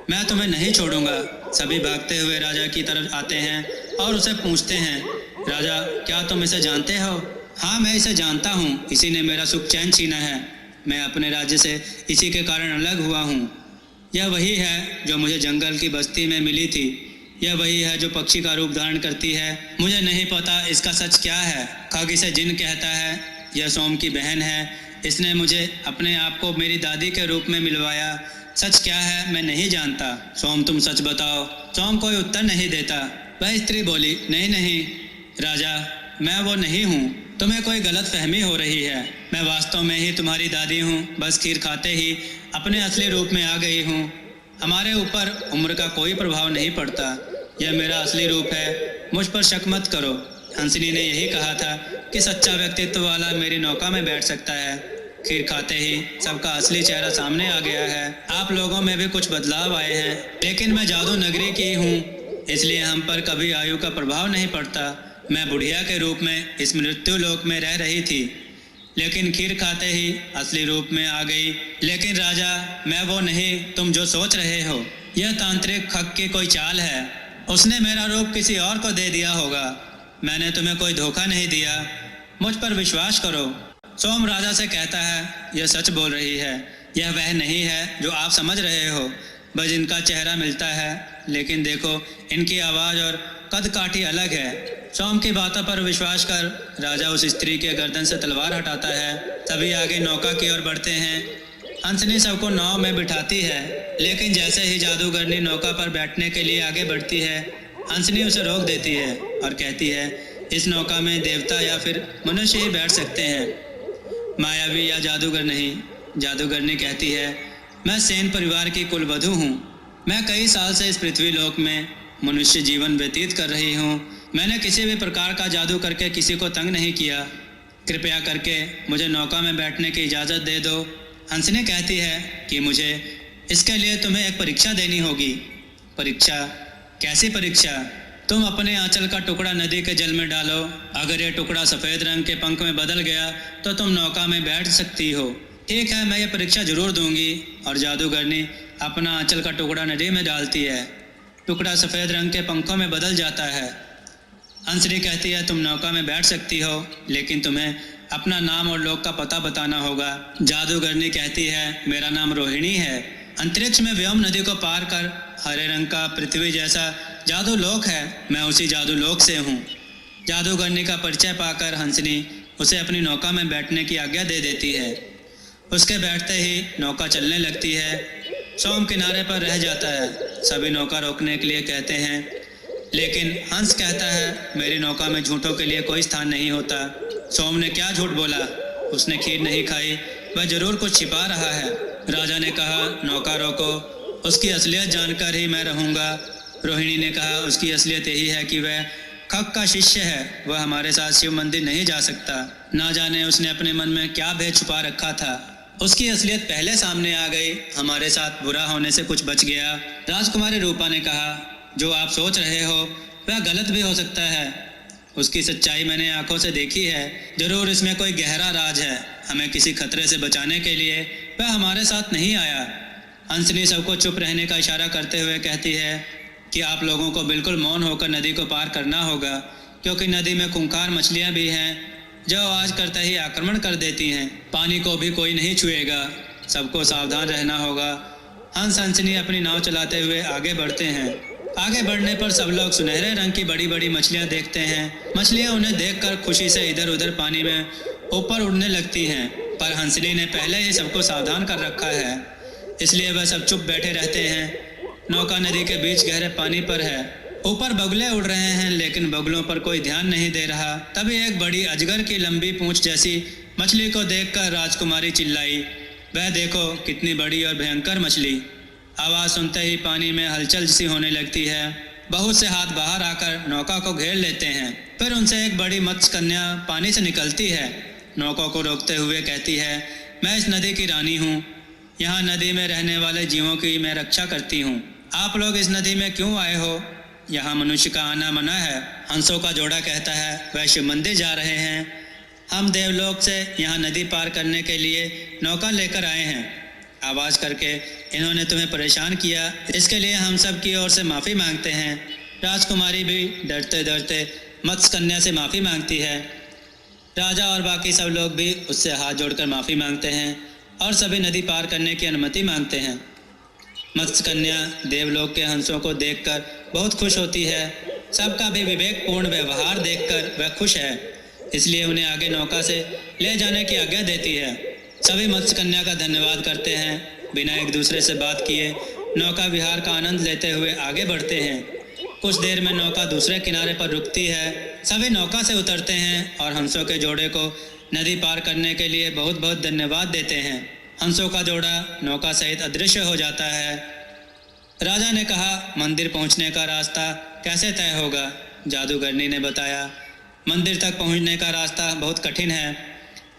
मैं तुम्हें नहीं छोड़ूंगा। सभी भागते हुए राजा की तरफ आते हैं और उसे पूछते हैं, राजा क्या तुम इसे जानते हो? हाँ मैं इसे जानता हूँ, इसी ने मेरा सुख चैन छीना है। मैं अपने राज्य से इसी के कारण अलग हुआ हूँ। यह वही है जो मुझे जंगल की बस्ती में मिली थी। यह वही है जो पक्षी का रूप धारण करती है। मुझे नहीं पता इसका सच क्या है। खग इसे जिन कहता है। यह सोम की बहन है। इसने मुझे अपने आप को मेरी दादी के रूप में मिलवाया। सच क्या है मैं नहीं जानता। सोम तुम सच बताओ। सोम कोई उत्तर नहीं देता। वह स्त्री बोली, नहीं नहीं राजा, मैं वो नहीं हूँ। तुम्हें कोई गलत फहमी हो रही है। मैं वास्तव में ही तुम्हारी दादी हूँ। बस खीर खाते ही अपने असली रूप में आ गई हूँ। हमारे ऊपर उम्र का कोई प्रभाव नहीं पड़ता। यह मेरा असली रूप है, मुझ पर शक मत करो। हंसनी ने यही कहा था कि सच्चा व्यक्तित्व वाला मेरी नौका में बैठ सकता है। खीर खाते ही सबका असली चेहरा सामने आ गया है। आप लोगों में भी कुछ बदलाव आए हैं, लेकिन मैं जादू नगरी की हूँ, इसलिए हम पर कभी आयु का प्रभाव नहीं पड़ता। मैं बुढ़िया के रूप में इस मृत्यु लोक में रह रही थी, लेकिन खीर खाते ही असली रूप में आ गई। लेकिन राजा मैं वो नहीं तुम जो सोच रहे हो। यह तांत्रिक खग की कोई चाल है। उसने मेरा रूप किसी और को दे दिया होगा। मैंने तुम्हें कोई धोखा नहीं दिया। मुझ पर विश्वास करो। सोम राजा से कहता है, यह सच बोल रही है। यह वह नहीं है जो आप समझ रहे हो। बस इनका चेहरा मिलता है, लेकिन देखो इनकी आवाज़ और कद काठी अलग है। सोम की बातों पर विश्वास कर राजा उस स्त्री के गर्दन से तलवार हटाता है। सभी आगे नौका की ओर बढ़ते हैं। हंसनी सबको नाव में बिठाती है, लेकिन जैसे ही जादूगरनी नौका पर बैठने के लिए आगे बढ़ती है, हंसनी उसे रोक देती है और कहती है, इस नौका में देवता या फिर मनुष्य ही बैठ सकते हैं, मायावी या जादूगर नहीं। जादूगरनी कहती है, मैं सेन परिवार की कुलवधू हूँ। मैं कई साल से इस पृथ्वी लोक में मनुष्य जीवन व्यतीत कर रही हूँ। मैंने किसी भी प्रकार का जादू करके किसी को तंग नहीं किया। कृपया करके मुझे नौका में बैठने की इजाज़त दे दो। हंसनी कहती है कि मुझे इसके लिए तुम्हें एक परीक्षा देनी होगी। परीक्षा? कैसी परीक्षा? तुम अपने आंचल का टुकड़ा नदी के जल में डालो। अगर ये टुकड़ा सफ़ेद रंग के पंख में बदल गया तो तुम नौका में बैठ सकती हो। ठीक है, मैं ये परीक्षा जरूर दूंगी। और जादूगरनी अपना आंचल का टुकड़ा नदी में डालती है। टुकड़ा सफ़ेद रंग के पंखों में बदल जाता है। हंसनी कहती है, तुम नौका में बैठ सकती हो, लेकिन तुम्हें अपना नाम और लोक का पता बताना होगा। जादूगरनी कहती है, मेरा नाम रोहिणी है। अंतरिक्ष में व्योम नदी को पार कर हरे रंग का पृथ्वी जैसा जादू लोक है। मैं उसी जादू लोक से हूँ। जादूगरनी का परिचय पाकर हंसनी उसे अपनी नौका में बैठने की आज्ञा दे देती है। उसके बैठते ही नौका चलने लगती है। सोम किनारे पर रह जाता है। सभी नौका रोकने के लिए कहते हैं, लेकिन हंस कहता है, मेरी नौका में झूठों के लिए कोई स्थान नहीं होता। सोम ने क्या झूठ बोला? उसने खीर नहीं खाई, वह जरूर कुछ छिपा रहा है। राजा ने कहा, नौका रोको, उसकी असलियत जानकर ही मैं रहूँगा। रोहिणी ने कहा, उसकी असलियत यही है कि वह खग का शिष्य है, वह हमारे साथ शिव मंदिर नहीं जा सकता। ना जाने उसने अपने मन में क्या भेद छुपा रखा था। उसकी असलियत पहले सामने आ गई, हमारे साथ बुरा होने से कुछ बच गया। राजकुमारी रूपा ने कहा, जो आप सोच रहे हो वह गलत भी हो सकता है। उसकी सच्चाई मैंने आंखों से देखी है। जरूर इसमें कोई गहरा राज है। हमें किसी खतरे से बचाने के लिए वह हमारे साथ नहीं आया। हंसनी सबको चुप रहने का इशारा करते हुए कहती है कि आप लोगों को बिल्कुल मौन होकर नदी को पार करना होगा, क्योंकि नदी में खूंखार मछलियां भी हैं जो आवाज करते ही आक्रमण कर देती हैं। पानी को भी कोई नहीं छुएगा, सबको सावधान रहना होगा। हंस हंसनी अपनी नाव चलाते हुए आगे बढ़ते हैं। आगे बढ़ने पर सब लोग सुनहरे रंग की बड़ी बड़ी मछलियां देखते हैं। मछलियां उन्हें देखकर खुशी से इधर उधर पानी में ऊपर उड़ने लगती हैं, पर हंसनी ने पहले ही सबको सावधान कर रखा है, इसलिए वह सब चुप बैठे रहते हैं। नौका नदी के बीच गहरे पानी पर है। ऊपर बगुले उड़ रहे हैं, लेकिन बगुलों पर कोई ध्यान नहीं दे रहा। तभी एक बड़ी अजगर की लंबी पूंछ जैसी मछली को देखकर राजकुमारी चिल्लाई, वह देखो कितनी बड़ी और भयंकर मछली। आवाज सुनते ही पानी में हलचल सी होने लगती है। बहुत से हाथ बाहर आकर नौका को घेर लेते हैं। फिर उनसे एक बड़ी मत्स्य कन्या पानी से निकलती है। नौका को रोकते हुए कहती है, मैं इस नदी की रानी हूँ। यहाँ नदी में रहने वाले जीवों की मैं रक्षा करती हूँ। आप लोग इस नदी में क्यों आए हो? यहाँ मनुष्य का आना मना है। हंसों का जोड़ा कहता है, वह शिव मंदिर जा रहे हैं। हम देवलोक से यहाँ नदी पार करने के लिए नौका लेकर आए हैं। आवाज करके इन्होंने तुम्हें परेशान किया, इसके लिए हम सब की ओर से माफ़ी मांगते हैं। राजकुमारी भी डरते डरते मत्स्य कन्या से माफ़ी मांगती है। राजा और बाकी सब लोग भी उससे हाथ जोड़कर माफ़ी मांगते हैं और सभी नदी पार करने की अनुमति मांगते हैं। मत्स्य कन्या देवलोक के हंसों को देखकर बहुत खुश होती है। सबका भी विवेकपूर्ण व्यवहार देखकर वह खुश है, इसलिए उन्हें आगे नौका से ले जाने की आज्ञा देती है। सभी मत्स्य कन्या का धन्यवाद करते हैं। बिना एक दूसरे से बात किए नौका विहार का आनंद लेते हुए आगे बढ़ते हैं। कुछ देर में नौका दूसरे किनारे पर रुकती है। सभी नौका से उतरते हैं और हंसों के जोड़े को नदी पार करने के लिए बहुत बहुत धन्यवाद देते हैं। हंसों का जोड़ा नौका सहित अदृश्य हो जाता है। राजा ने कहा, मंदिर पहुंचने का रास्ता कैसे तय होगा? जादूगरनी ने बताया, मंदिर तक पहुंचने का रास्ता बहुत कठिन है।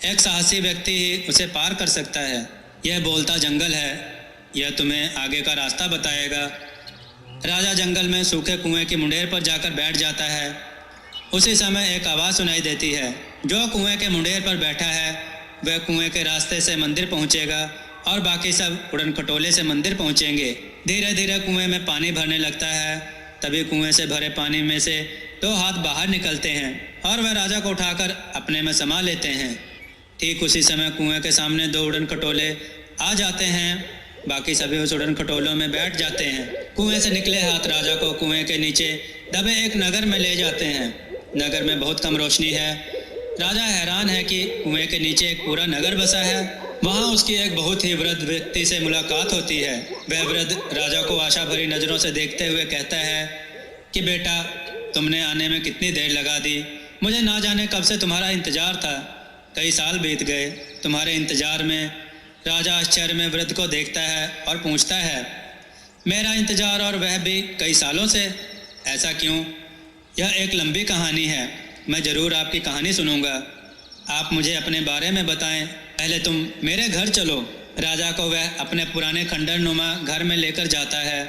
एक साहसी व्यक्ति ही उसे पार कर सकता है। यह बोलता जंगल है, यह तुम्हें आगे का रास्ता बताएगा। राजा जंगल में सूखे कुएं की मुंडेर पर जाकर बैठ जाता है। उसी समय एक आवाज़ सुनाई देती है, जो कुएं के मुंडेर पर बैठा है वह कुएं के रास्ते से मंदिर पहुंचेगा और बाकी सब उड़न खटोले से मंदिर पहुंचेंगे। धीरे धीरे कुएं में पानी भरने लगता है। तभी कुएं से भरे पानी में से 2 हाथ बाहर निकलते हैं और वह राजा को उठाकर अपने में समा लेते हैं। ठीक उसी समय कुएं के सामने 2 उड़न खटोले आ जाते हैं। बाकी सभी उस उड़न खटोलों में बैठ जाते हैं। कुएं से निकले हाथ राजा को कुएं के नीचे दबे एक नगर में ले जाते हैं। नगर में बहुत कम रोशनी है। राजा हैरान है कि कुएं के नीचे एक पूरा नगर बसा है। वहाँ उसकी एक बहुत ही वृद्ध व्यक्ति से मुलाकात होती है। वह वृद्ध राजा को आशा भरी नज़रों से देखते हुए कहता है कि बेटा, तुमने आने में कितनी देर लगा दी। मुझे ना जाने कब से तुम्हारा इंतज़ार था। कई साल बीत गए तुम्हारे इंतज़ार में। राजा आश्चर्य में वृद्ध को देखता है और पूछता है, मेरा इंतज़ार और वह भी कई सालों से? ऐसा क्यों? यह एक लंबी कहानी है। मैं ज़रूर आपकी कहानी सुनूंगा। आप मुझे अपने बारे में बताएं। पहले तुम मेरे घर चलो। राजा को वह अपने पुराने खंडरनुमा घर में लेकर जाता है।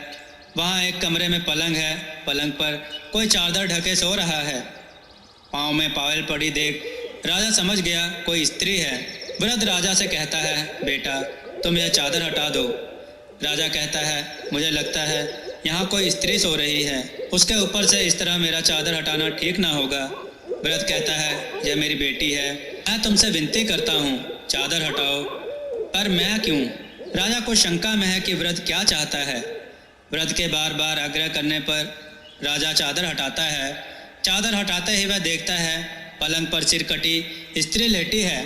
वहाँ एक कमरे में पलंग है। पलंग पर कोई चादर ढके सो रहा है। पाँव में पायल पड़ी देख राजा समझ गया कोई स्त्री है। वृद्ध राजा से कहता है, बेटा तुम यह चादर हटा दो। राजा कहता है, मुझे लगता है यहाँ कोई स्त्री सो रही है। उसके ऊपर से इस तरह मेरा चादर हटाना ठीक ना होगा। वृद्ध कहता है, यह मेरी बेटी है। मैं तुमसे विनती करता हूँ, चादर हटाओ। पर मैं क्यों? राजा को शंका में है कि वृद्ध क्या चाहता है। वृद्ध के बार बार आग्रह करने पर राजा चादर हटाता है। चादर हटाते ही वह देखता है पलंग पर सिर कटी स्त्री लेटी है।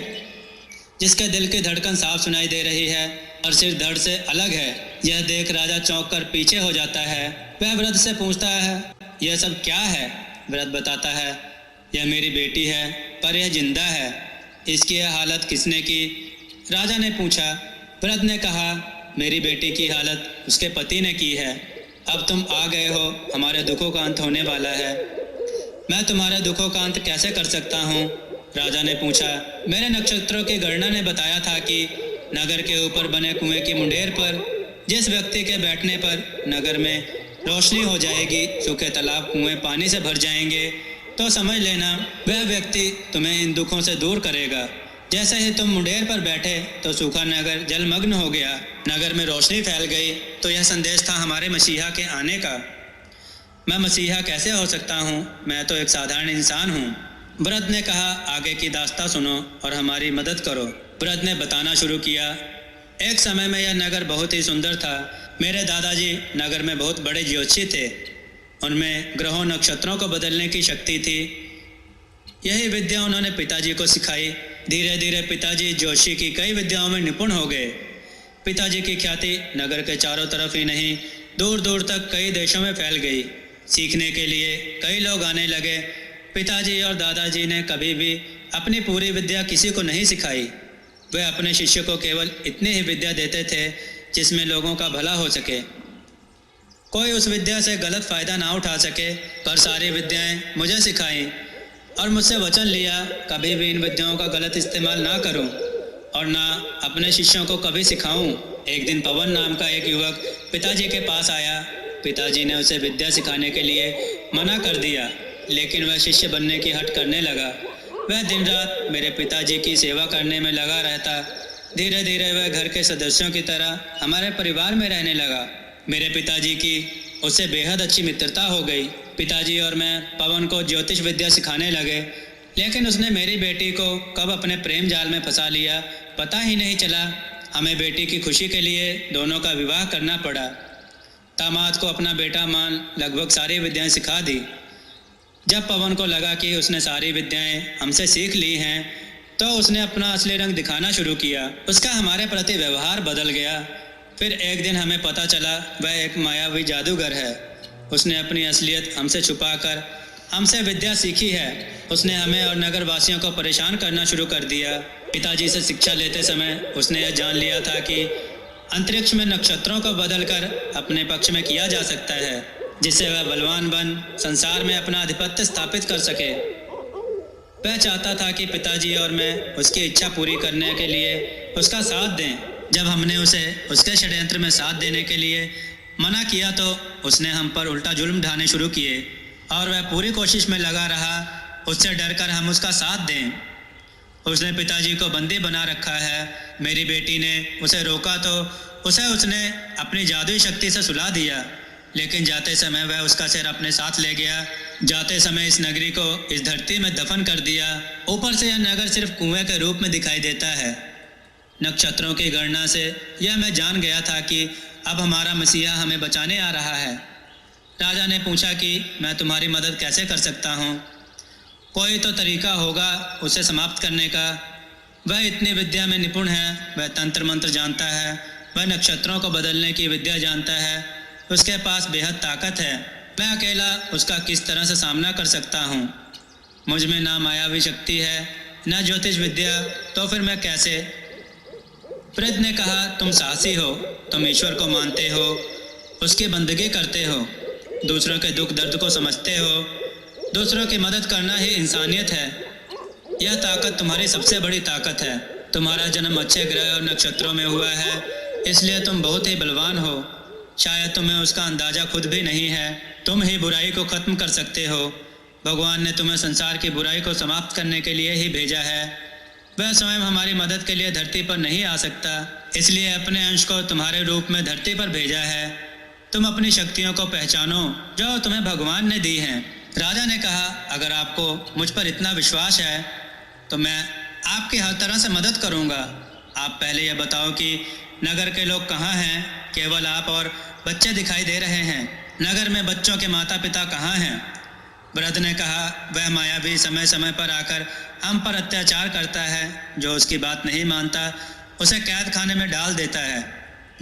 जिसके दिल की धड़कन साफ सुनाई दे रही है और सिर धड़ से अलग है। यह देख राजा चौंक कर पीछे हो जाता है। वह वृद्ध से पूछता है, यह सब क्या है? वृद्ध बताता है, यह मेरी बेटी है, पर यह जिंदा है। इसकी यह हालत किसने की? राजा ने पूछा। वृद्ध ने कहा, मेरी बेटी की हालत उसके पति ने की है। अब तुम आ गए हो, हमारे दुखों का अंत होने वाला है। मैं तुम्हारे दुखों का अंत कैसे कर सकता हूँ? राजा ने पूछा। मेरे नक्षत्रों की गणना ने बताया था कि नगर के ऊपर बने कुएं की मुंडेर पर जिस व्यक्ति के बैठने पर नगर में रोशनी हो जाएगी, सूखे तालाब कुएं पानी से भर जाएंगे, तो समझ लेना वह व्यक्ति तुम्हें इन दुखों से दूर करेगा। जैसे ही तुम मुंडेर पर बैठे तो सूखा नगर जलमग्न हो गया, नगर में रोशनी फैल गई। तो यह संदेश था हमारे मसीहा के आने का। मैं मसीहा कैसे हो सकता हूँ? मैं तो एक साधारण इंसान हूँ। वृद्ध ने कहा, आगे की दास्तां सुनो और हमारी मदद करो। वृद्ध ने बताना शुरू किया। एक समय में यह नगर बहुत ही सुंदर था। मेरे दादाजी नगर में बहुत बड़े ज्योतिषी थे। उनमें ग्रहों नक्षत्रों को बदलने की शक्ति थी। यही विद्या उन्होंने पिताजी को सिखाई। धीरे धीरे पिताजी ज्योतिषी की कई विद्याओं में निपुण हो गए। पिताजी की ख्याति नगर के चारों तरफ ही नहीं, दूर दूर तक कई देशों में फैल गई। सीखने के लिए कई लोग आने लगे। पिताजी और दादाजी ने कभी भी अपनी पूरी विद्या किसी को नहीं सिखाई। वे अपने शिष्य को केवल इतनी ही विद्या देते थे जिसमें लोगों का भला हो सके, कोई उस विद्या से गलत फायदा ना उठा सके। पर सारी विद्याएं मुझे सिखाई और मुझसे वचन लिया, कभी भी इन विद्याओं का गलत इस्तेमाल ना करूं और ना अपने शिष्यों को कभी सिखाऊं। एक दिन पवन नाम का एक युवक पिताजी के पास आया। पिताजी ने उसे विद्या सिखाने के लिए मना कर दिया, लेकिन वह शिष्य बनने की हट करने लगा। वह दिन रात मेरे पिताजी की सेवा करने में लगा रहता। धीरे धीरे वह घर के सदस्यों की तरह हमारे परिवार में रहने लगा। मेरे पिताजी की उससे बेहद अच्छी मित्रता हो गई। पिताजी और मैं पवन को ज्योतिष विद्या सिखाने लगे, लेकिन उसने मेरी बेटी को कब अपने प्रेम जाल में फंसा लिया पता ही नहीं चला। हमें बेटी की खुशी के लिए दोनों का विवाह करना पड़ा। दामाद को अपना बेटा मान लगभग सारी विद्याएं सिखा दी। जब पवन को लगा कि उसने सारी विद्याएं हमसे सीख ली हैं, तो उसने अपना असली रंग दिखाना शुरू किया। उसका हमारे प्रति व्यवहार बदल गया। फिर एक दिन हमें पता चला वह एक मायावी जादूगर है। उसने अपनी असलियत हमसे छुपाकर हमसे विद्या सीखी है। उसने हमें और नगर वासियों को परेशान करना शुरू कर दिया। पिताजी से शिक्षा लेते समय उसने यह जान लिया था कि अंतरिक्ष में नक्षत्रों को बदलकर अपने पक्ष में किया जा सकता है, जिससे वह बलवान बन संसार में अपना आधिपत्य स्थापित कर सके। वह चाहता था कि पिताजी और मैं उसकी इच्छा पूरी करने के लिए उसका साथ दें। जब हमने उसे उसके षड्यंत्र में साथ देने के लिए मना किया तो उसने हम पर उल्टा जुल्म ढाने शुरू किए और वह पूरी कोशिश में लगा रहा उससे डरकर हम उसका साथ दें। उसने पिताजी को बंदी बना रखा है। मेरी बेटी ने उसे रोका तो उसने अपनी जादुई शक्ति से सुला दिया, लेकिन जाते समय वह उसका सिर अपने साथ ले गया। जाते समय इस नगरी को इस धरती में दफन कर दिया। ऊपर से यह नगर सिर्फ कुएं के रूप में दिखाई देता है। नक्षत्रों की गणना से यह मैं जान गया था कि अब हमारा मसीहा हमें बचाने आ रहा है। राजा ने पूछा कि मैं तुम्हारी मदद कैसे कर सकता हूँ? कोई तो तरीका होगा उसे समाप्त करने का। वह इतनी विद्या में निपुण है। वह तंत्र मंत्र जानता है, वह नक्षत्रों को बदलने की विद्या जानता है। उसके पास बेहद ताकत है। मैं अकेला उसका किस तरह से सामना कर सकता हूँ? मुझ में ना मायावी शक्ति है, न ज्योतिष विद्या, तो फिर मैं कैसे? वृद्ध ने कहा, तुम साहसी हो, तुम ईश्वर को मानते हो, उसकी बंदगी करते हो, दूसरों के दुख दर्द को समझते हो। दूसरों की मदद करना ही इंसानियत है। यह ताकत तुम्हारी सबसे बड़ी ताकत है। तुम्हारा जन्म अच्छे ग्रह और नक्षत्रों में हुआ है, इसलिए तुम बहुत ही बलवान हो। शायद तुम्हें उसका अंदाजा खुद भी नहीं है। तुम ही बुराई को खत्म कर सकते हो। भगवान ने तुम्हें संसार की बुराई को समाप्त करने के लिए ही भेजा है। वह स्वयं हमारी मदद के लिए धरती पर नहीं आ सकता, इसलिए अपने अंश को तुम्हारे रूप में धरती पर भेजा है। तुम अपनी शक्तियों को पहचानो जो तुम्हें भगवान ने दी हैं। राजा ने कहा, अगर आपको मुझ पर इतना विश्वास है तो मैं आपकी हर तरह से मदद करूंगा। आप पहले यह बताओ कि नगर के लोग कहाँ हैं? केवल आप और बच्चे दिखाई दे रहे हैं। नगर में बच्चों के माता पिता कहाँ हैं? वृद्ध ने कहा, वह मायावी समय समय पर आकर हम पर अत्याचार करता है। जो उसकी बात नहीं मानता उसे कैद खाने में डाल देता है।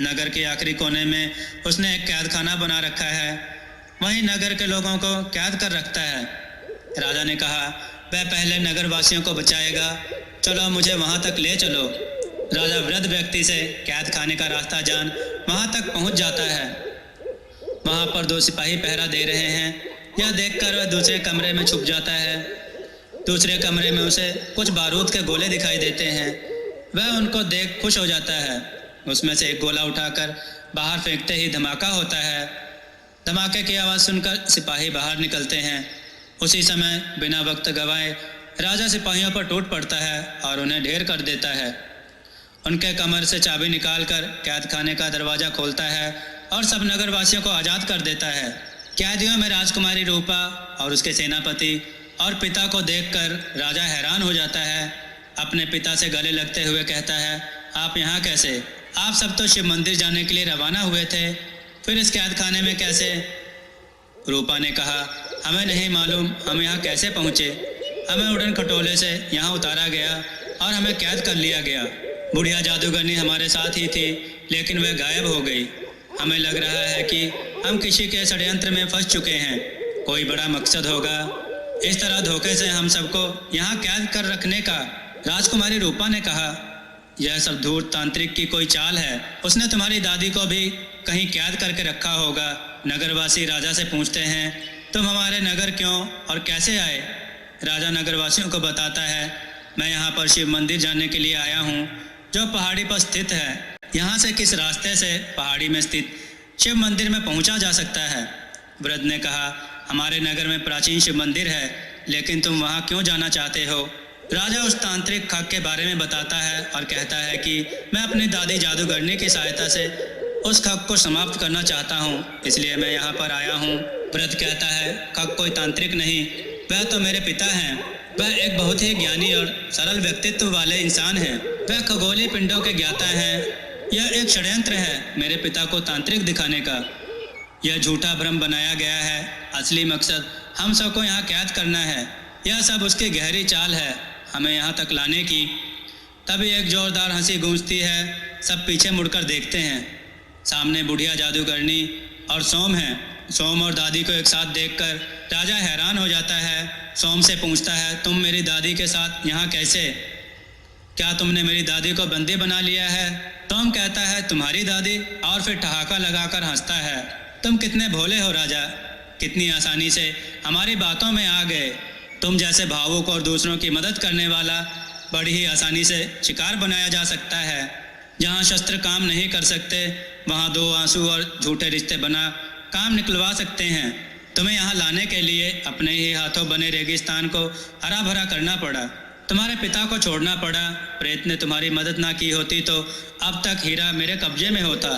नगर के आखिरी कोने में उसने एक कैद खाना बना रखा है, वहीं नगर के लोगों को कैद कर रखता है। राजा ने कहा, वह पहले नगर वासियों को बचाएगा, चलो मुझे वहाँ तक ले चलो। राजा वृद्ध व्यक्ति से कैद खाने का रास्ता जान वहाँ तक पहुँच जाता है। वहाँ पर 2 सिपाही पहरा दे रहे हैं। यह देखकर वह दूसरे कमरे में छुप जाता है। दूसरे कमरे में उसे कुछ बारूद के गोले दिखाई देते हैं। वह उनको देख खुश हो जाता है। उसमें से एक गोला उठाकर बाहर फेंकते ही धमाका होता है। धमाके की आवाज़ सुनकर सिपाही बाहर निकलते हैं। उसी समय बिना वक्त गंवाए राजा सिपाहियों पर टूट पड़ता है और उन्हें ढेर कर देता है। उनके कमर से चाबी निकालकर कैद खाने का दरवाज़ा खोलता है और सब नगरवासियों को आज़ाद कर देता है। कैदियों में राजकुमारी रूपा और उसके सेनापति और पिता को देखकर राजा हैरान हो जाता है। अपने पिता से गले लगते हुए कहता है, आप यहाँ कैसे? आप सब तो शिव मंदिर जाने के लिए रवाना हुए थे, फिर इस कैद खाने में कैसे? रूपा ने कहा, हमें नहीं मालूम हम यहाँ कैसे पहुँचे। हमें उड़न खटोले से यहाँ उतारा गया और हमें कैद कर लिया गया। बुढ़िया जादूगरनी हमारे साथ ही थी, लेकिन वह गायब हो गई। हमें लग रहा है कि हम किसी के षड्यंत्र में फंस चुके हैं। कोई बड़ा मकसद होगा। इस तरह धोखे से हम सबको यहाँ कैद कर रखने का। राजकुमारी रूपा ने कहा, यह सब धूर्त तांत्रिक की कोई चाल है। उसने तुम्हारी दादी को भी कहीं कैद करके रखा होगा। नगरवासी राजा से पूछते हैं, तुम हमारे नगर क्यों और कैसे आए? राजा नगरवासियों को बताता है, मैं यहाँ पर शिव मंदिर जाने के लिए आया हूँ, जो पहाड़ी पर स्थित है। यहाँ से किस रास्ते से पहाड़ी में स्थित शिव मंदिर में पहुँचा जा सकता है? वृद्ध ने कहा, हमारे नगर में प्राचीन शिव मंदिर है, लेकिन तुम वहाँ क्यों जाना चाहते हो? राजा उस तांत्रिक खग के बारे में बताता है और कहता है कि मैं अपनी दादी जादूगरनी की सहायता से उस खग को समाप्त करना चाहता हूँ, इसलिए मैं यहाँ पर आया हूँ। वृद्ध कहता है, खग कोई तांत्रिक नहीं, वह तो मेरे पिता हैं। वह एक बहुत ही ज्ञानी और सरल व्यक्तित्व वाले इंसान हैं। वह खगोलीय पिंडों के ज्ञाता हैं। यह एक षड्यंत्र है मेरे पिता को तांत्रिक दिखाने का। यह झूठा भ्रम बनाया गया है। असली मकसद हम सबको यहाँ कैद करना है। यह सब उसकी गहरी चाल है, हमें यहाँ तक लाने की। तभी एक जोरदार हंसी गूंजती है। सब पीछे मुड़कर देखते हैं। सामने बुढ़िया जादूगरनी और सोम है। सोम और दादी को एक साथ देखकर राजा हैरान हो जाता है। सोम से पूछता है, तुम मेरी दादी के साथ यहाँ कैसे? क्या तुमने मेरी दादी को बंदी बना लिया है? सोम कहता है, तुम्हारी दादी? और फिर ठहाका लगाकर हंसता है। तुम कितने भोले हो राजा, कितनी आसानी से हमारी बातों में आ गए। तुम जैसे भावुक और दूसरों की मदद करने वाला बड़ी ही आसानी से शिकार बनाया जा सकता है। जहाँ शस्त्र काम नहीं कर सकते, वहाँ 2 आंसू और झूठे रिश्ते बना काम निकलवा सकते हैं। तुम्हें यहाँ लाने के लिए अपने ही हाथों बने रेगिस्तान को हरा भरा करना पड़ा। तुम्हारे पिता को छोड़ना पड़ा। प्रेत ने तुम्हारी मदद ना की होती तो अब तक हीरा मेरे कब्जे में होता।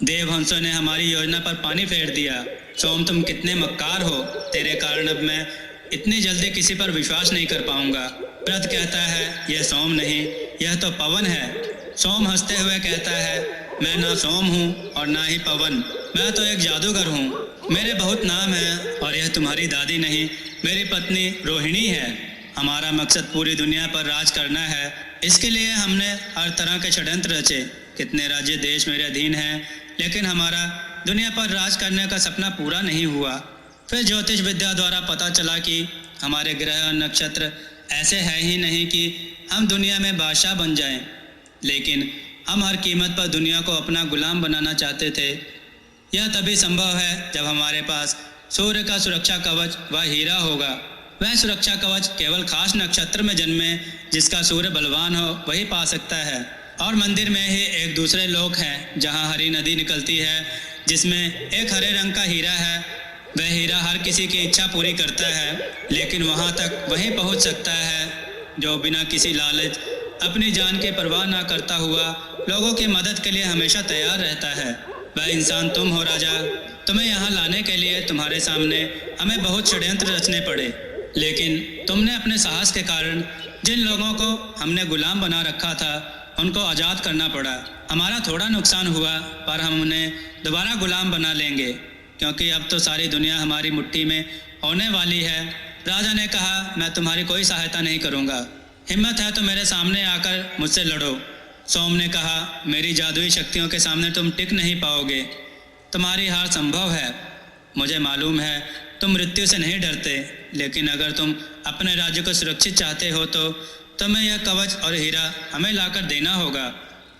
देवहंसों ने हमारी योजना पर पानी फेर दिया। सोम, तुम कितने मक्कार हो। तेरे कारण अब मैं इतनी जल्दी किसी पर विश्वास नहीं कर पाऊंगा। वृद्ध कहता है, यह सोम नहीं, यह तो पवन है। सोम हंसते हुए कहता है, मैं ना सोम हूँ और ना ही पवन, मैं तो एक जादूगर हूँ। मेरे बहुत नाम हैं और यह तुम्हारी दादी नहीं, मेरी पत्नी रोहिणी है। हमारा मकसद पूरी दुनिया पर राज करना है। इसके लिए हमने हर तरह के षड्यंत्र रचे। कितने राज्य देश मेरे अधीन हैं, लेकिन हमारा दुनिया पर राज करने का सपना पूरा नहीं हुआ। फिर ज्योतिष विद्या द्वारा पता चला कि हमारे ग्रह और नक्षत्र ऐसे हैं ही नहीं कि हम दुनिया में बादशाह बन जाएं, लेकिन हम हर कीमत पर दुनिया को अपना गुलाम बनाना चाहते थे। यह तभी संभव है जब हमारे पास सूर्य का सुरक्षा कवच व हीरा होगा। वह सुरक्षा कवच केवल खास नक्षत्र में जन्मे जिसका सूर्य बलवान हो वही पा सकता है। और मंदिर में ही एक दूसरे लोक हैं जहाँ हरी नदी निकलती है, जिसमें एक हरे रंग का हीरा है। वह हीरा हर किसी की इच्छा पूरी करता है, लेकिन वहाँ तक वही पहुँच सकता है जो बिना किसी लालच अपनी जान की परवाह ना करता हुआ लोगों की मदद के लिए हमेशा तैयार रहता है। वह इंसान तुम हो राजा। तुम्हें यहाँ लाने के लिए तुम्हारे सामने हमें बहुत षड्यंत्र रचने पड़े, लेकिन तुमने अपने साहस के कारण जिन लोगों को हमने गुलाम बना रखा था उनको आज़ाद करना पड़ा। हमारा थोड़ा नुकसान हुआ, पर हम उन्हें दोबारा गुलाम बना लेंगे, क्योंकि अब तो सारी दुनिया हमारी मुट्ठी में होने वाली है। राजा ने कहा, मैं तुम्हारी कोई सहायता नहीं करूँगा। हिम्मत है तो मेरे सामने आकर मुझसे लड़ो। सोम ने कहा, मेरी जादुई शक्तियों के सामने तुम टिक नहीं पाओगे। तुम्हारी हार संभव है। मुझे मालूम है तुम मृत्यु से नहीं डरते, लेकिन अगर तुम अपने राज्य को सुरक्षित चाहते हो तो तुम्हें यह कवच और हीरा हमें लाकर देना होगा।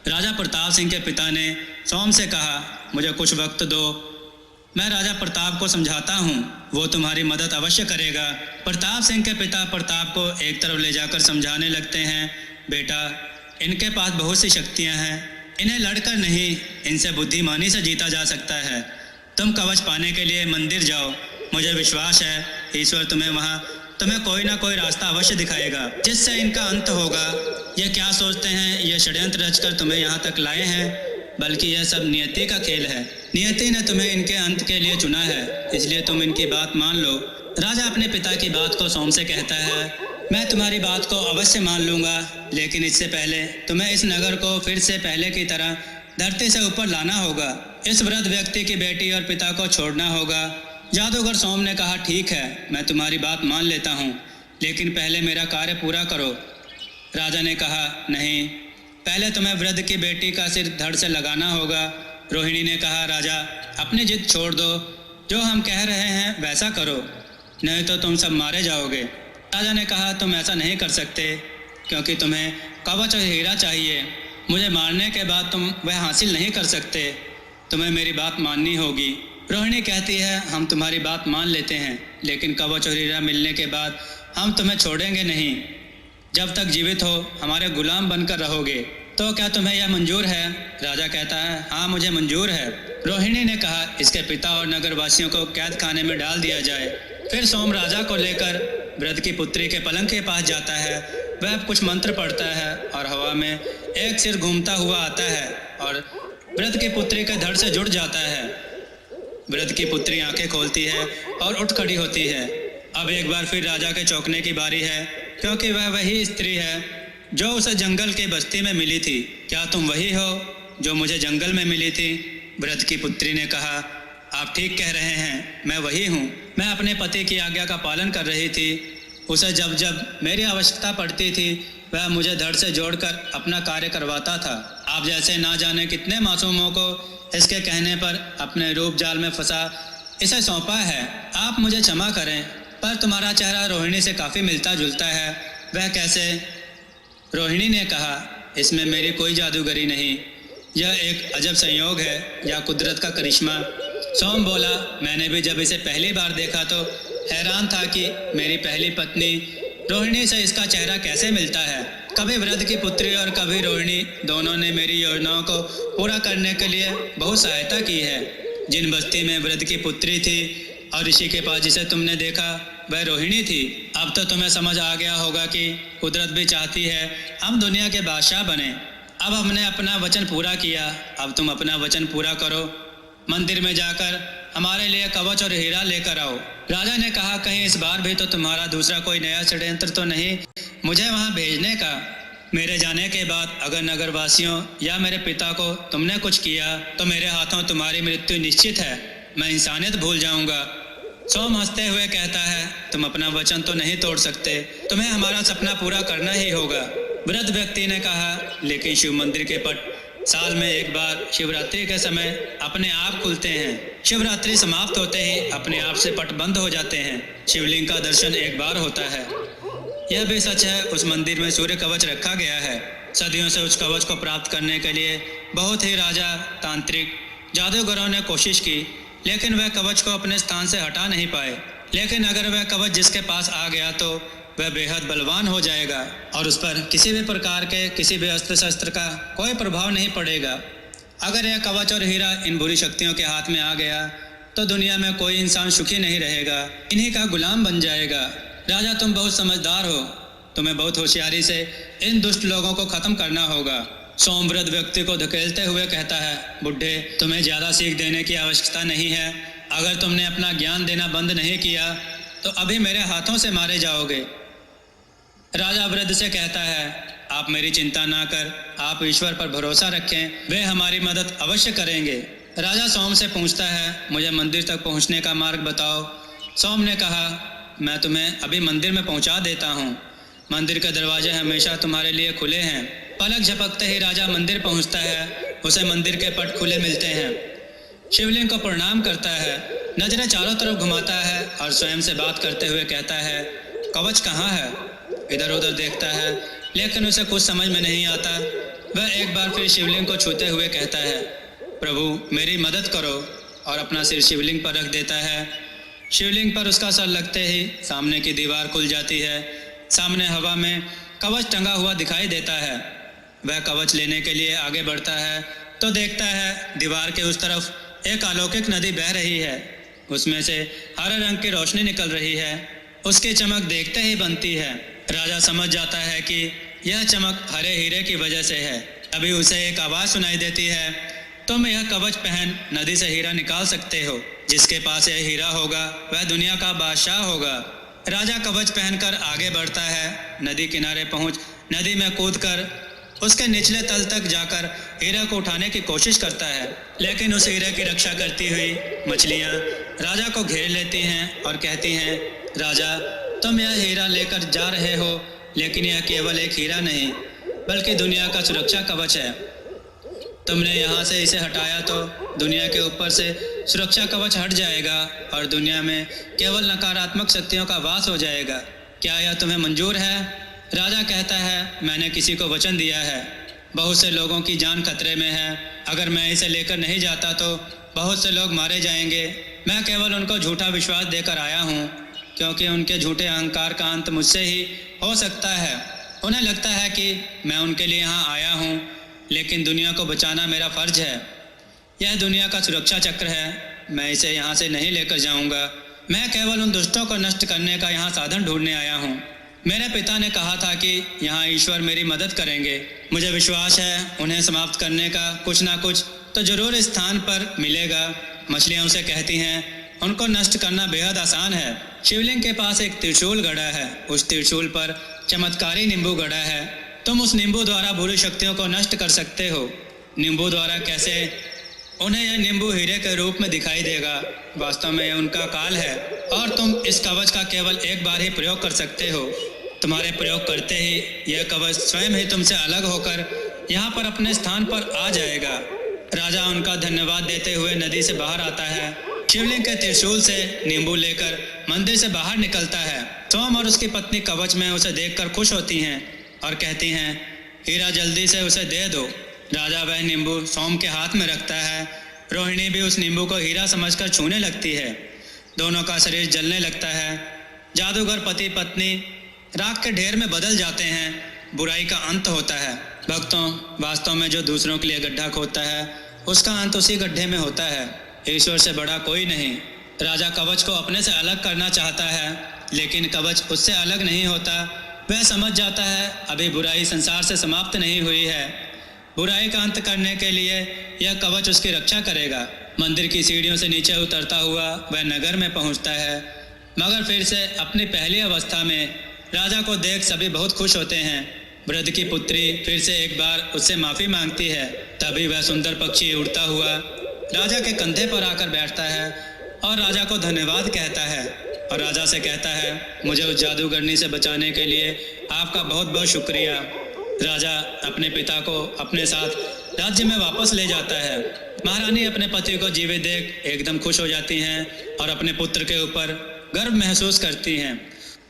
राजा प्रताप सिंह के पिता ने सोम से कहा, मुझे कुछ वक्त दो, मैं राजा प्रताप को समझाता हूँ, वो तुम्हारी मदद अवश्य करेगा। प्रताप सिंह के पिता प्रताप को एक तरफ ले जाकर समझाने लगते हैं, बेटा, इनके पास बहुत सी शक्तियाँ हैं, इन्हें लड़कर नहीं, इनसे बुद्धिमानी से जीता जा सकता है। तुम कवच पाने के लिए मंदिर जाओ, मुझे विश्वास है ईश्वर तुम्हें कोई ना कोई रास्ता अवश्य दिखाएगा जिससे इनका अंत होगा। ये क्या सोचते हैं, ये षड्यंत्र रचकर तुम्हें यहाँ तक लाए हैं, बल्कि यह सब नियति का खेल है। नियति ने तुम्हें इनके अंत के लिए चुना है, इसलिए तुम इनकी बात मान लो। राजा अपने पिता की बात को सोम से कहता है, मैं तुम्हारी बात को अवश्य मान लूँगा, लेकिन इससे पहले तुम्हें इस नगर को फिर से पहले की तरह धरती से ऊपर लाना होगा। इस वृद्ध व्यक्ति की बेटी और पिता को छोड़ना होगा। जादूगर सोम ने कहा, ठीक है, मैं तुम्हारी बात मान लेता हूँ, लेकिन पहले मेरा कार्य पूरा करो। राजा ने कहा, नहीं, पहले तुम्हें वृद्ध की बेटी का सिर धड़ से लगाना होगा। रोहिणी ने कहा, राजा, अपनी जिद छोड़ दो, जो हम कह रहे हैं वैसा करो, नहीं तो तुम सब मारे जाओगे। राजा ने कहा, तुम ऐसा नहीं कर सकते, क्योंकि तुम्हें कवच और हीरा चाहिए। मुझे मारने के बाद तुम वह हासिल नहीं कर सकते, तुम्हें मेरी बात माननी होगी। रोहिणी कहती है, हम तुम्हारी बात मान लेते हैं, लेकिन कवच और हीरा मिलने के बाद हम तुम्हें छोड़ेंगे नहीं। जब तक जीवित हो हमारे गुलाम बनकर रहोगे। तो क्या तुम्हें यह मंजूर है? राजा कहता है, हाँ, मुझे मंजूर है। रोहिणी ने कहा, इसके पिता और नगरवासियों को कैद खाने में डाल दिया जाए। फिर सोम राजा को लेकर वृद्ध की पुत्री के पलंग के पास जाता है। वह कुछ मंत्र पढ़ता है और हवा में एक सिर घूमता हुआ आता है और वृद्ध की पुत्री के धड़ से जुड़ जाता है। वृद्ध की पुत्री आंखें खोलती है और उठ खड़ी होती है। अब एक बार फिर राजा के चौंकने की बारी है, क्योंकि वह वही स्त्री है जो उसे जंगल की बस्ती में मिली थी। क्या तुम वही हो जो मुझे जंगल में मिली थी? वृद्ध की पुत्री ने कहा, आप ठीक कह रहे हैं, मैं वही हूँ। मैं अपने पति की आज्ञा का पालन कर रही थी। उसे जब जब मेरी आवश्यकता पड़ती थी वह मुझे धड़ से जोड़कर अपना कार्य करवाता था। आप जैसे ना जाने कितने मासूमों को इसके कहने पर अपने रूप जाल में फंसा इसे सौंपा है। आप मुझे क्षमा करें, पर तुम्हारा चेहरा रोहिणी से काफ़ी मिलता जुलता है। वह कैसे? रोहिणी ने कहा, इसमें मेरी कोई जादूगरी नहीं, यह एक अजब संयोग है या कुदरत का करिश्मा। सोम बोला, मैंने भी जब इसे पहली बार देखा तो हैरान था कि मेरी पहली पत्नी रोहिणी से इसका चेहरा कैसे मिलता है। कभी वृद्ध की पुत्री और कभी रोहिणी, दोनों ने मेरी योजनाओं को पूरा करने के लिए बहुत सहायता की है। जिन बस्ती में वृद्ध की पुत्री थी और ऋषि के पास जिसे तुमने देखा वह रोहिणी थी। अब तो तुम्हें समझ आ गया होगा कि कुदरत भी चाहती है हम दुनिया के बादशाह बने। अब हमने अपना वचन पूरा किया, अब तुम अपना वचन पूरा करो। मंदिर में जाकर हमारे लिए कवच और हीरा लेकर आओ। राजा ने कहा, कहीं इस बार भी तो तुम्हारा दूसरा कोई नया षड्यंत्र तो नहीं मुझे वहां भेजने का? मेरे जाने के बाद अगर नगरवासियों या मेरे पिता को तुमने कुछ किया तो मेरे हाथों तुम्हारी मृत्यु निश्चित है। मैं इंसानियत भूल जाऊंगा। सोम हंसते हुए कहता है, तुम अपना वचन तो नहीं तोड़ सकते, तुम्हें हमारा सपना पूरा करना ही होगा। वृद्ध व्यक्ति ने कहा, लेकिन शिव मंदिर के पट साल में एक बार शिवरात्रि के समय अपने आप खुलते हैं। शिवरात्रि समाप्त होते ही अपने आप से पट बंद हो जाते हैं। शिवलिंग का दर्शन एक बार होता है। यह भी सच है, उस मंदिर में सूर्य कवच रखा गया है। सदियों से उस कवच को प्राप्त करने के लिए बहुत ही राजा, तांत्रिक, जादूगरों ने कोशिश की, लेकिन वह कवच को अपने स्थान से हटा नहीं पाए। लेकिन अगर वह कवच जिसके पास आ गया तो वह बेहद बलवान हो जाएगा और उस पर किसी भी प्रकार के किसी भी अस्त्र शस्त्र का कोई प्रभाव नहीं पड़ेगा। अगर यह कवच और हीरा इन बुरी शक्तियों के हाथ में आ गया तो दुनिया में कोई इंसान सुखी नहीं रहेगा, इन्हीं का गुलाम बन जाएगा। राजा, तुम बहुत समझदार हो, तुम्हें बहुत होशियारी से इन दुष्ट लोगों को खत्म करना होगा। सोम वृद्ध व्यक्ति को धकेलते हुए कहता है, बुढ़े, तुम्हें ज्यादा सीख देने की आवश्यकता नहीं है। अगर तुमने अपना ज्ञान देना बंद नहीं किया तो अभी मेरे हाथों से मारे जाओगे। राजा वृद्ध से कहता है, आप मेरी चिंता ना कर, आप ईश्वर पर भरोसा रखें, वे हमारी मदद अवश्य करेंगे। राजा सोम से पूछता है, मुझे मंदिर तक पहुंचने का मार्ग बताओ। सोम ने कहा, मैं तुम्हें अभी मंदिर में पहुंचा देता हूं। मंदिर के दरवाजे हमेशा तुम्हारे लिए खुले हैं। पलक झपकते ही राजा मंदिर पहुंचता है। उसे मंदिर के पट खुले मिलते हैं। शिवलिंग को प्रणाम करता है, नजरें चारों तरफ घुमाता है और स्वयं से बात करते हुए कहता है, कवच कहाँ है? इधर उधर देखता है लेकिन उसे कुछ समझ में नहीं आता। वह एक बार फिर शिवलिंग को छूते हुए कहता है, प्रभु मेरी मदद करो, और अपना सिर शिवलिंग पर रख देता है। शिवलिंग पर उसका सर लगते ही सामने की दीवार खुल जाती है। सामने हवा में कवच टंगा हुआ दिखाई देता है। वह कवच लेने के लिए आगे बढ़ता है तो देखता है दीवार के उस तरफ एक अलौकिक नदी बह रही है। उसमें से हरे रंग की रोशनी निकल रही है। उसकी चमक देखते ही बनती है। राजा समझ जाता है कि यह चमक हरे हीरे की वजह से है। अभी उसे एक आवाज़ सुनाई देती है, तुम यह कवच पहन नदी से हीरा निकाल सकते हो। जिसके पास यह हीरा होगा वह दुनिया का बादशाह होगा। राजा कवच पहनकर आगे बढ़ता है। नदी किनारे पहुंच नदी में कूदकर उसके निचले तल तक जाकर हीरे को उठाने की कोशिश करता है, लेकिन उस हीरे की रक्षा करती हुई मछलियां राजा को घेर लेती हैं और कहती हैं, राजा तुम यह हीरा लेकर जा रहे हो, लेकिन यह केवल एक हीरा नहीं बल्कि दुनिया का सुरक्षा कवच है। तुमने यहाँ से इसे हटाया तो दुनिया के ऊपर से सुरक्षा कवच हट जाएगा और दुनिया में केवल नकारात्मक शक्तियों का वास हो जाएगा। क्या यह तुम्हें मंजूर है? राजा कहता है, मैंने किसी को वचन दिया है। बहुत से लोगों की जान खतरे में है। अगर मैं इसे लेकर नहीं जाता तो बहुत से लोग मारे जाएंगे। मैं केवल उनको झूठा विश्वास देकर आया हूँ, क्योंकि उनके झूठे अहंकार का अंत मुझसे ही हो सकता है। उन्हें लगता है कि मैं उनके लिए यहाँ आया हूँ, लेकिन दुनिया को बचाना मेरा फर्ज है। यह दुनिया का सुरक्षा चक्र है। मैं इसे यहाँ से नहीं लेकर जाऊँगा। मैं केवल उन दुष्टों को नष्ट करने का यहाँ साधन ढूंढने आया हूँ। मेरे पिता ने कहा था कि यहाँ ईश्वर मेरी मदद करेंगे। मुझे विश्वास है उन्हें समाप्त करने का कुछ ना कुछ तो जरूर इस स्थान पर मिलेगा। मछलियाँ उसे कहती हैं, उनको नष्ट करना बेहद आसान है। शिवलिंग के पास एक त्रिशूल गड़ा है। उस त्रिशूल पर चमत्कारी नींबू गड़ा है। तुम उस नींबू द्वारा बुरी शक्तियों को नष्ट कर सकते हो। नींबू द्वारा कैसे? उन्हें यह नींबू हीरे के रूप में दिखाई देगा। वास्तव में यह उनका काल है और तुम इस कवच का केवल एक बार ही प्रयोग कर सकते हो। तुम्हारे प्रयोग करते ही यह कवच स्वयं ही तुमसे अलग होकर यहाँ पर अपने स्थान पर आ जाएगा। राजा उनका धन्यवाद देते हुए नदी से बाहर आता है। शिवलिंग के त्रिशूल से नींबू लेकर मंदिर से बाहर निकलता है। सोम और उसकी पत्नी कवच में उसे देखकर खुश होती हैं और कहती हैं, हीरा जल्दी से उसे दे दो। राजा वह नींबू सोम के हाथ में रखता है। रोहिणी भी उस नींबू को हीरा समझकर छूने लगती है। दोनों का शरीर जलने लगता है। जादूगर पति पत्नी राख के ढेर में बदल जाते हैं। बुराई का अंत होता है। भक्तों, वास्तव में जो दूसरों के लिए गड्ढा खोदता है उसका अंत उसी गड्ढे में होता है। ईश्वर से बड़ा कोई नहीं। राजा कवच को अपने से अलग करना चाहता है, लेकिन कवच उससे अलग नहीं होता। वह समझ जाता है अभी बुराई संसार से समाप्त नहीं हुई है। बुराई का अंत करने के लिए यह कवच उसकी रक्षा करेगा। मंदिर की सीढ़ियों से नीचे उतरता हुआ वह नगर में पहुंचता है, मगर फिर से अपनी पहली अवस्था में। राजा को देख सभी बहुत खुश होते हैं। वृद्ध की पुत्री फिर से एक बार उससे माफ़ी मांगती है। तभी वह सुंदर पक्षी उड़ता हुआ राजा के कंधे पर आकर बैठता है और राजा को धन्यवाद कहता है और राजा से कहता है, मुझे उस जादूगरनी से बचाने के लिए आपका बहुत बहुत शुक्रिया। राजा अपने पिता को अपने साथ राज्य में वापस ले जाता है। महारानी अपने पति को जीवित देख एकदम खुश हो जाती हैं और अपने पुत्र के ऊपर गर्व महसूस करती हैं।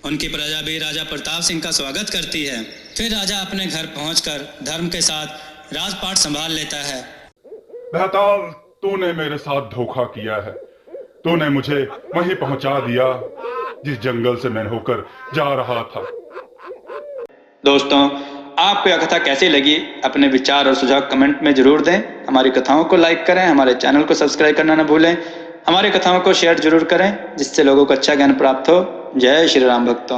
उनकी प्रजा भी राजा प्रताप सिंह का स्वागत करती है। फिर राजा अपने घर पहुंचकर धर्म के साथ राजपाट संभाल लेता है। बेहताल, तूने मेरे साथ धोखा किया है। तूने मुझे वहीं पहुंचा दिया जिस जंगल से मैं होकर जा रहा था। दोस्तों, आपको यह कथा कैसी लगी? अपने विचार और सुझाव कमेंट में जरूर दें। हमारी कथाओं को लाइक करें, हमारे चैनल को सब्सक्राइब करना न भूलें। हमारी कथाओं को शेयर जरूर करें जिससे लोगों को अच्छा ज्ञान प्राप्त हो। जय श्री राम भक्तों।